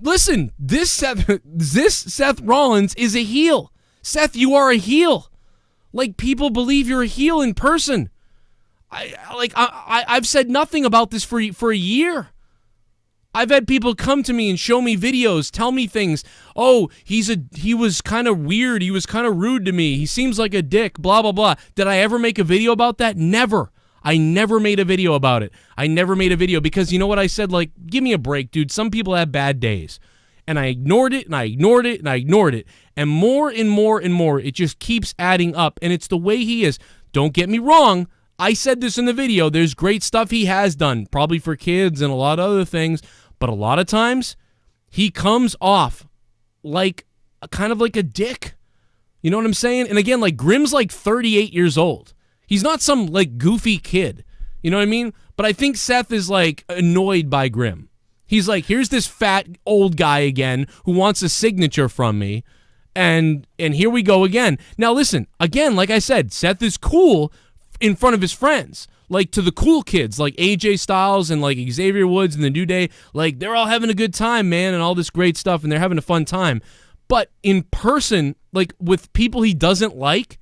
Listen. This Seth Rollins is a heel. Seth, you are a heel. Like, people believe you're a heel in person. I've said nothing about this for a year. I've had people come to me and show me videos, tell me things. Oh, he was kind of weird. He was kind of rude to me. He seems like a dick, blah, blah, blah. Did I ever make a video about that? Never. I never made a video about it. I never made a video because you know what I said? Like, give me a break, dude. Some people have bad days. And I ignored it, and I ignored it, and I ignored it. And more and more and more, it just keeps adding up. And it's the way he is. Don't get me wrong. I said this in the video. There's great stuff he has done, probably for kids and a lot of other things. But a lot of times, he comes off like kind of like a dick. You know what I'm saying? And again, like Grimm's like 38 years old. He's not some like goofy kid. You know what I mean? But I think Seth is like annoyed by Grimm. He's like, here's this fat old guy again who wants a signature from me. And here we go again. Now listen, again, like I said, Seth is cool in front of his friends. Like to the cool kids, like AJ Styles and like Xavier Woods and the New Day. Like they're all having a good time, man, and all this great stuff, and they're having a fun time. But in person, like with people he doesn't like,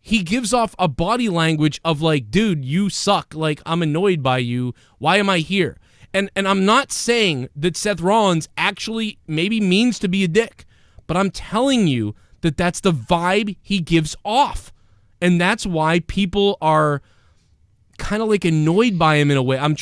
he gives off a body language of like, dude, you suck. Like, I'm annoyed by you. Why am I here? And I'm not saying that Seth Rollins actually maybe means to be a dick, but I'm telling you that that's the vibe he gives off. And that's why people are kind of like annoyed by him in a way. I'm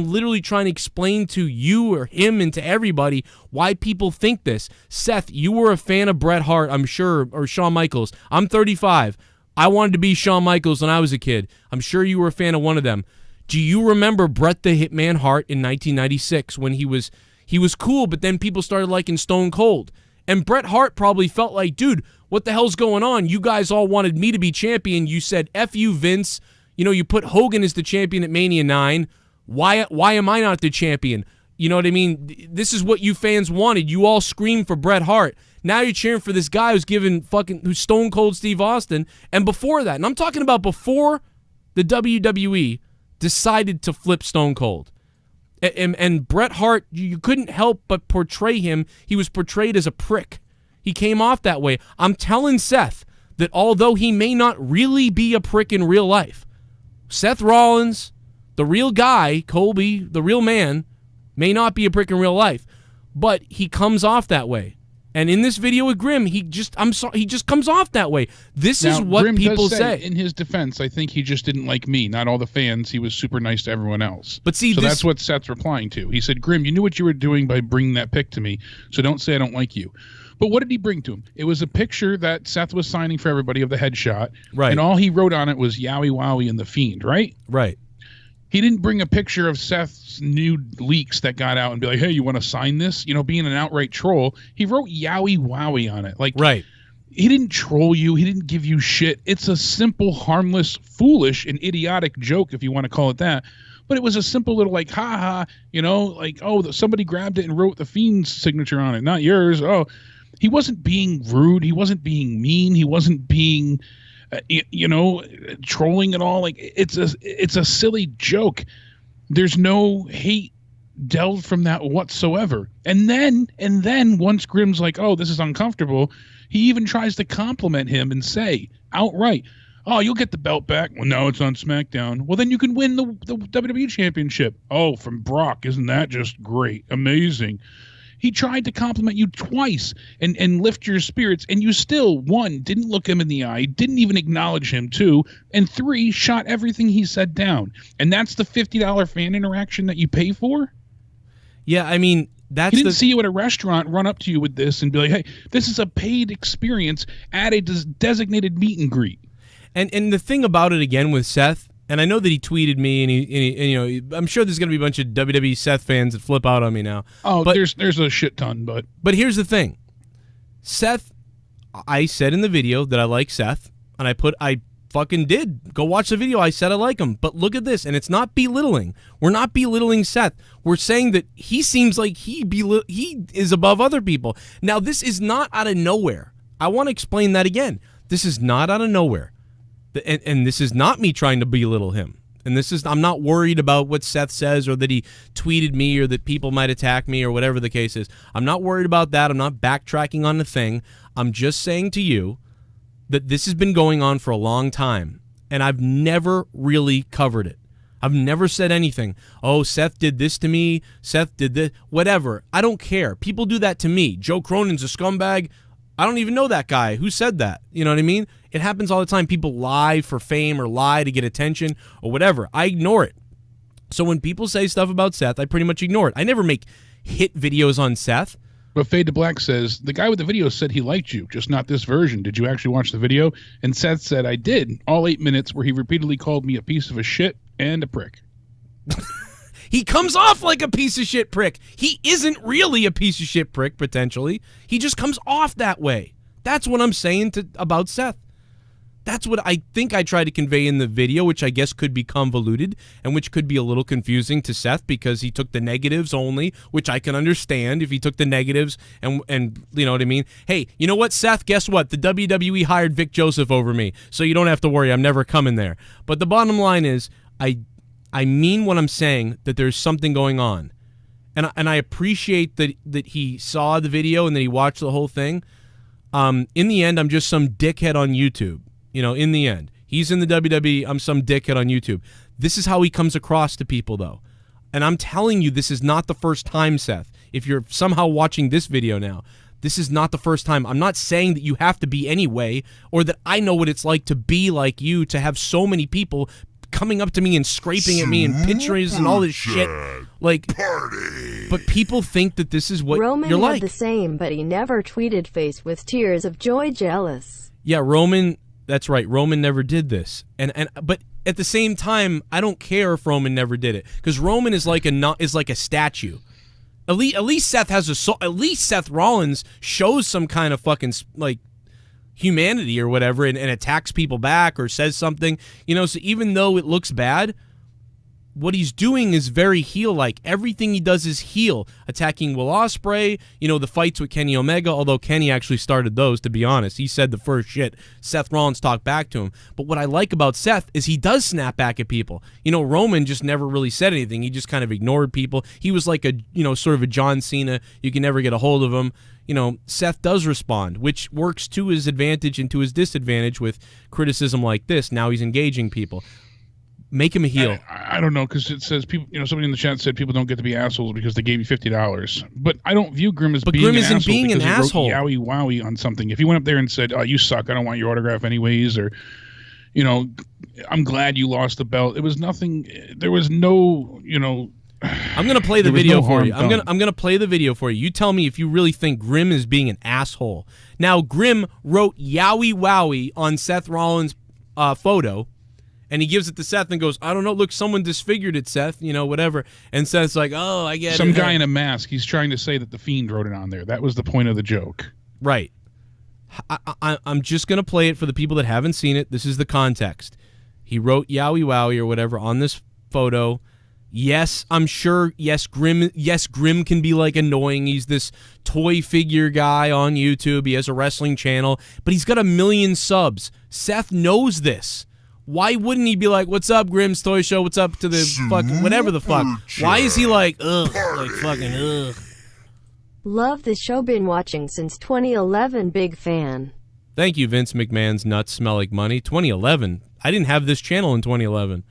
literally trying to explain to you or him and to everybody why people think this. Seth, you were a fan of Bret Hart, I'm sure, or Shawn Michaels. I'm 35. I wanted to be Shawn Michaels when I was a kid. I'm sure you were a fan of one of them. Do you remember Bret the Hitman Hart in 1996 when he was cool, but then people started liking Stone Cold? And Bret Hart probably felt like, dude, what the hell's going on? You guys all wanted me to be champion. You said, F you, Vince. You know, you put Hogan as the champion at Mania 9. Why am I not the champion? You know what I mean? This is what you fans wanted. You all screamed for Bret Hart. Now you're cheering for this guy who's Stone Cold Steve Austin. And before that, and I'm talking about before the WWE decided to flip Stone Cold. And Bret Hart, you couldn't help but portray him. He was portrayed as a prick. He came off that way. I'm telling Seth that although he may not really be a prick in real life, Seth Rollins, the real guy, Colby, the real man, may not be a prick in real life, but he comes off that way. And in this video with Grimm, he just comes off that way. This is what Grimm people does say. In his defense, I think he just didn't like me, not all the fans. He was super nice to everyone else. But see, that's what Seth's replying to. He said, Grimm, you knew what you were doing by bringing that pic to me, so don't say I don't like you. But what did he bring to him? It was a picture that Seth was signing for everybody of the headshot. Right. And all he wrote on it was Yowie Wowie and The Fiend, right? Right. He didn't bring a picture of Seth's new leaks that got out and be like, hey, you want to sign this? You know, being an outright troll. He wrote Yowie Wowie on it. Like, right. He didn't troll you. He didn't give you shit. It's a simple, harmless, foolish, and idiotic joke, if you want to call it that. But it was a simple little like, ha-ha, you know, like, oh, somebody grabbed it and wrote The Fiend's signature on it, not yours. Oh, he wasn't being rude. He wasn't being mean. He wasn't being... trolling at all. Like it's a silly joke. There's no hate delved from that whatsoever. And then once Grimm's like, oh, this is uncomfortable, he even tries to compliment him and say outright, oh, you'll get the belt back. Well, no, it's on SmackDown. Well, then you can win the WWE Championship. Oh, from Brock. Isn't that just great? Amazing. He tried to compliment you twice and lift your spirits, and you still, 1, didn't look him in the eye, didn't even acknowledge him, 2, and 3, shot everything he said down. And that's the $50 fan interaction that you pay for? Yeah, I mean, he didn't see you at a restaurant, run up to you with this and be like, hey, this is a paid experience at a designated meet and greet. And the thing about it, again, with Seth, and I know that he tweeted me, and I'm sure there's going to be a bunch of WWE Seth fans that flip out on me now. Oh, but there's a shit ton, but here's the thing. Seth, I said in the video that I like Seth, and I fucking did. Go watch the video. I said I like him. But look at this, and it's not belittling. We're not belittling Seth. We're saying that he seems like he is above other people. Now, this is not out of nowhere. I want to explain that again. This is not out of nowhere. And this is not me trying to belittle him. And I'm not worried about what Seth says or that he tweeted me or that people might attack me or whatever the case is. I'm not worried about that. I'm not backtracking on the thing. I'm just saying to you that this has been going on for a long time, and I've never really covered it. I've never said anything. Oh, Seth did this to me. Seth did this. Whatever. I don't care. People do that to me. Joe Cronin's a scumbag. I don't even know that guy. Who said that? You know what I mean? It happens all the time. People lie for fame or lie to get attention or whatever. I ignore it. So when people say stuff about Seth, I pretty much ignore it. I never make hit videos on Seth. But Fade to Black says, the guy with the video said he liked you, just not this version. Did you actually watch the video? And Seth said, I did. All 8 minutes where he repeatedly called me a piece of a shit and a prick. He comes off like a piece of shit prick. He isn't really a piece of shit prick, potentially. He just comes off that way. That's what I'm saying about Seth. That's what I think I tried to convey in the video, which I guess could be convoluted and which could be a little confusing to Seth because he took the negatives only, which I can understand if he took the negatives and you know what I mean? Hey, you know what, Seth? Guess what? The WWE hired Vic Joseph over me, so you don't have to worry. I'm never coming there. But the bottom line is I mean what I'm saying, that there's something going on. And I appreciate that he saw the video and that he watched the whole thing. In the end, I'm just some dickhead on YouTube. You know, in the end. He's in the WWE, I'm some dickhead on YouTube. This is how he comes across to people, though. And I'm telling you, this is not the first time, Seth. If you're somehow watching this video now, this is not the first time. I'm not saying that you have to be anyway, or that I know what it's like to be like you, to have so many people coming up to me and scraping at me and pictures and all this shit. Like, but people think that this is what Roman you're had like. the same, but he never tweeted face with tears of joy jealous. Yeah, Roman, that's right. Roman never did this. But at the same time, I don't care if Roman never did it, because Roman is like a statue. At least Seth has a soul. At least Seth Rollins shows some kind of fucking like humanity or whatever, and attacks people back or says something, you know. So even though it looks bad, what he's doing is very heel-like. Everything he does is heel, attacking Will Ospreay, you know, the fights with Kenny Omega, although Kenny actually started those, to be honest. He said the first shit. Seth Rollins talked back to him. But what I like about Seth is he does snap back at people. You know, Roman just never really said anything. He just kind of ignored people. He was like a, you know, sort of a John Cena. You can never get a hold of him. You know, Seth does respond, which works to his advantage and to his disadvantage with criticism like this. Now he's engaging people. Make him a heel. I don't know, because it says people. You know, somebody in the chat said people don't get to be assholes because they gave you $50. But I don't view Grim as being Grim an isn't asshole being because an he asshole. wrote yowie wowie on something. If he went up there and said, "Oh, you suck. I don't want your autograph anyways," or, you know, "I'm glad you lost the belt," it was nothing. There was no, you know. I'm gonna play the video for you. I'm gonna play the video for you. You tell me if you really think Grim is being an asshole. Now, Grim wrote "yowie wowie" on Seth Rollins' photo. And he gives it to Seth and goes, I don't know, look, someone disfigured it, Seth, you know, whatever. And Seth's like, oh, I get it. Some guy in a mask. He's trying to say that the Fiend wrote it on there. That was the point of the joke. Right. I'm just going to play it for the people that haven't seen it. This is the context. He wrote Yowie Wowie or whatever on this photo. Yes, I'm sure, Grim can be, like, annoying. He's this toy figure guy on YouTube. He has a wrestling channel. But he's got 1 million subs. Seth knows this. Why wouldn't he be like, what's up, Grim's Toy Show? What's up to the fucking whatever the fuck? Why is he like, ugh, like fucking ugh? Love the show, been watching since 2011, big fan. Thank you, Vince McMahon's nuts smell like money. 2011. I didn't have this channel in 2011,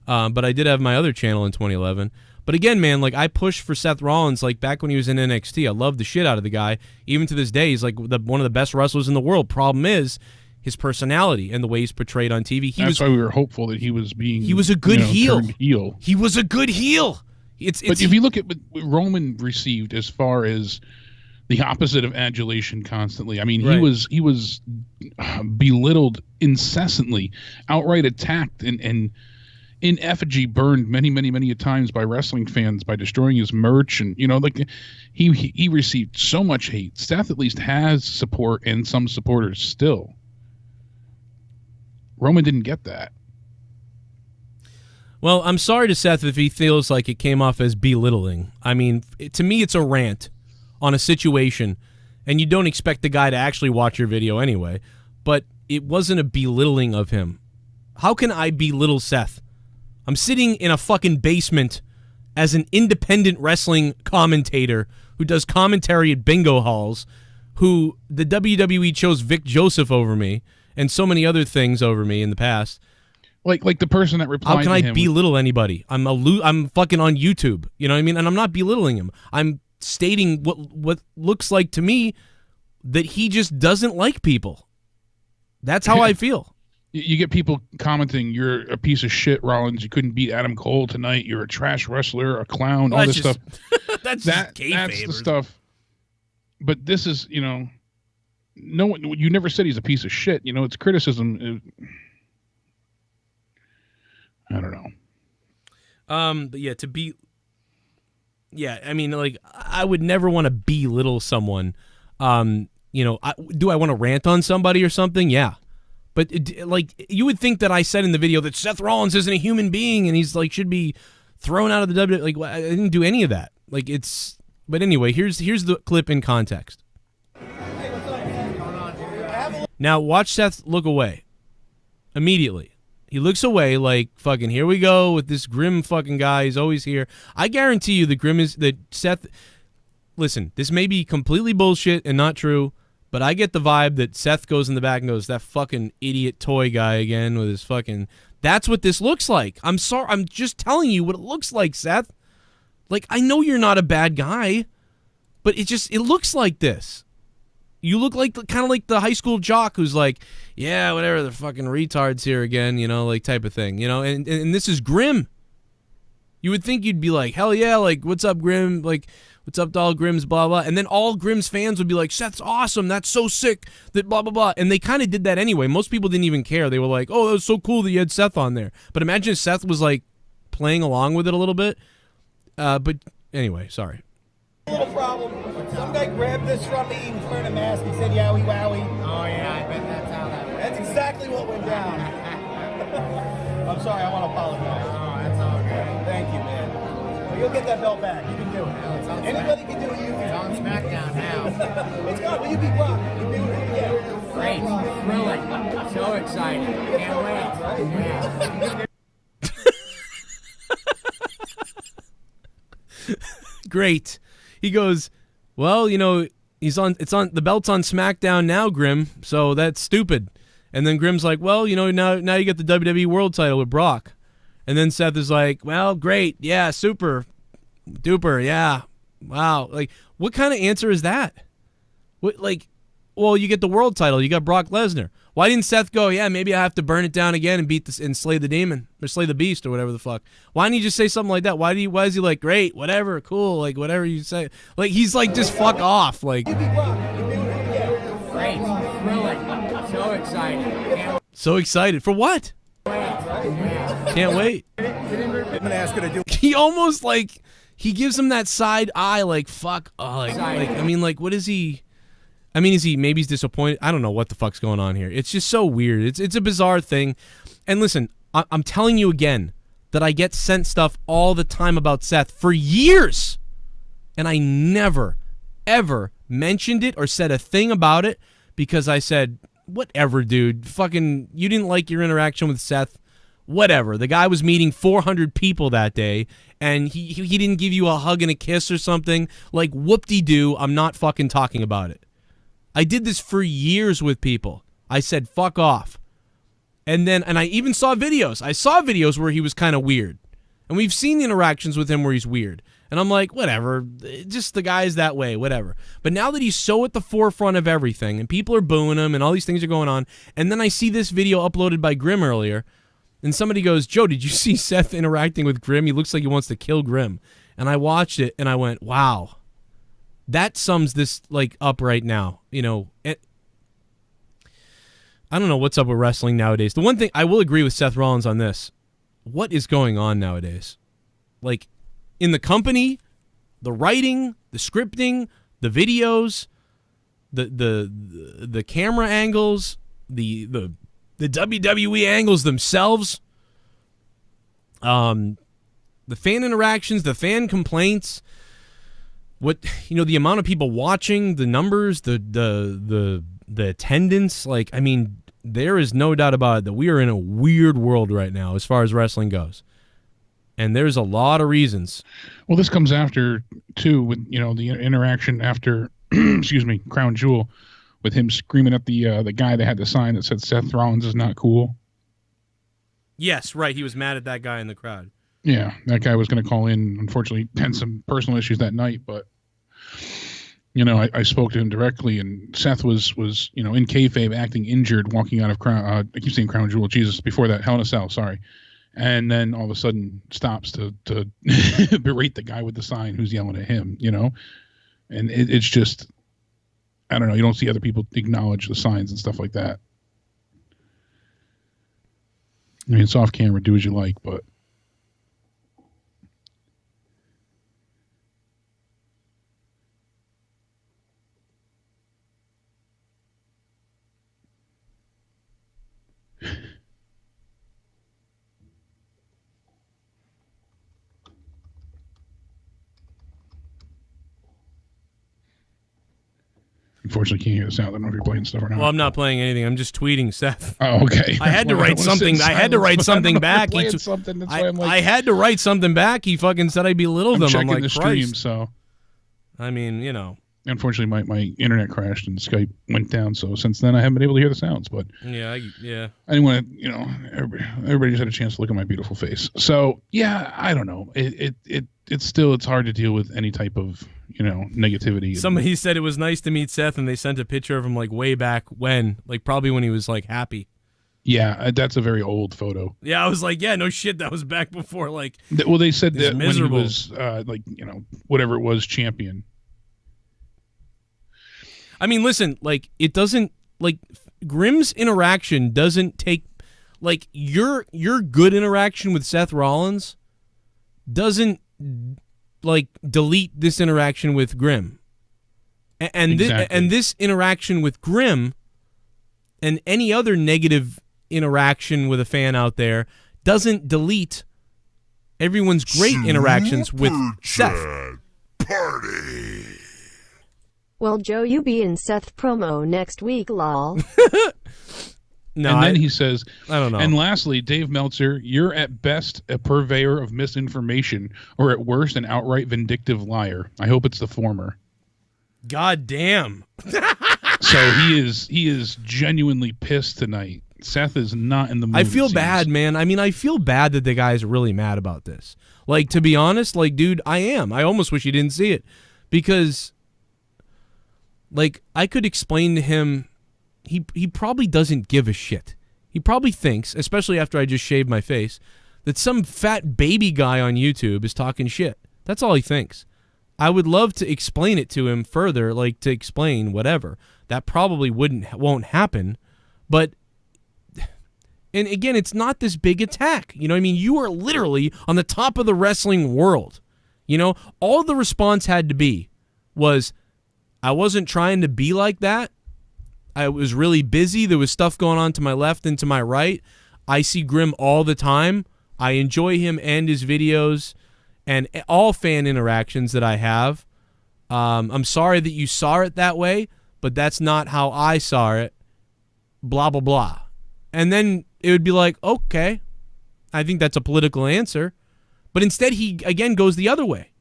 but I did have my other channel in 2011. But again, man, like I pushed for Seth Rollins like back when he was in NXT. I loved the shit out of the guy. Even to this day, he's like one of the best wrestlers in the world. Problem is his personality and the way he's portrayed on TV. That's why we were hopeful that he was being. He was a good heel. heel. He was a good heel. But if you look at what Roman received as far as the opposite of adulation constantly, I mean, Right. he was belittled incessantly, outright attacked, and in effigy burned many times by wrestling fans by destroying his merch, and you know, like he received so much hate. Seth at least has support and some supporters still. Roman didn't get that. Well, I'm sorry to Seth if he feels like it came off as belittling. I mean, to me, it's a rant on a situation, and you don't expect the guy to actually watch your video anyway, but it wasn't a belittling of him. How can I belittle Seth? I'm sitting in a fucking basement as an independent wrestling commentator who does commentary at bingo halls, who the WWE chose Vic Joseph over me, and so many other things over me in the past. Like the person that replied How can to I him belittle anybody? I'm fucking on YouTube. You know what I mean? And I'm not belittling him. I'm stating what looks like to me that he just doesn't like people. That's how I feel. You get people commenting, "You're a piece of shit, Rollins. You couldn't beat Adam Cole tonight. You're a trash wrestler, a clown, all this stuff." That's that's the stuff. But this is, no one. You never said he's a piece of shit. It's criticism. I don't know. But I mean, like, I would never want to belittle someone. Do I want to rant on somebody or something? Yeah. But you would think that I said in the video that Seth Rollins isn't a human being and he's like should be thrown out of the WWE. Like, I didn't do any of that. Like, it's. But anyway, here's the clip in context. Now watch Seth look away. Immediately. He looks away like, fucking, here we go with this Grim fucking guy. He's always here. I guarantee you that Seth, listen, this may be completely bullshit and not true, but I get the vibe that Seth goes in the back and goes, that fucking idiot toy guy again with his fucking, that's what this looks like. I'm sorry. I'm just telling you what it looks like, Seth. Like, I know you're not a bad guy, but it looks like this. You look like kind of like the high school jock who's like, yeah, whatever, the fucking retards here again, like type of thing, and this is Grim. You would think you'd be like, hell yeah, like, what's up, Grim? Like, what's up to all Grim's, blah, blah. And then all Grim's fans would be like, Seth's awesome. That's so sick, that blah, blah, blah. And they kind of did that anyway. Most people didn't even care. They were like, oh, that was so cool that you had Seth on there. But imagine if Seth was like playing along with it a little bit. But anyway, sorry. Little problem. Some guy grabbed this from me, he was wearing a mask, he said yowie wowie. Oh yeah, I bet that's how that went. That's exactly what went down. I'm sorry, I want to apologize. Oh, that's all good. Thank you, man. Well, you'll get that belt back. You can do it. Anybody can do it, you can. It's on SmackDown now. It's gone. Will you be Brock? You do it again. Great. Thrilling. So excited. Can't wait. Yeah. Great. He goes, well, the belt's on SmackDown now, Grim, so that's stupid. And then Grim's like, well, now you get the WWE World title with Brock. And then Seth is like, well, great, yeah, super duper, yeah, wow. Like, what kind of answer is that? What, like, well, you get the world title, you got Brock Lesnar. Why didn't Seth go, yeah, maybe I have to burn it down again and beat this and slay the demon or slay the beast or whatever the fuck? Why didn't you just say something like that? Why is he like, great, whatever, cool, like whatever you say? Like, he's like, just fuck off. Like, Great, thrilling, so excited. So excited for what? Can't wait. I'm gonna ask her to do. He almost like he gives him that side eye, like fuck. Oh, like I mean, like what is he? I mean, maybe he's disappointed? I don't know what the fuck's going on here. It's just so weird. It's a bizarre thing. And listen, I'm telling you again that I get sent stuff all the time about Seth for years. And I never, ever mentioned it or said a thing about it because I said, whatever, dude. Fucking, you didn't like your interaction with Seth. Whatever. The guy was meeting 400 people that day, and he didn't give you a hug and a kiss or something. Like, whoop-de-doo, I'm not fucking talking about it. I did this for years with people. I said, fuck off. And I even saw videos. I saw videos where he was kind of weird. And we've seen interactions with him where he's weird. And I'm like, whatever. Just the guy's that way, whatever. But now that he's so at the forefront of everything, and people are booing him, and all these things are going on, and then I see this video uploaded by Grim earlier, and somebody goes, Joe, did you see Seth interacting with Grim? He looks like he wants to kill Grim. And I watched it, and I went, wow. That sums this like up right now. I don't know what's up with wrestling nowadays. The one thing I will agree with Seth Rollins on this. What is going on nowadays? Like in the company, the writing, the scripting, the videos, the camera angles, the WWE angles themselves, the fan interactions, the fan complaints. What the amount of people watching, the numbers, the attendance, like, I mean, there is no doubt about it that we are in a weird world right now as far as wrestling goes. And there's a lot of reasons. Well, this comes after too with the interaction after excuse me, Crown Jewel, with him screaming at the guy that had the sign that said Seth Rollins is not cool. Yes, right. He was mad at that guy in the crowd. Yeah, that guy was going to call in. Unfortunately, had some personal issues that night, but I spoke to him directly, and Seth was in kayfabe, acting injured, walking out of Crown. I keep saying Crown Jewel. Jesus, before that, Hell in a Cell. Sorry, and then all of a sudden stops to berate the guy with the sign who's yelling at him. And it's just, I don't know. You don't see other people acknowledge the signs and stuff like that. I mean, it's off camera. Do as you like, but. Unfortunately, can't hear the sound. I don't know if you're playing stuff or not. Well, I'm not playing anything. I'm just tweeting Seth. Oh, okay. I had to write something. I had to write something back. I had to write something back. He fucking said I belittled him. I'm like, the stream, so. I mean, Unfortunately, my internet crashed and Skype went down. So since then, I haven't been able to hear the sounds. But yeah. I didn't want to. Everybody just had a chance to look at my beautiful face. So yeah, I don't know. It's hard to deal with any type of negativity. Somebody said it was nice to meet Seth, and they sent a picture of him like way back when, like probably when he was like happy. Yeah, that's a very old photo. Yeah, I was like, yeah, no shit, that was back before like. Well, they said that miserable. When he was whatever it was, champion. I mean, listen, like it doesn't like Grimm's interaction doesn't take like your good interaction with Seth Rollins doesn't like delete this interaction with Grimm, and this interaction with Grimm and any other negative interaction with a fan out there doesn't delete everyone's great interactions with Seth. Party. Well, Joe, you be in Seth promo next week, lol. No, and then he says, I don't know. And lastly, Dave Meltzer, you're at best a purveyor of misinformation, or at worst an outright vindictive liar. I hope it's the former. God damn. So he is genuinely pissed tonight. Seth is not in the mood. I feel bad, man. I mean, I feel bad that the guy's really mad about this. Like, to be honest, like, dude, I am. I almost wish he didn't see it. Because, like, I could explain to him, he probably doesn't give a shit. He probably thinks, especially after I just shaved my face, that some fat baby guy on YouTube is talking shit. That's all he thinks. I would love to explain it to him further, like to explain whatever. That probably won't happen. But, and again, it's not this big attack. You know what I mean? You are literally on the top of the wrestling world. You know, all the response had to be was, I wasn't trying to be like that. I was really busy. There was stuff going on to my left and to my right. I see Grimm all the time. I enjoy him and his videos and all fan interactions that I have. I'm sorry that you saw it that way, but that's not how I saw it. Blah, blah, blah. And then it would be like, okay, I think that's a political answer. But instead he, again, goes the other way,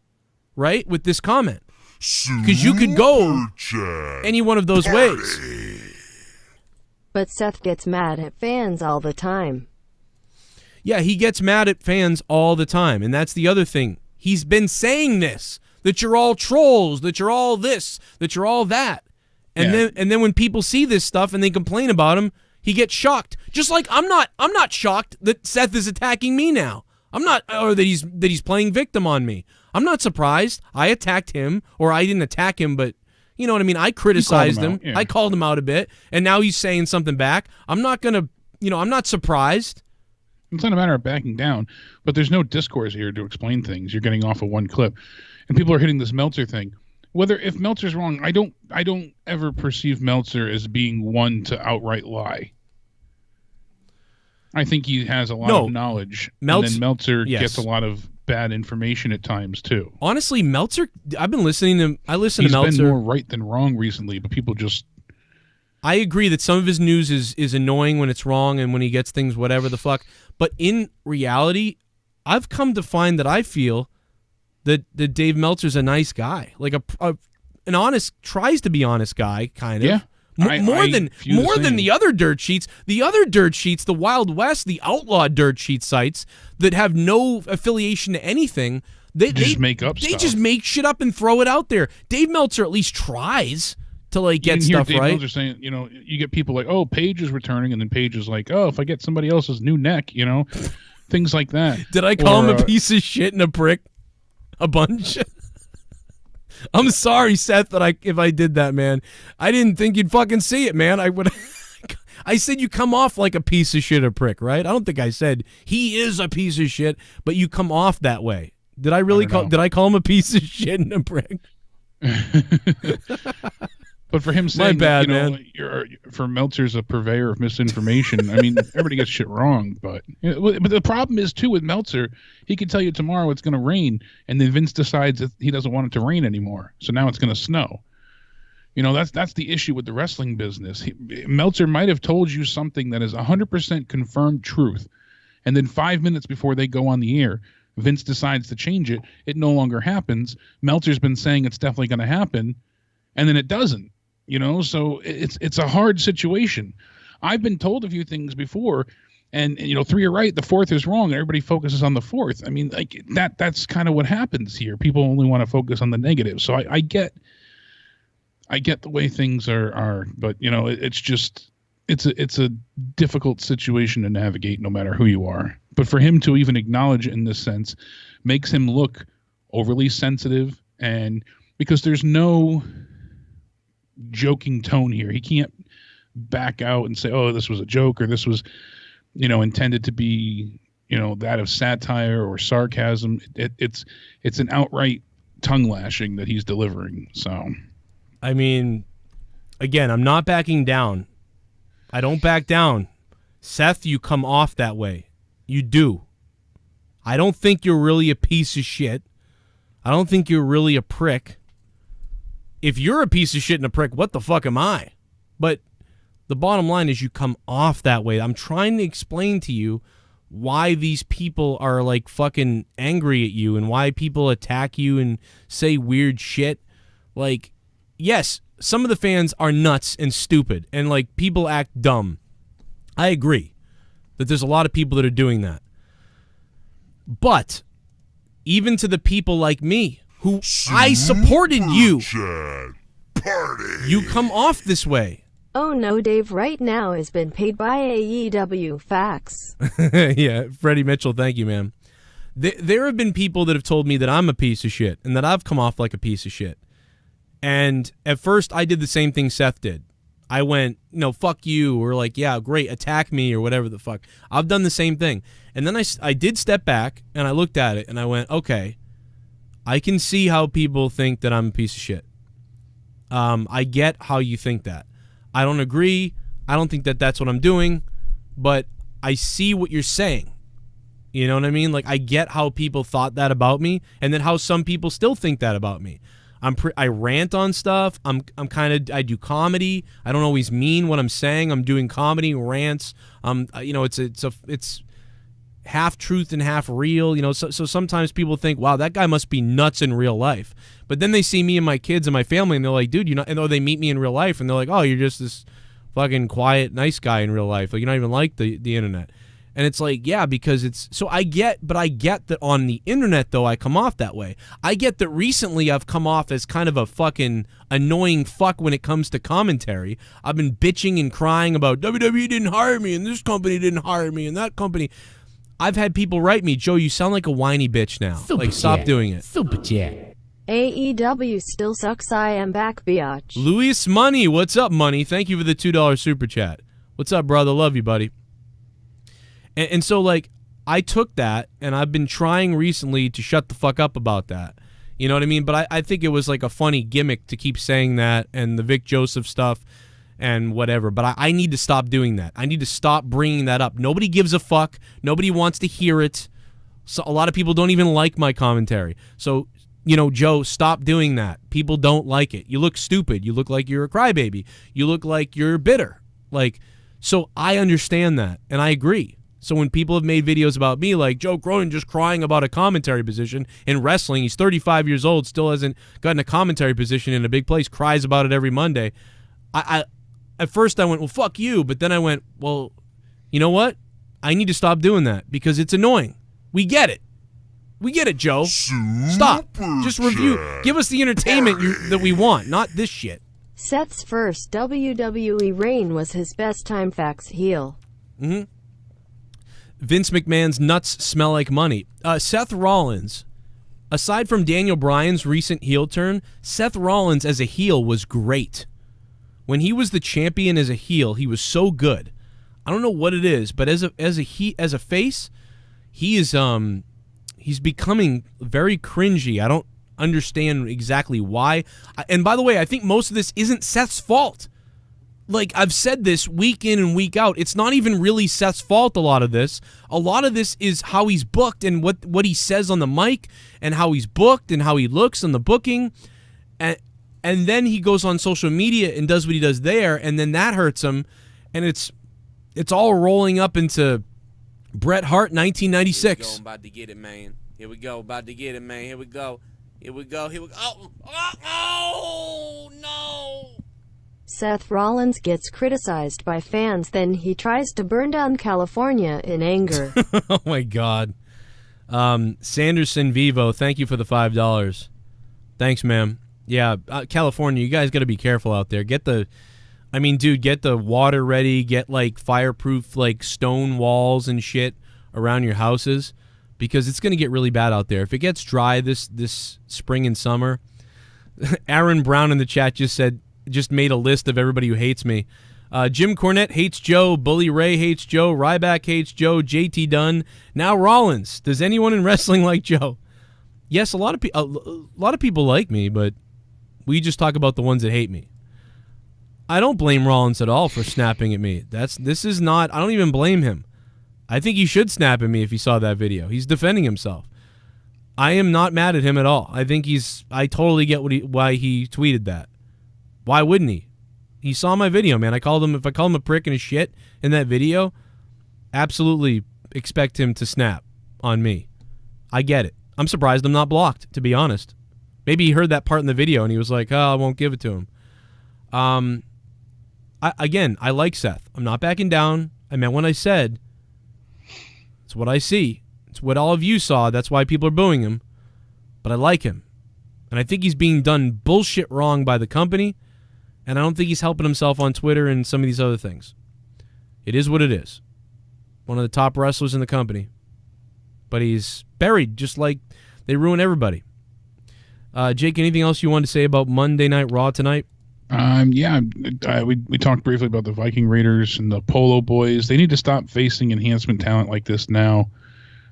right, with this comment. Because you could go any one of those ways. But Seth gets mad at fans all the time. Yeah, he gets mad at fans all the time. And that's the other thing. He's been saying this, that you're all trolls, that you're all this, that you're all that. And then when people see this stuff and they complain about him, he gets shocked. Just like I'm not shocked that Seth is attacking me now. I'm not, or that he's playing victim on me. I'm not surprised. I attacked him, or I didn't attack him, but you know what I mean? I criticized him. Yeah. I called him out a bit, and now he's saying something back. I'm not going to, I'm not surprised. It's not a matter of backing down, but there's no discourse here to explain things. You're getting off of one clip, and people are hitting this Meltzer thing. If Meltzer's wrong, I don't ever perceive Meltzer as being one to outright lie. I think he has a lot of knowledge, and then Meltzer gets a lot of bad information at times too. Honestly, Meltzer, I listen to Meltzer. He's been more right than wrong recently, but people just... I agree that some of his news is annoying when it's wrong and when he gets things whatever the fuck. But in reality, I've come to find that I feel that Dave Meltzer's a nice guy. Like an honest, tries to be honest guy, kind of. Yeah. More than the other dirt sheets. The other dirt sheets, the Wild West, the outlaw dirt sheet sites that have no affiliation to anything, they just make up They stuff. just make shit up and throw it out there. Dave Meltzer at least tries to like get You hear stuff Dave right. Meltzer saying, you get people like, oh, Paige is returning, and then Paige is like, oh, if I get somebody else's new neck, things like that. Did I call him a piece of shit and a prick a bunch? I'm sorry, Seth, if I did that, man. I didn't think you'd fucking see it, man. I said you come off like a piece of shit or prick, right? I don't think I said he is a piece of shit, but you come off that way. Did I really did I call him a piece of shit and a prick? But for him saying, bad, for Meltzer's a purveyor of misinformation, I mean, everybody gets shit wrong. But the problem is, too, with Meltzer, he can tell you tomorrow it's going to rain, and then Vince decides that he doesn't want it to rain anymore. So now it's going to snow. That's the issue with the wrestling business. Meltzer might have told you something that is 100% confirmed truth, and then 5 minutes before they go on the air, Vince decides to change it. It no longer happens. Meltzer's been saying it's definitely going to happen, and then it doesn't. So it's a hard situation. I've been told a few things before, and 3 are right, the 4th is wrong, and everybody focuses on the 4th. I mean, like that's kind of what happens here. People only want to focus on the negative. So I get the way things are, but it's just it's a difficult situation to navigate no matter who you are. But for him to even acknowledge it in this sense makes him look overly sensitive, and because there's no joking tone here. He can't back out and say, oh, this was a joke, or this was, intended to be, that of satire or sarcasm. It's an outright tongue lashing that he's delivering. So, I mean, again, I'm not backing down. I don't back down. Seth, you come off that way. You do. I don't think you're really a piece of shit. I don't think you're really a prick. If you're a piece of shit and a prick, what the fuck am I? But the bottom line is you come off that way. I'm trying to explain to you why these people are like fucking angry at you and why people attack you and say weird shit. Like, yes, some of the fans are nuts and stupid and like people act dumb. I agree that there's a lot of people that are doing that. But even to the people like me, who I supported you. You come off this way. Oh no, Dave right now has been paid by AEW. Facts. Yeah, Freddie Mitchell, thank you, man. There have been people that have told me that I'm a piece of shit and that I've come off like a piece of shit. And at first, I did the same thing Seth did. I went, fuck you, or like, yeah, great, attack me, or whatever the fuck. I've done the same thing. And then I did step back, and I looked at it, and I went, okay, I can see how people think that I'm a piece of shit. I get how you think that. I don't agree. I don't think that that's what I'm doing, but I see what you're saying. You know what I mean? Like, I get how people thought that about me, and then how some people still think that about me. I rant on stuff. I do comedy. I don't always mean what I'm saying. I'm doing comedy, rants. It's half truth and half real. So sometimes people think, wow, that guy must be nuts in real life. But then they see me and my kids and my family, and they're like, dude, or they meet me in real life, and they're like, oh, you're just this fucking quiet, nice guy in real life. Like, you're not even like the internet. And it's like, yeah, because it's... So I get that on the internet, though, I come off that way. I get that recently I've come off as kind of a fucking annoying fuck when it comes to commentary. I've been bitching and crying about WWE didn't hire me, and this company didn't hire me, and that company... I've had people write me, Joe, you sound like a whiny bitch now. Super stop chat. doing it. Super chat. AEW still sucks. I am back, biatch. Luis Money, what's up, Money? Thank you for the $2 super chat. What's up, brother? Love you, buddy. And so, like, I took that, and I've been trying recently to shut the fuck up about that. You know what I mean? But I think it was like a funny gimmick to keep saying that, and the Vic Joseph stuff and whatever. But I need to stop doing that. I need to stop bringing that up. Nobody gives a fuck. Nobody wants to hear it. So a lot of people don't even like my commentary. So, Joe, stop doing that. People don't like it. You look stupid. You look like you're a crybaby. You look like you're bitter. So I understand that, and I agree. So when people have made videos about me, like Joe Cronin just crying about a commentary position in wrestling, he's 35 years old, still hasn't gotten a commentary position in a big place, cries about it every Monday. at first I went, well, fuck you. But then I went, well, you know what? I need to stop doing that because it's annoying. We get it. We get it, Joe. Stop. Just review. Give us the entertainment that we want, not this shit. Seth's first WWE reign was his best time facts heel. Mm-hmm. Vince McMahon's nuts smell like money. Seth Rollins, aside from Daniel Bryan's recent heel turn, Seth Rollins as a heel was great. When he was the champion as a heel, he was so good. I don't know what it is, but as a face, he is he's becoming very cringy. I don't understand exactly why. And by the way, I think most of this isn't Seth's fault. Like, I've said this week in and week out. It's not even really Seth's fault, a lot of this. A lot of this is how he's booked and what he says on the mic and how he's booked and how he looks on the booking. And then he goes on social media and does what he does there, and then that hurts him. And it's all rolling up into Bret Hart 1996. Here we go, I'm about to get it, man. Here we go, about to get it, man. Here we go. Here we go. Here we go. Oh, no. Seth Rollins gets criticized by fans, then he tries to burn down California in anger. Oh, my God. Sanderson Vivo, thank you for the $5. Thanks, ma'am. Yeah, California, you guys got to be careful out there. Get the water ready. Get, like, fireproof, like, stone walls and shit around your houses because it's going to get really bad out there. If it gets dry this spring and summer, Aaron Brown in the chat just made a list of everybody who hates me. Jim Cornette hates Joe. Bully Ray hates Joe. Ryback hates Joe. JT Dunn. Now Rollins. Does anyone in wrestling like Joe? Yes, a lot of people like me, but we just talk about the ones that hate me. I don't blame Rollins at all for snapping at me. I don't even blame him. I think he should snap at me if he saw that video. He's defending himself. I am not mad at him at all. I think I totally get why he tweeted that. Why wouldn't he? He saw my video, man. If I call him a prick and a shit in that video, absolutely expect him to snap on me. I get it. I'm surprised I'm not blocked, to be honest. Maybe he heard that part in the video and he was like, oh, I won't give it to him. I like Seth. I'm not backing down. I meant what I said. It's what I see. It's what all of you saw. That's why people are booing him. But I like him. And I think he's being done bullshit wrong by the company. And I don't think he's helping himself on Twitter and some of these other things. It is what it is. One of the top wrestlers in the company. But he's buried, just like they ruin everybody. Jake, anything else you want to say about Monday Night Raw tonight? We talked briefly about the Viking Raiders and the Polo Boys. They need to stop facing enhancement talent like this now.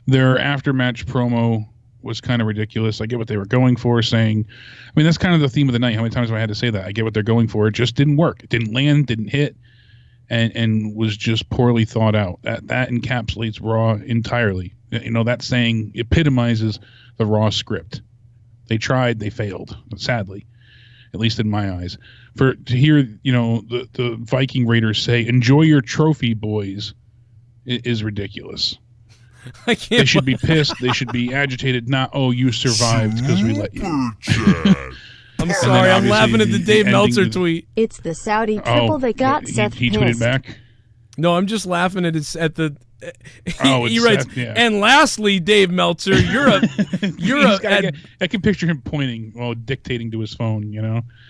Their after-match promo was kind of ridiculous. I get what they were going for, that's kind of the theme of the night. How many times have I had to say that? I get what they're going for. It just didn't work. It didn't land, didn't hit, and was just poorly thought out. That encapsulates Raw entirely. That saying epitomizes the Raw script. They tried, they failed, sadly, at least in my eyes. To hear, the Viking Raiders say, enjoy your trophy, boys, is ridiculous. I can't. They should be pissed. They should be agitated. Not, oh, you survived because we let you. I'm sorry. I'm laughing at the Dave Meltzer tweet. It's the Saudi triple that got Seth he pissed. tweeted back? No, I'm just laughing at the. He writes, Seth, yeah. And lastly, Dave Meltzer, I can picture him pointing while dictating to his phone.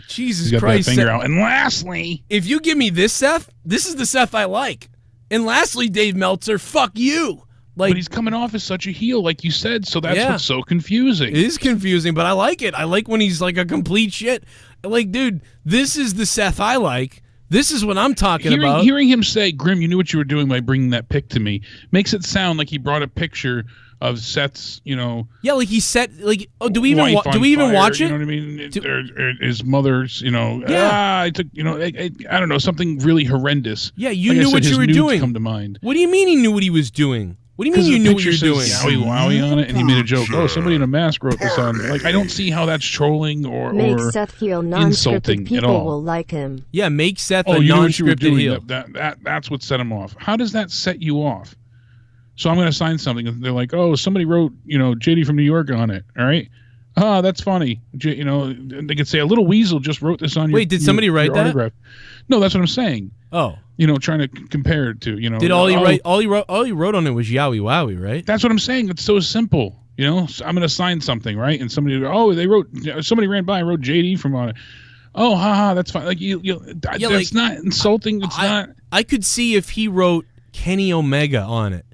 Jesus He's got Christ! that finger out. And lastly, if you give me this Seth, this is the Seth I like. And lastly, Dave Meltzer, fuck you. But he's coming off as such a heel, like you said, so that's what's so confusing. It is confusing, but I like it. I like when he's like a complete shit. Like, dude, this is the Seth I like. This is what I'm talking about. Hearing him say, Grim, you knew what you were doing by bringing that pic to me, makes it sound like he brought a picture of Seth's, Yeah, like he said, like, oh, do we even watch it? You know what I mean? Or his mother's, I took, I don't know, something really horrendous. Yeah, you knew what you were doing. Come to mind. What do you mean he knew what he was doing? What do you mean you knew what you were doing? Yowie Wowie on it, and he made a joke. Oh, somebody in a mask wrote this on. Like, I don't see how that's trolling or Seth feel insulting people at all. Will like him. Yeah, make Seth a non-scripted heel. That's what set him off. How does that set you off? So I'm going to sign something, and they're like, oh, somebody wrote, JD from New York on it. All right, Oh, that's funny. You know, they could say a little weasel just wrote this on your. Wait, did somebody write your that? Autograph. No, that's what I'm saying. Oh, you know, trying to compare it to, you know. Did all he write? All he wrote on it was Yowie Wowie, right? That's what I'm saying. It's so simple. You know, so I'm going to sign something, right? And somebody ran by and wrote JD from on it. Oh, haha, that's fine. Like that's like, not insulting. It's not. I could see if he wrote Kenny Omega on it.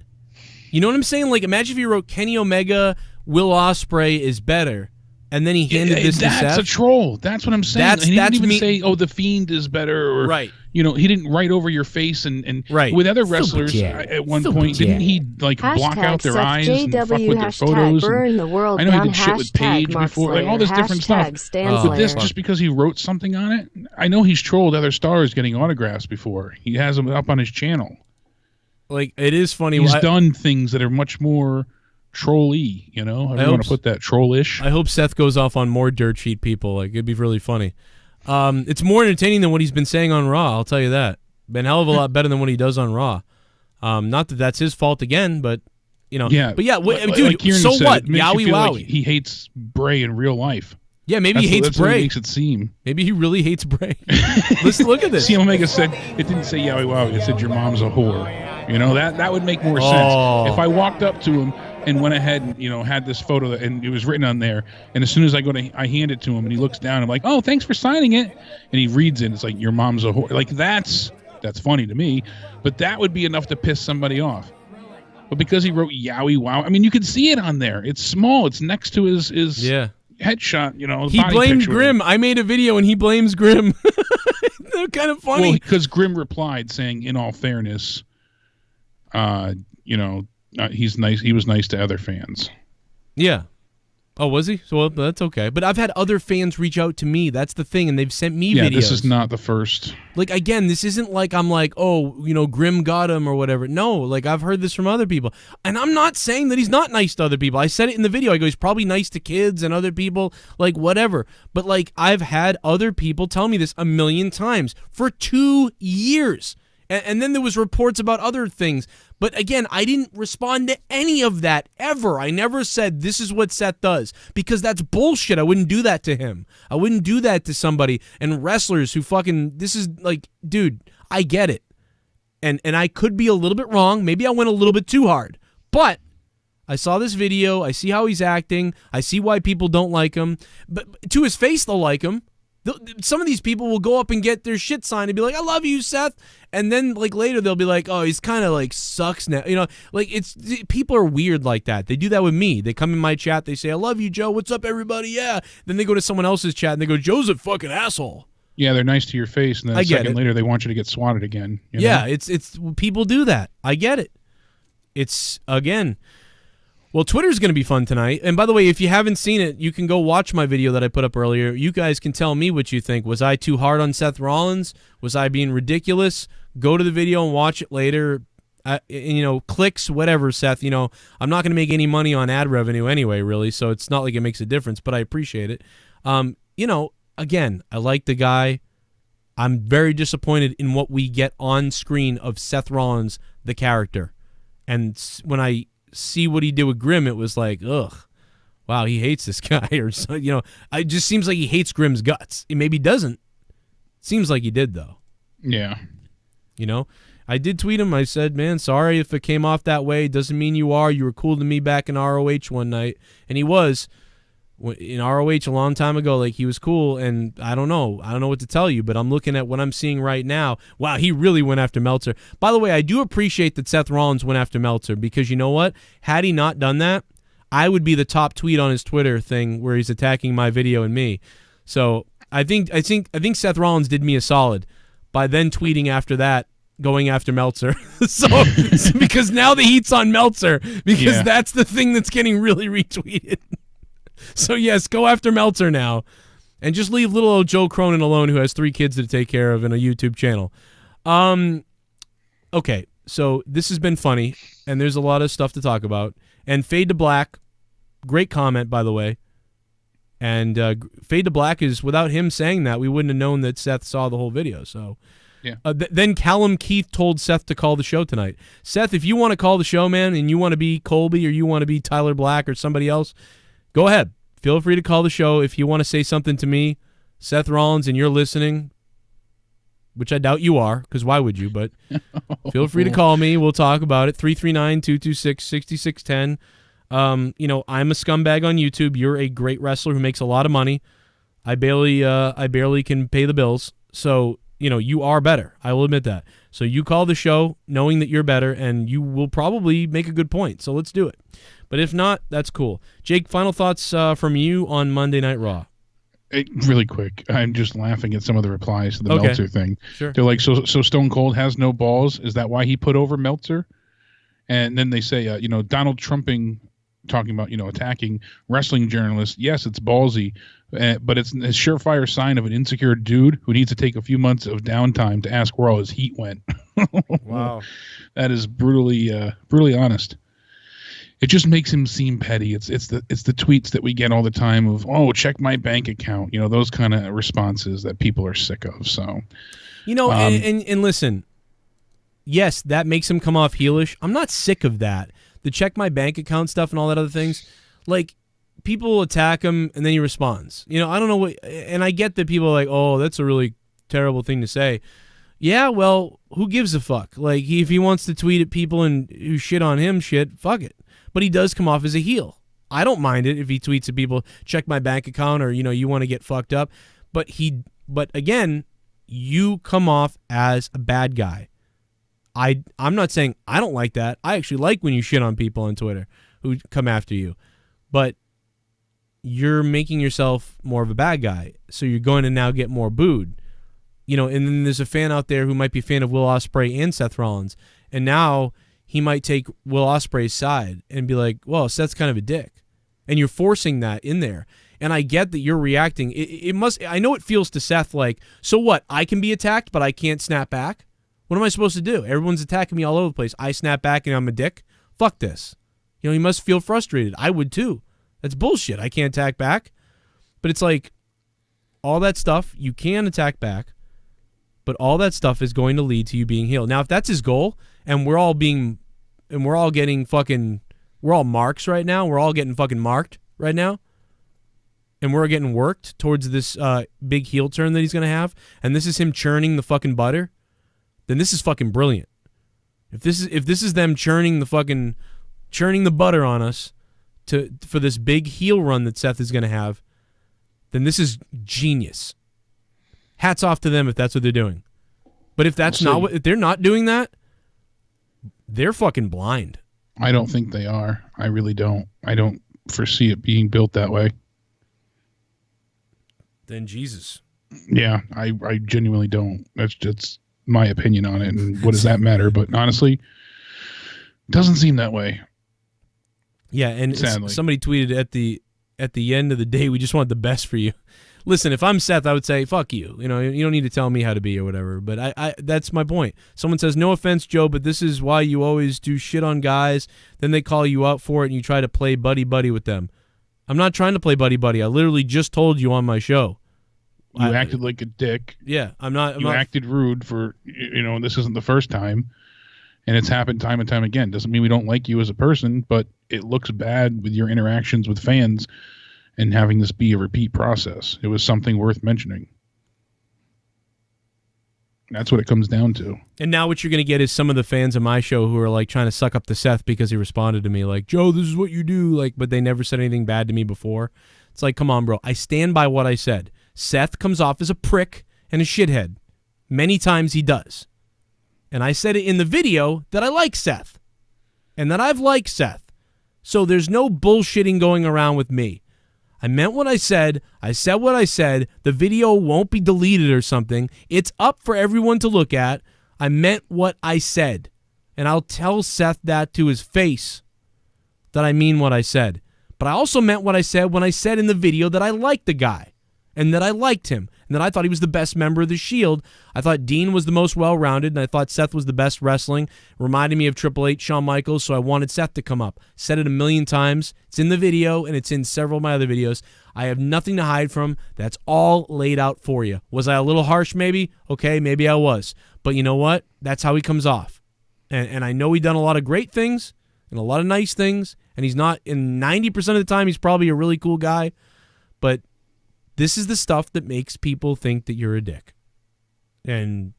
You know what I'm saying? Like, imagine if he wrote Kenny Omega, Will Ospreay is better, and then he handed this to Seth. That's a troll. That's what I'm saying. He didn't even say, "Oh, the Fiend is better," or right. You know, he didn't write over your face and right. With other wrestlers at one point, didn't he like block out their eyes and fuck with their photos? Burn the world I know down, he did shit with Paige before, like all this different stuff. But this, just because he wrote something on it, I know he's trolled other stars getting autographs before. He has them up on his channel. Like, it is funny. He's done things that are much more troll-y, you know? I want to put that trollish. I hope Seth goes off on more dirt sheet people. Like, it'd be really funny. It's more entertaining than what he's been saying on Raw, I'll tell you that. Been a hell of a lot better than what he does on Raw. Not that that's his fault again, but, you know. Yeah. But yeah, dude, like so said, what? It makes Yowie you feel Wowie. like he hates Bray in real life. Yeah, maybe he hates that's Bray. What it makes it seem. Maybe he really hates Bray. Let's look at this. See, Omega said, it didn't say Yowie Wowie, it said your mom's a whore. You know, that would make more sense. If I walked up to him and went ahead and, you know, had this photo and it was written on there, and as soon as I hand it to him and he looks down, I'm like, oh, thanks for signing it. And he reads it, it's like, your mom's a whore. Like, that's funny to me, but that would be enough to piss somebody off. But because he wrote Yowie Wow, I mean, you can see it on there. It's small. It's next to his headshot, you know. He blamed Grimm. I made a video and he blames Grimm. They're kind of funny. Well, because Grimm replied saying, in all fairness, you know, he's nice. He was nice to other fans. Yeah. Oh, was he? So that's okay. But I've had other fans reach out to me. That's the thing, and they've sent me videos. This is not the first. Like, again, this isn't like I'm like, oh, you know, Grimm got him or whatever. No, like, I've heard this from other people. And I'm not saying that he's not nice to other people. I said it in the video. I go, he's probably nice to kids and other people, like, whatever. But, like, I've had other people tell me this a million times for 2 years. And then there was reports about other things. But again, I didn't respond to any of that ever. I never said this is what Seth does because that's bullshit. I wouldn't do that to him. I wouldn't do that to somebody. And wrestlers who fucking, this is like, dude, I get it. And I could be a little bit wrong. Maybe I went a little bit too hard. But I saw this video. I see how he's acting. I see why people don't like him. But to his face, they'll like him. Some of these people will go up and get their shit signed and be like, I love you, Seth. And then, like, later they'll be like, oh, he's kind of, like, sucks now. You know, like, people are weird like that. They do that with me. They come in my chat. They say, I love you, Joe. What's up, everybody? Yeah. Then they go to someone else's chat and they go, Joe's a fucking asshole. Yeah, they're nice to your face. And then a second later, they want you to get swatted again. You know? Yeah, it's people do that. I get it. It's, again... Well, Twitter's going to be fun tonight. And by the way, if you haven't seen it, you can go watch my video that I put up earlier. You guys can tell me what you think. Was I too hard on Seth Rollins? Was I being ridiculous? Go to the video and watch it later. You know, clicks, whatever, Seth. You know, I'm not going to make any money on ad revenue anyway, really, so it's not like it makes a difference, but I appreciate it. You know, again, I like the guy. I'm very disappointed in what we get on screen of Seth Rollins, the character. And when I see what he did with Grimm, it was like, ugh, wow, he hates this guy, or you know, it just seems like he hates Grimm's guts. He maybe doesn't. Seems like he did though. Yeah. You know, I did tweet him. I said, man, sorry if it came off that way. Doesn't mean you are. You were cool to me back in ROH one night, and he was in ROH a long time ago. Like, he was cool, and I don't know what to tell you, but I'm looking at what I'm seeing right now. Wow, he really went after Meltzer. By the way, I do appreciate that Seth Rollins went after Meltzer, because you know what? Had he not done that, I would be the top tweet on his Twitter thing where he's attacking my video and me. So I think Seth Rollins did me a solid by then tweeting after that, going after Meltzer. so because now the heat's on Meltzer, because that's the thing that's getting really retweeted. So, yes, go after Meltzer now. And just leave little old Joe Cronin alone, who has 3 kids to take care of and a YouTube channel. Okay, so this has been funny, and there's a lot of stuff to talk about. And Fade to Black, great comment, by the way. And Fade to Black is, without him saying that, we wouldn't have known that Seth saw the whole video. So, yeah. Then Callum Keith told Seth to call the show tonight. Seth, if you want to call the show, man, and you want to be Colby or you want to be Tyler Black or somebody else, go ahead. feel free to call the show if you want to say something to me, Seth Rollins, and you're listening, which I doubt you are, because why would you? But feel free to call me. We'll talk about it. 339-226-6610. I'm a scumbag on YouTube. You're a great wrestler who makes a lot of money. I barely can pay the bills. So, you are better. I will admit that. So you call the show knowing that you're better, and you will probably make a good point. So let's do it. But if not, that's cool. Jake, final thoughts from you on Monday Night Raw. Really quick, I'm just laughing at some of the replies to the Meltzer thing. Sure. They're like, so Stone Cold has no balls? Is that why he put over Meltzer? And then they say, Donald Trumping, talking about, attacking wrestling journalists. Yes, it's ballsy, but it's a surefire sign of an insecure dude who needs to take a few months of downtime to ask where all his heat went. Wow. That is brutally honest. It just makes him seem petty. It's the tweets that we get all the time of, oh, check my bank account. Those kind of responses that people are sick of. So, and listen, yes, that makes him come off heelish. I'm not sick of that. The check my bank account stuff and all that other things. Like, people attack him and then he responds. I don't know what, and I get that people are like, oh, that's a really terrible thing to say. Yeah, well, who gives a fuck? Like, if he wants to tweet at people and who shit on him, fuck it. But he does come off as a heel. I don't mind it if he tweets at people, check my bank account, or, you want to get fucked up. But again, you come off as a bad guy. I'm not saying I don't like that. I actually like when you shit on people on Twitter who come after you. But you're making yourself more of a bad guy. So you're going to now get more booed. And then there's a fan out there who might be a fan of Will Ospreay and Seth Rollins. And now he might take Will Ospreay's side and be like, well, Seth's kind of a dick. And you're forcing that in there. And I get that you're reacting. I know it feels to Seth like, so what? I can be attacked, but I can't snap back? What am I supposed to do? Everyone's attacking me all over the place. I snap back and I'm a dick? Fuck this. He must feel frustrated. I would too. That's bullshit. I can't attack back. But it's like, all that stuff, you can attack back, but all that stuff is going to lead to you being healed. Now, if that's his goal, and we're all marks right now, we're all getting fucking marked right now, and we're getting worked towards this big heel turn that he's going to have, and this is him churning the fucking butter, then this is fucking brilliant. If this is them churning the butter on us for this big heel run that Seth is going to have, then this is genius. Hats off to them if that's what they're doing. But if if they're not doing that, they're fucking blind. I don't think they are. I really don't. I don't foresee it being built that way. Then Jesus. Yeah, I genuinely don't. That's just my opinion on it, and what does that matter? But honestly, it doesn't seem that way. Yeah, and sadly, somebody tweeted at the end of the day, we just want the best for you. Listen, if I'm Seth, I would say, fuck you. You don't need to tell me how to be or whatever. But I that's my point. Someone says, no offense, Joe, but this is why you always do shit on guys. Then they call you out for it and you try to play buddy-buddy with them. I'm not trying to play buddy-buddy. I literally just told you on my show. You acted like a dick. Yeah, I'm not. You acted rude for, this isn't the first time. And it's happened time and time again. Doesn't mean we don't like you as a person, but it looks bad with your interactions with fans and having this be a repeat process. It was something worth mentioning. That's what it comes down to. And now what you're going to get is some of the fans of my show who are like trying to suck up to Seth because he responded to me like, Joe, this is what you do. But they never said anything bad to me before. It's like, come on, bro. I stand by what I said. Seth comes off as a prick and a shithead. Many times he does. And I said it in the video that I like Seth. And that I've liked Seth. So there's no bullshitting going around with me. I meant what I said. I said what I said. The video won't be deleted or something. It's up for everyone to look at. I meant what I said. And I'll tell Seth that to his face, that I mean what I said. But I also meant what I said when I said in the video that I liked the guy. And that I liked him. And that I thought he was the best member of the Shield. I thought Dean was the most well-rounded. And I thought Seth was the best wrestling. Reminded me of Triple H, Shawn Michaels. So I wanted Seth to come up. Said it a million times. It's in the video. And it's in several of my other videos. I have nothing to hide from. That's all laid out for you. Was I a little harsh maybe? Okay, maybe I was. But you know what? That's how he comes off. And I know he done a lot of great things. And a lot of nice things. And he's not, in 90% of the time, he's probably a really cool guy. But this is the stuff that makes people think that you're a dick. And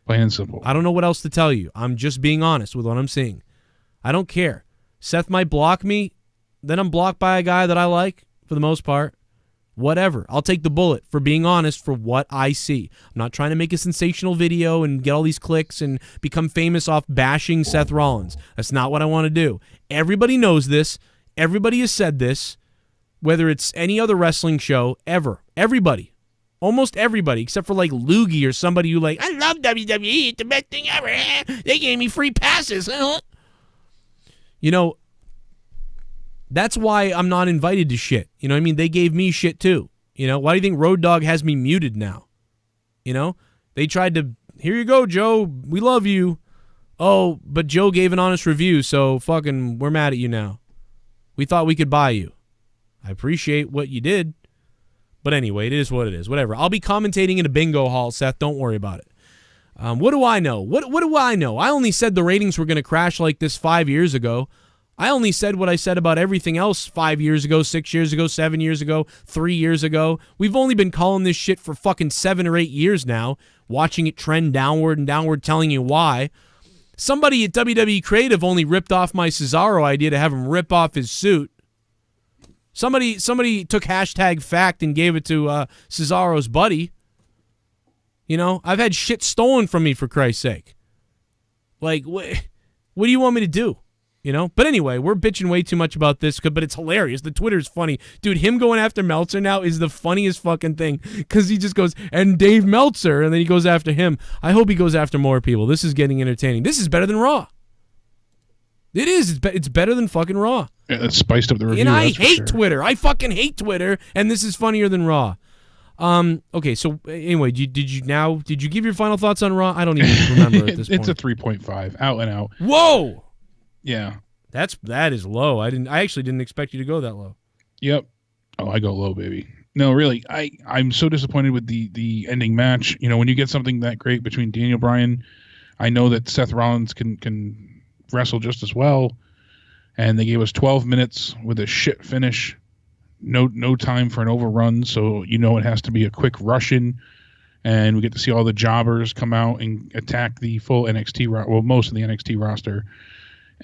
plain and simple. I don't know what else to tell you. I'm just being honest with what I'm seeing. I don't care. Seth might block me. Then I'm blocked by a guy that I like for the most part. Whatever. I'll take the bullet for being honest for what I see. I'm not trying to make a sensational video and get all these clicks and become famous off bashing Seth Rollins. That's not what I want to do. Everybody knows this. Everybody has said this. Whether it's any other wrestling show ever. Everybody. Almost everybody, except for like Loogie or somebody who like, I love WWE. It's the best thing ever. They gave me free passes. You know, that's why I'm not invited to shit. You know what I mean? They gave me shit too. You know, why do you think Road Dogg has me muted now? You know, they tried to, here you go, Joe. We love you. Oh, but Joe gave an honest review, so fucking we're mad at you now. We thought we could buy you. I appreciate what you did. But anyway, it is what it is. Whatever. I'll be commentating in a bingo hall, Seth. Don't worry about it. What do I know? What do I know? I only said the ratings were going to crash like this 5 years ago. I only said what I said about everything else 5 years ago, 6 years ago, 7 years ago, 3 years ago. We've only been calling this shit for fucking 7 or 8 years now, watching it trend downward and downward, telling you why. Somebody at WWE Creative only ripped off my Cesaro idea to have him rip off his suit. Somebody took hashtag fact and gave it to Cesaro's buddy. You know, I've had shit stolen from me, for Christ's sake. Like, what do you want me to do? You know? But anyway, we're bitching way too much about this, but it's hilarious. The Twitter's funny. Dude, him going after Meltzer now is the funniest fucking thing, because he just goes, and Dave Meltzer, and then he goes after him. I hope he goes after more people. This is getting entertaining. This is better than Raw. It is. It's better than fucking Raw. Yeah, that spiced up the review. And I hate Twitter. I fucking hate Twitter, and this is funnier than Raw. Okay, so anyway, did you give your final thoughts on Raw? I don't even remember at this point. It's a 3.5, out and out. Whoa! Yeah. That is low. I actually didn't expect you to go that low. Yep. Oh, I go low, baby. No, really, I'm so disappointed with the ending match. You know, when you get something that great between Daniel Bryan, I know that Seth Rollins can wrestle just as well, and they gave us 12 minutes with a shit finish. No time for an overrun, so you know it has to be a quick rush-in, and we get to see all the jobbers come out and attack the full NXT most of the NXT roster,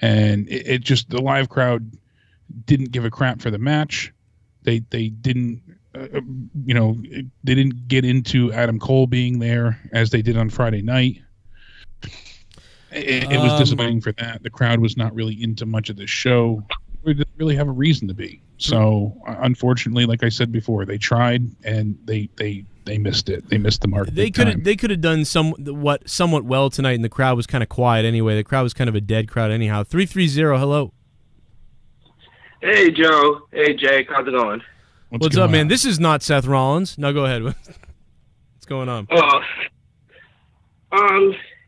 and it just, the live crowd didn't give a crap for the match. They didn't they didn't get into Adam Cole being there as they did on Friday night. It was disappointing for that. The crowd was not really into much of the show. We didn't really have a reason to be. So, unfortunately, like I said before, they tried and they missed it. They missed the mark. They could have done somewhat well tonight, and the crowd was kind of quiet anyway. The crowd was kind of a dead crowd anyhow. 330, hello. Hey, Joe. Hey, Jake. How's it going? What's up, man? This is not Seth Rollins. No, go ahead. What's going on?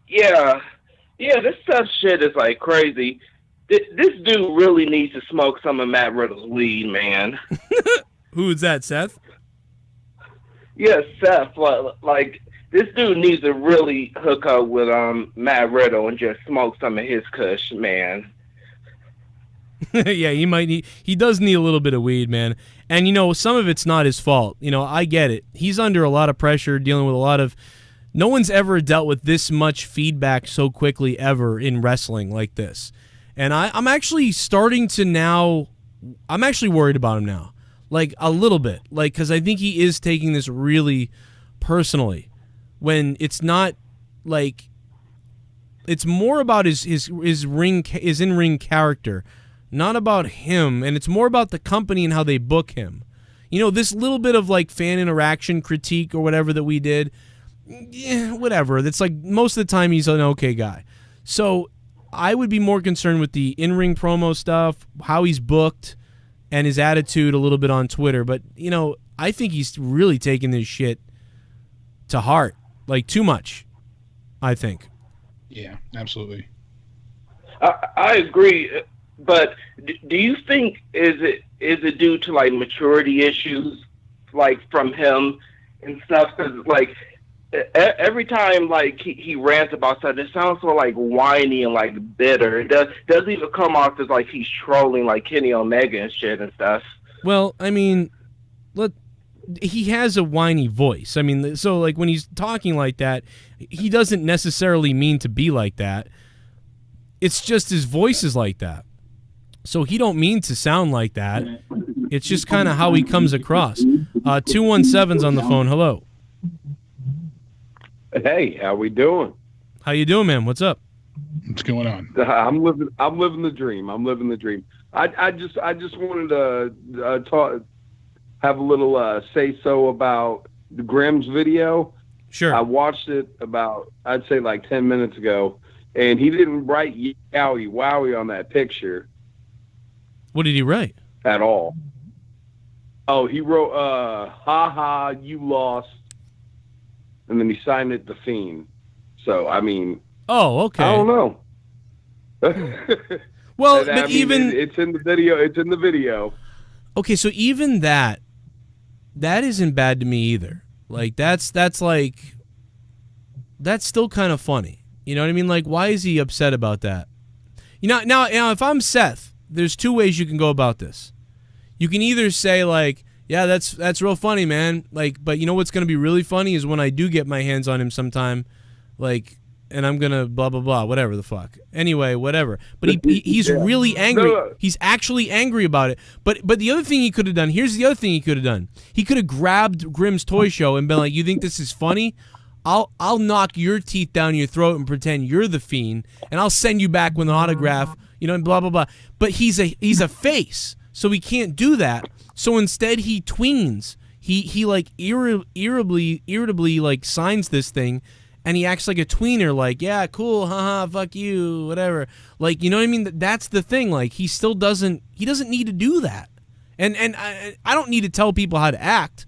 Yeah, this Seth shit is like crazy. This dude really needs to smoke some of Matt Riddle's weed, man. Who is that, Seth? Yeah, Seth. Like, this dude needs to really hook up with Matt Riddle and just smoke some of his kush, man. Yeah, he does need a little bit of weed, man. And, you know, some of it's not his fault. You know, I get it. He's under a lot of pressure, dealing with a lot of... No one's ever dealt with this much feedback so quickly ever in wrestling like this. And I'm actually starting to now... I'm actually worried about him now. Like, a little bit. Like, because I think he is taking this really personally. When it's not, like... It's more about his in-ring character, not about him, and it's more about the company and how they book him. You know, this little bit of, like, fan interaction critique or whatever that we did... Yeah, whatever. That's like most of the time he's an okay guy. So I would be more concerned with the in-ring promo stuff, how he's booked, and his attitude a little bit on Twitter. But, you know, I think he's really taking this shit to heart. Like, too much, I think. Yeah, absolutely. I agree. But do you think is it due to, like, maturity issues, like, from him and stuff? Because, like... Every time, like, he rants about something, it sounds so, like, whiny and, like, bitter. It doesn't even come off as, like, he's trolling, like, Kenny Omega and shit and stuff. Well, I mean, he has a whiny voice. I mean, so like when he's talking like that, he doesn't necessarily mean to be like that. It's just his voice is like that. So he don't mean to sound like that. It's just kind of how he comes across. 217's on the phone. Hello. Hey, how we doing? How you doing, man? What's up? What's going on? I'm living the dream. I just wanted to have a little say so about the Grimm's video. Sure. I watched it about, I'd say like 10 minutes ago, and he didn't write yowie wowie on that picture. What did he write? At all. Oh, he wrote, ha ha, you lost. And then he signed it The Fiend. So, I mean. Oh, okay. I don't know. Well, but even. It's in the video. It's in the video. Okay, so even that isn't bad to me either. Like, that's still kind of funny. You know what I mean? Like, why is he upset about that? Now, if I'm Seth, there's two ways you can go about this. You can either say, like, yeah, that's real funny, man. Like, but you know what's going to be really funny is when I do get my hands on him sometime, like, and I'm going to blah, blah, blah, whatever the fuck. Anyway, whatever. But he's really angry. He's actually angry about it. But the other thing he could have done, here's the other thing he could have done. He could have grabbed Grimm's Toy Show and been like, you think this is funny? I'll knock your teeth down your throat and pretend you're the Fiend, and I'll send you back with an autograph, you know, and blah, blah, blah. But he's a face, so he can't do that. So instead he tweens. He like irritably like signs this thing, and he acts like a tweener, like, yeah, cool, haha, fuck you, whatever. Like, you know what I mean? That's the thing. Like, he doesn't need to do that. And I don't need to tell people how to act.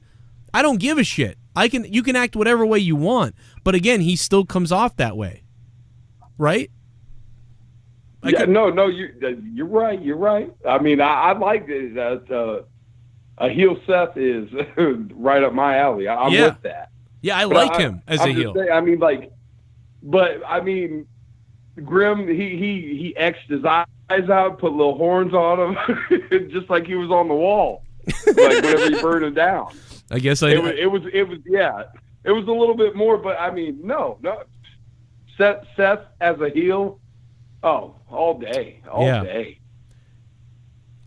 I don't give a shit. You can act whatever way you want. But again, he still comes off that way. Right? You're right. You're right. I mean, I like that. A heel Seth is right up my alley. I'm with that. Yeah, I like him as a heel. I mean, like, but I mean, Grimm, he X'd his eyes out, put little horns on him, just like he was on the wall, like whenever he burned him down. I guess it was a little bit more, but I mean, no. Seth as a heel, all day.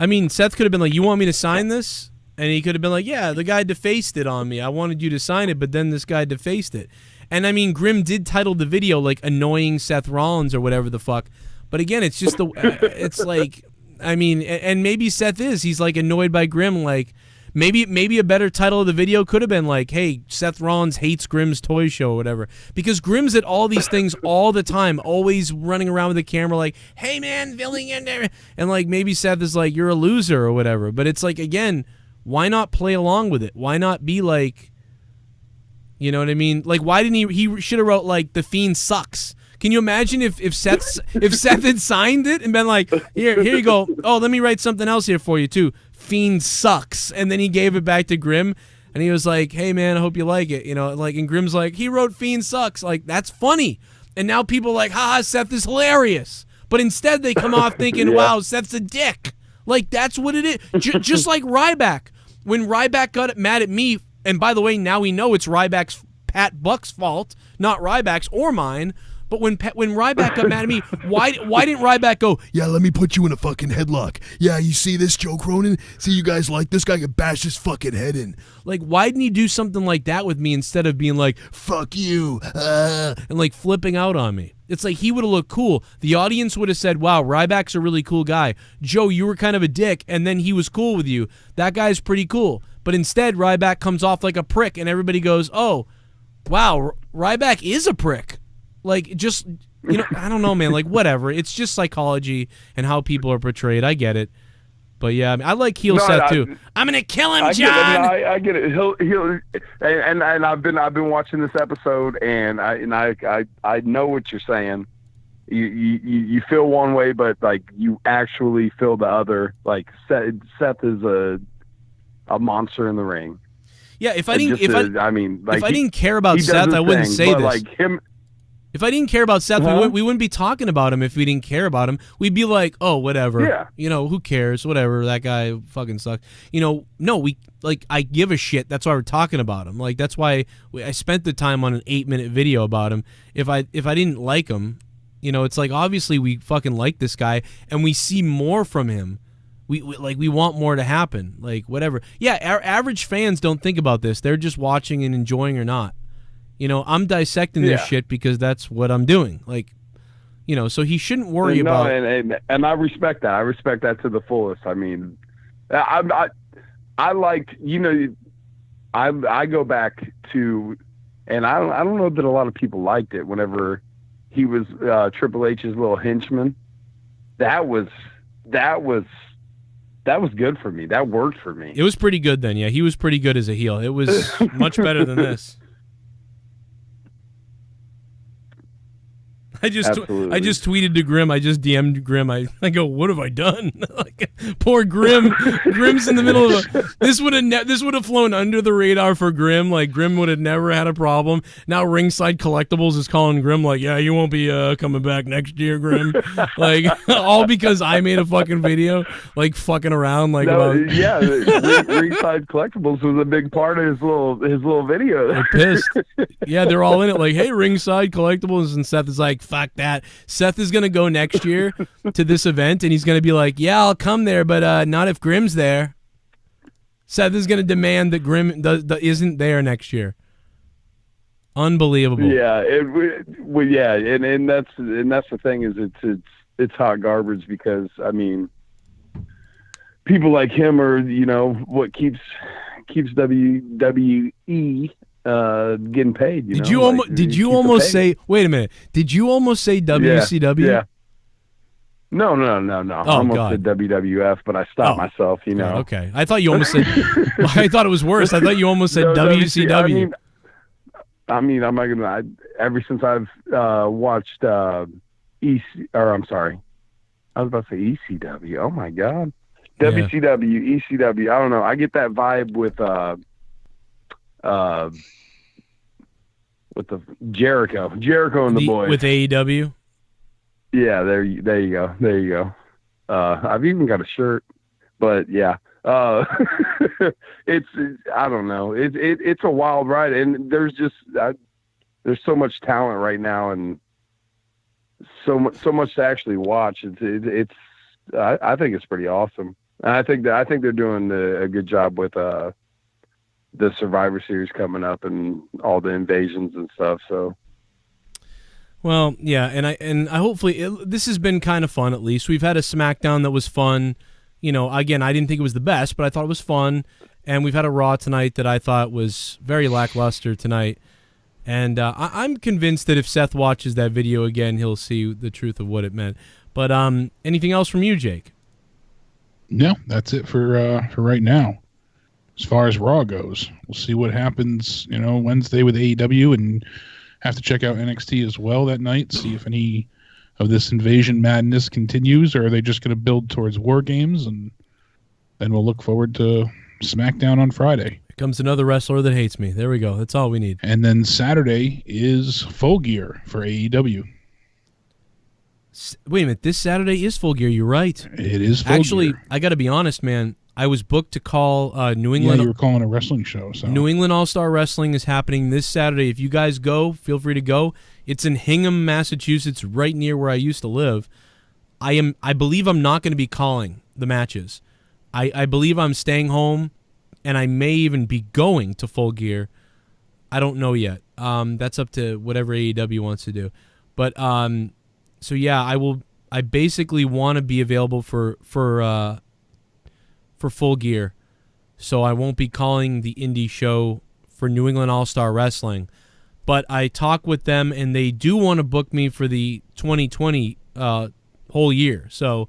I mean, Seth could have been like, you want me to sign this? And he could have been like, yeah, the guy defaced it on me. I wanted you to sign it, but then this guy defaced it. And I mean, Grimm did title the video like "Annoying Seth Rollins" or whatever the fuck. But again, it's just it's like, I mean, and maybe Seth he's like annoyed by Grimm. Like, maybe a better title of the video could have been like, hey, Seth Rollins hates Grimm's Toy Show or whatever. Because Grimm's at all these things all the time, always running around with the camera like, hey man, filling in there. And like maybe Seth is like, you're a loser or whatever. But it's like, again, why not play along with it? Why not be like, you know what I mean? Like, why didn't he should have wrote like, the Fiend sucks. Can you imagine if Seth had signed it and been like, here you go. Oh, let me write something else here for you too. Fiend sucks. And then he gave it back to Grimm and he was like, hey man, I hope you like it. You know, like, and Grimm's like, he wrote Fiend sucks. Like, that's funny. And now people are like, haha, Seth is hilarious. But instead they come off thinking, wow, Seth's a dick. Like, that's what it is. Just like Ryback. When Ryback got mad at me, and by the way, now we know it's Ryback's Pat Buck's fault, not Ryback's or mine. But when Ryback got mad at me, why didn't Ryback go, yeah, let me put you in a fucking headlock. Yeah, you see this, Joe Cronin? See, you guys like this guy can bash his fucking head in. Like, why didn't he do something like that with me instead of being like, fuck you, and like flipping out on me? It's like he would have looked cool. The audience would have said, wow, Ryback's a really cool guy. Joe, you were kind of a dick, and then he was cool with you. That guy's pretty cool. But instead, Ryback comes off like a prick, and everybody goes, oh, wow, Ryback is a prick. Like, just, you know, I don't know, man. Like, whatever. It's just psychology and how people are portrayed. I get it. But yeah, I mean, I like heel Seth too. I'm gonna kill him, John. I get it. He'll and I've been watching this episode, and I know what you're saying. You feel one way, but like you actually feel the other. Like Seth is a monster in the ring. Yeah, if I didn't care about Seth, I wouldn't say this. Like him. If I didn't care about Seth, Huh? we wouldn't be talking about him if we didn't care about him. We'd be like, oh, whatever. Yeah. You know, who cares? Whatever. That guy fucking sucks. You know, no, I give a shit. That's why we're talking about him. Like, that's why I spent the time on an 8-minute video about him. If I didn't like him, you know, it's like, obviously we fucking like this guy and we see more from him. We want more to happen. Like, whatever. Yeah, our average fans don't think about this. They're just watching and enjoying or not. You know, I'm dissecting this Yeah. shit because that's what I'm doing. Like, you know, so he shouldn't worry No, about. and I respect that. I respect that to the fullest. I mean, I liked, you know, I go back to, and I don't know that a lot of people liked it whenever he was Triple H's little henchman. That was good for me. That worked for me. It was pretty good then. Yeah, he was pretty good as a heel. It was much better than this. I just tweeted to Grim. I just DM'd Grim. I go, what have I done? Like, poor Grim. Grim's in the middle of this would have flown under the radar for Grim. Like, Grim would have never had a problem. Now Ringside Collectibles is calling Grim like, yeah, you won't be coming back next year, Grim. Like, all because I made a fucking video, like, fucking around, like, No, about yeah, Ringside Collectibles was a big part of his little video. They're pissed. Yeah, they're all in it. Like, hey, Ringside Collectibles, and Seth is like, fuck that. Seth is gonna go next year to this event, and he's gonna be like, yeah, I'll come there, but not if Grim's there. Seth is gonna demand that Grim isn't there next year. Unbelievable. Yeah, and that's the thing is it's hot garbage because I mean, people like him are, you know, what keeps WWE getting paid. Did you almost say? Wait a minute. Did you almost say WCW? Yeah. No. Oh, I almost God. said WWF, but I stopped myself. You know. Okay. I thought you almost said. I thought it was worse. I thought you almost said No, WCW. I mean, I'm not gonna. Ever since I've watched I'm sorry, I was about to say ECW. Oh my God, WCW, ECW. I don't know. I get that vibe with the Jericho and the boys with AEW. Yeah, there you go. I've even got a shirt, but yeah, it's I don't know. It's a wild ride, and there's there's so much talent right now, and so much to actually watch. I think it's pretty awesome, and I think they're doing a good job with the Survivor Series coming up and all the invasions and stuff. So. Well, yeah, and I hopefully this has been kind of fun. At least we've had a SmackDown that was fun. You know, again, I didn't think it was the best, but I thought it was fun. And we've had a Raw tonight that I thought was very lackluster tonight. And I'm convinced that if Seth watches that video again, he'll see the truth of what it meant. But anything else from you, Jake? No, that's it for right now. As far as Raw goes, we'll see what happens, you know, Wednesday with AEW, and have to check out NXT as well that night, see if any of this invasion madness continues, or are they just going to build towards War Games, and then we'll look forward to SmackDown on Friday. Here comes another wrestler that hates me. There we go. That's all we need. And then Saturday is Full Gear for AEW. Wait a minute. This Saturday is Full Gear. You're right. It is Full Actually, Gear. I got to be honest, man. I was booked to call New England. Yeah, you were calling a wrestling show. So New England All-Star Wrestling is happening this Saturday. If you guys go, feel free to go. It's in Hingham, Massachusetts, right near where I used to live. I believe I'm not going to be calling the matches. I believe I'm staying home, and I may even be going to Full Gear. I don't know yet. That's up to whatever AEW wants to do. But so yeah, I basically want to be available for Full Gear, so I won't be calling the indie show for New England All-Star Wrestling. But I talk with them, and they do want to book me for the 2020 whole year. So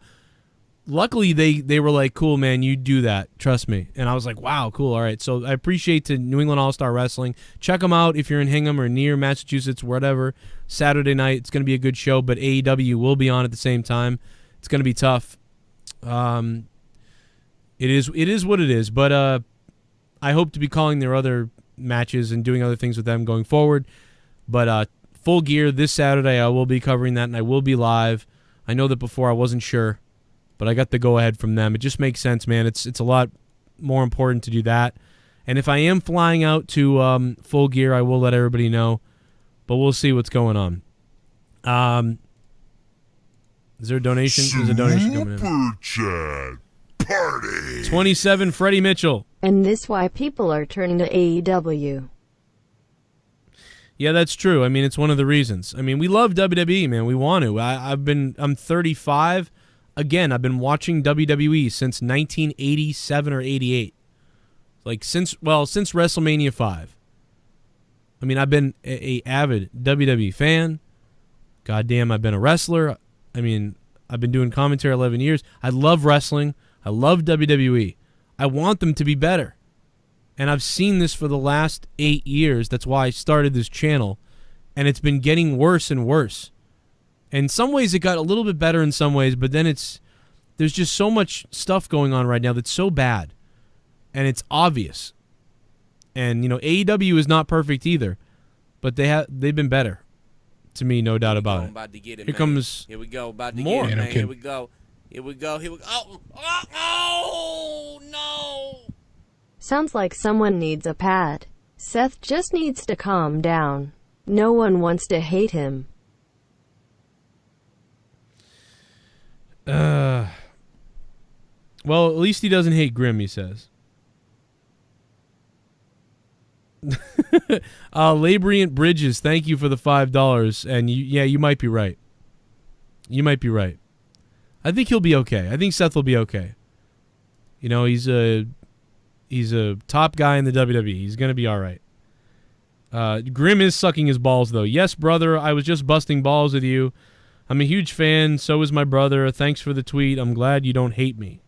luckily, they were like, cool, man, you do that. Trust me. And I was like, wow, cool, all right. So I appreciate the New England All-Star Wrestling. Check them out if you're in Hingham or near Massachusetts, whatever. Saturday night, it's going to be a good show, but AEW will be on at the same time. It's going to be tough. It is what it is, but I hope to be calling their other matches and doing other things with them going forward. But Full Gear this Saturday. I will be covering that, and I will be live. I know that before I wasn't sure, but I got the go-ahead from them. It just makes sense, man. It's a lot more important to do that. And if I am flying out to Full Gear, I will let everybody know. But we'll see what's going on. Is there a donation? There's a donation coming in. Super Chat Party. 27, Freddie Mitchell. And this why people are turning to AEW. Yeah, that's true. I mean, it's one of the reasons. I mean, we love WWE, man. We want to. I'm 35. Again, I've been watching WWE since 1987 or 88. Like since WrestleMania 5. I mean, I've been a avid WWE fan. Goddamn, I've been a wrestler. I mean, I've been doing commentary 11 years. I love wrestling. I love WWE. I want them to be better. And I've seen this for the last 8 years. That's why I started this channel. And it's been getting worse and worse. And in some ways, it got a little bit better in some ways, but then there's just so much stuff going on right now that's so bad. And it's obvious. And, you know, AEW is not perfect either. But they've been better. To me, no doubt about it. About to get it, Here man. comes Here we go. About to more. get it, man. Okay. Here we go. Here we go. Here we go. Oh, no. Sounds like someone needs a pad. Seth just needs to calm down. No one wants to hate him. Well, at least he doesn't hate Grimm, he says. Labrient Bridges, thank you for the $5. And you might be right. You might be right. I think he'll be okay. I think Seth will be okay. You know, he's a top guy in the WWE. He's gonna be all right. Grimm is sucking his balls though. Yes, brother, I was just busting balls with you. I'm a huge fan. So is my brother. Thanks for the tweet. I'm glad you don't hate me.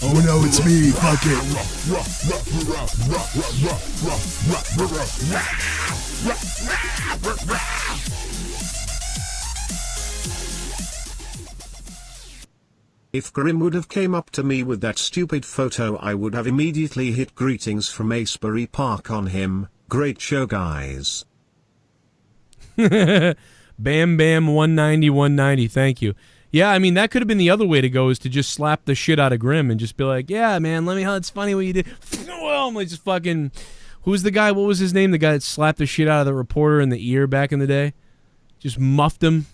Oh no, it's me. Fuck If Grimm would have came up to me with that stupid photo, I would have immediately hit greetings from Acebury Park on him. Great show, guys. Bam Bam 190. Thank you. Yeah, I mean, that could have been the other way to go, is to just slap the shit out of Grimm and just be like, yeah, man, it's funny what you did. Well, I'm like, just fucking, who's the guy, what was his name? The guy that slapped the shit out of the reporter in the ear back in the day? Just muffed him.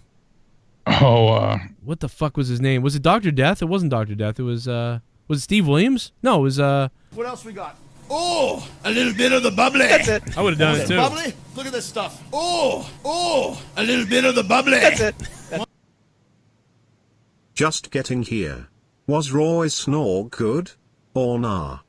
What the fuck was his name? Was it Dr. Death? It wasn't Dr. Death. It was it Steve Williams? No, it was, What else we got? Oh, a little bit of the bubbly. That's it. I would have done it too. Bubbly? Look at this stuff. Oh, a little bit of the bubbly. That's it. Just getting here. Was Roy's snore good? Or nah?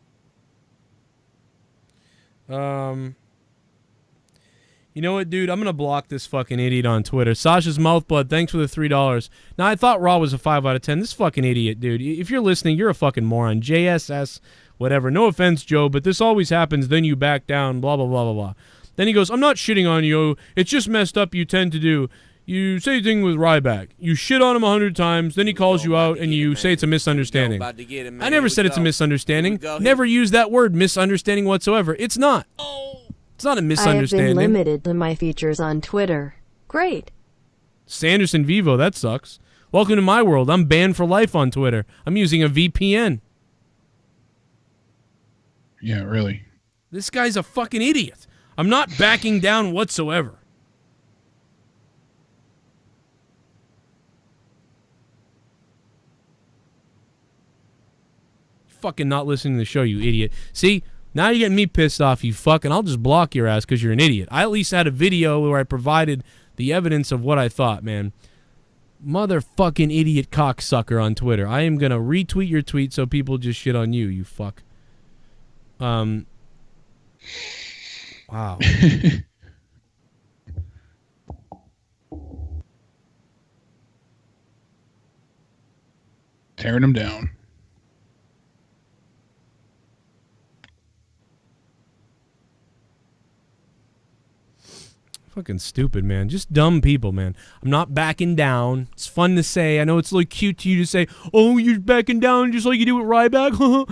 You know what, dude? I'm going to block this fucking idiot on Twitter. Sasha's Mouthblood, thanks for the $3. Now, I thought Raw was a 5 out of 10. This fucking idiot, dude. If you're listening, you're a fucking moron. JSS, whatever. No offense, Joe, but this always happens. Then you back down, blah, blah, blah, blah, blah. Then he goes, I'm not shitting on you. It's just messed up you tend to do. You say thing with Ryback. You shit on him 100 times, then he calls you out, and you say it's a misunderstanding. I never said it's a misunderstanding. Never used that word, misunderstanding, whatsoever. It's not. It's not a misunderstanding. I have been limited to my features on Twitter. Great. Sanderson Vivo, that sucks. Welcome to my world. I'm banned for life on Twitter. I'm using a VPN. Yeah, really. This guy's a fucking idiot. I'm not backing down whatsoever. Fucking not listening to the show, you idiot. See, now you're getting me pissed off, you fucking. I'll just block your ass because you're an idiot. I at least had a video where I provided the evidence of what I thought, man. Motherfucking idiot cocksucker on Twitter. I am going to retweet your tweet so people just shit on you, you fuck. Wow. Tearing him down. Fucking stupid, man. Just dumb people, man. I'm not backing down. It's fun to say. I know it's like cute to you to say, oh, you're backing down just like you do with Ryback.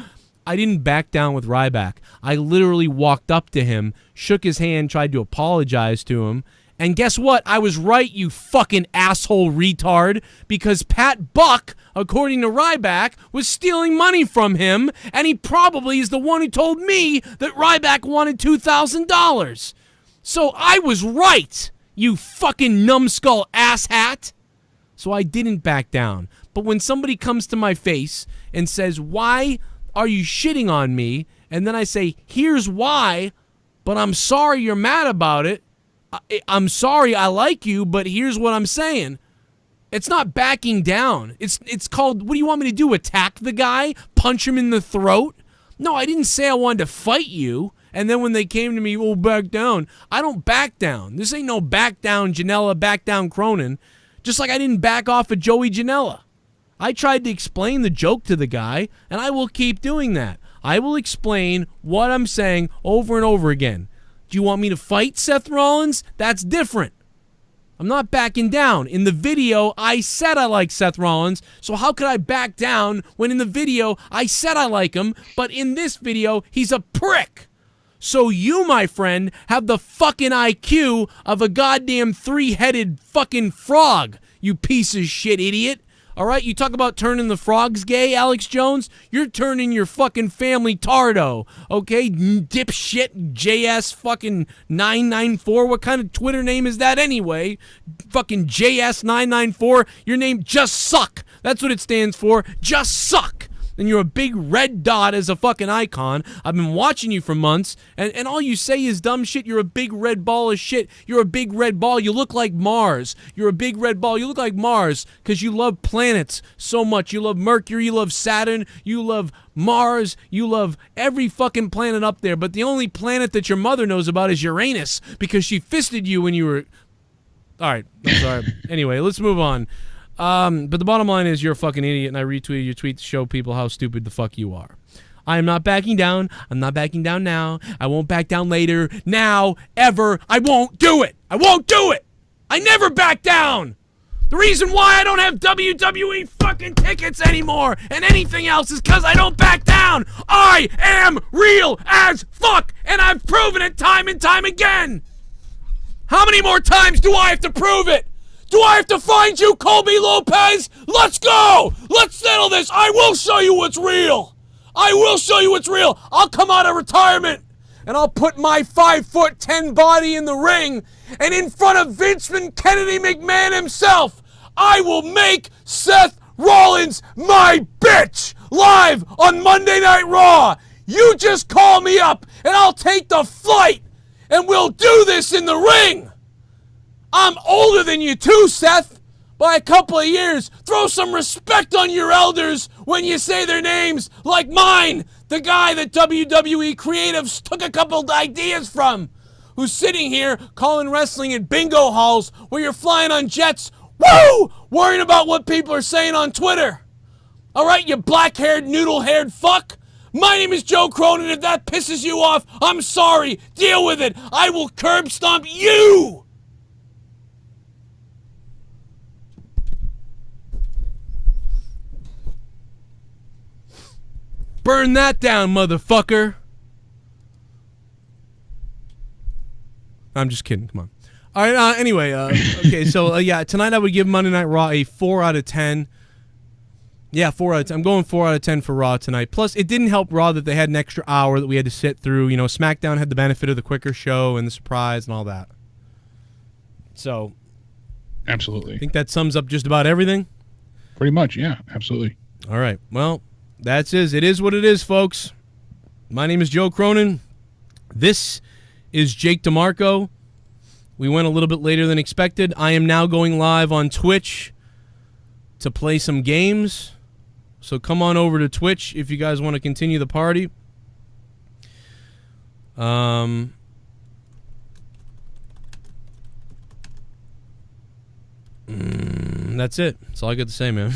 I didn't back down with Ryback. I literally walked up to him, shook his hand, tried to apologize to him. And guess what? I was right, you fucking asshole retard, because Pat Buck, according to Ryback, was stealing money from him, and he probably is the one who told me that Ryback wanted $2,000. So I was right, you fucking numbskull asshat. So I didn't back down. But when somebody comes to my face and says, why are you shitting on me? And then I say, here's why, but I'm sorry you're mad about it. I'm sorry, I like you, but here's what I'm saying. It's not backing down. It's called, what do you want me to do, attack the guy? Punch him in the throat? No, I didn't say I wanted to fight you. And then when they came to me, oh, back down. I don't back down. This ain't no back down Janela, back down Cronin. Just like I didn't back off of Joey Janela. I tried to explain the joke to the guy, and I will keep doing that. I will explain what I'm saying over and over again. Do you want me to fight Seth Rollins? That's different. I'm not backing down. In the video, I said I like Seth Rollins, so how could I back down when in the video I said I like him, but in this video, he's a prick? So you, my friend, have the fucking IQ of a goddamn three-headed fucking frog, you piece of shit idiot. All right, you talk about turning the frogs gay, Alex Jones? You're turning your fucking family tardo, okay? Dipshit JS fucking 994. What kind of Twitter name is that anyway? Fucking JS 994. Your name just suck. That's what it stands for. Just suck. And you're a big red dot as a fucking icon. I've been watching you for months, and all you say is dumb shit. You're a big red ball of shit. You're a big red ball. You look like Mars. You're a big red ball. You look like Mars because you love planets so much. You love Mercury. You love Saturn. You love Mars. You love every fucking planet up there. But the only planet that your mother knows about is Uranus because she fisted you when you were... All right. I'm sorry. Anyway, let's move on. But the bottom line is you're a fucking idiot, and I retweeted your tweet to show people how stupid the fuck you are. I am not backing down. I'm not backing down now. I won't back down later. Now, ever. I won't do it. I won't do it. I never back down. The reason why I don't have WWE fucking tickets anymore and anything else is because I don't back down. I am real as fuck, and I've proven it time and time again. How many more times do I have to prove it? Do I have to find you, Colby Lopez? Let's go! Let's settle this! I will show you what's real! I will show you what's real! I'll come out of retirement, and I'll put my 5'10" body in the ring, and in front of Vince Kennedy McMahon himself, I will make Seth Rollins my bitch! Live on Monday Night Raw! You just call me up, and I'll take the flight, and we'll do this in the ring! I'm older than you too, Seth, by a couple of years. Throw some respect on your elders when you say their names, like mine, the guy that WWE Creatives took a couple of ideas from, who's sitting here calling wrestling at bingo halls where you're flying on jets, woo, worrying about what people are saying on Twitter. All right, you black-haired, noodle-haired fuck. My name is Joe Cronin. If that pisses you off, I'm sorry. Deal with it. I will curb stomp you. Burn that down, motherfucker. I'm just kidding. Come on. All right. Anyway. Okay. So yeah, tonight I would give Monday Night Raw a 4 out of 10. Yeah, 4 out of 10. I'm going 4 out of 10 for Raw tonight. Plus, it didn't help Raw that they had an extra hour that we had to sit through. You know, SmackDown had the benefit of the quicker show and the surprise and all that. So, absolutely. I think that sums up just about everything. Pretty much, yeah, absolutely. All right. Well. That's it. It is what it is, folks. My name is Joe Cronin. This is Jake DeMarco. We went a little bit later than expected. I am now going live on Twitch to play some games. So come on over to Twitch if you guys want to continue the party. That's it. That's all I got to say, man.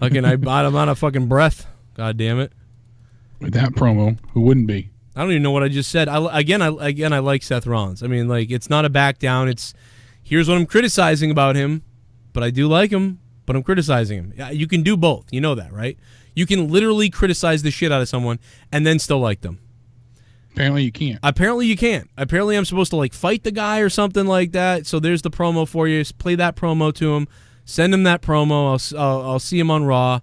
I'm out of fucking breath. God damn it. With that promo, who wouldn't be? I don't even know what I just said. I like Seth Rollins. I mean, like, it's not a back down. It's here's what I'm criticizing about him, but I do like him. but I'm criticizing him. You can do both. You know that, right? You can literally criticize the shit out of someone and then still like them. Apparently you can't. Apparently you can't. Apparently I'm supposed to like fight the guy or something like that. So there's the promo for you. Just play that promo to him. Send him that promo. I'll see him on Raw.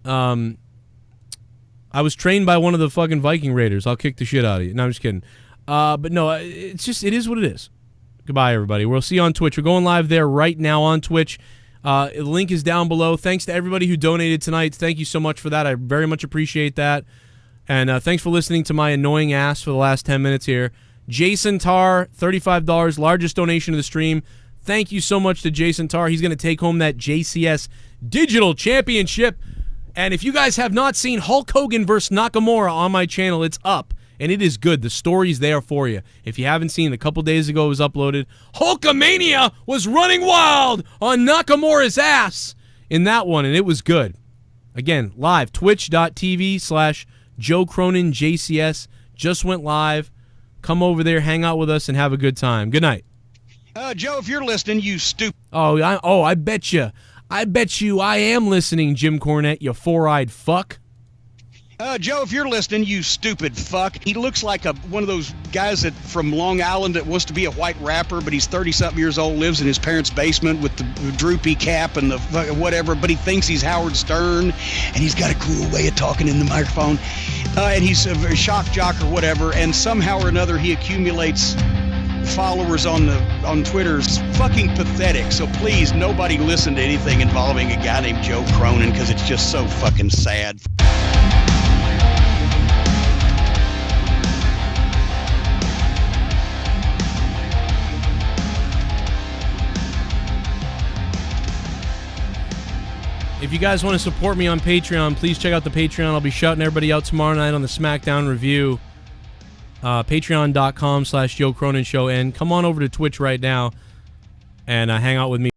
I was trained by one of the fucking Viking Raiders. I'll kick the shit out of you. No, I'm just kidding. But no, it's just, it is what it is. Goodbye, everybody. We'll see you on Twitch. We're going live there right now on Twitch. The link is down below. Thanks to everybody who donated tonight. Thank you so much for that. I very much appreciate that. And thanks for listening to my annoying ass for the last 10 minutes here. Jason Tarr, $35, largest donation of the stream. Thank you so much to Jason Tarr. He's going to take home that JCS Digital Championship. And if you guys have not seen Hulk Hogan vs. Nakamura on my channel, it's up. And it is good. The story's there for you. If you haven't seen it, a couple days ago it was uploaded. Hulkamania was running wild on Nakamura's ass in that one, and it was good. Again, live, twitch.tv/Joe Cronin JCS. Just went live. Come over there, hang out with us, and have a good time. Good night. Joe, if you're listening, you stupid. I bet you. I bet you I am listening, Jim Cornette, you four-eyed fuck. Joe, if you're listening, you stupid fuck. He looks like one of those guys from Long Island that wants to be a white rapper, but he's 30-something years old, lives in his parents' basement with the droopy cap and the whatever, but he thinks he's Howard Stern, and he's got a cool way of talking in the microphone, and he's a shock jock or whatever, and somehow or another he accumulates followers on Twitter. It's fucking pathetic. So please, nobody listen to anything involving a guy named Joe Cronin, because it's just so fucking sad. If you guys want to support me on Patreon, please check out the Patreon. I'll be shouting everybody out tomorrow night on the SmackDown review. Patreon.com/Joe Cronin Show. And come on over to Twitch right now and hang out with me.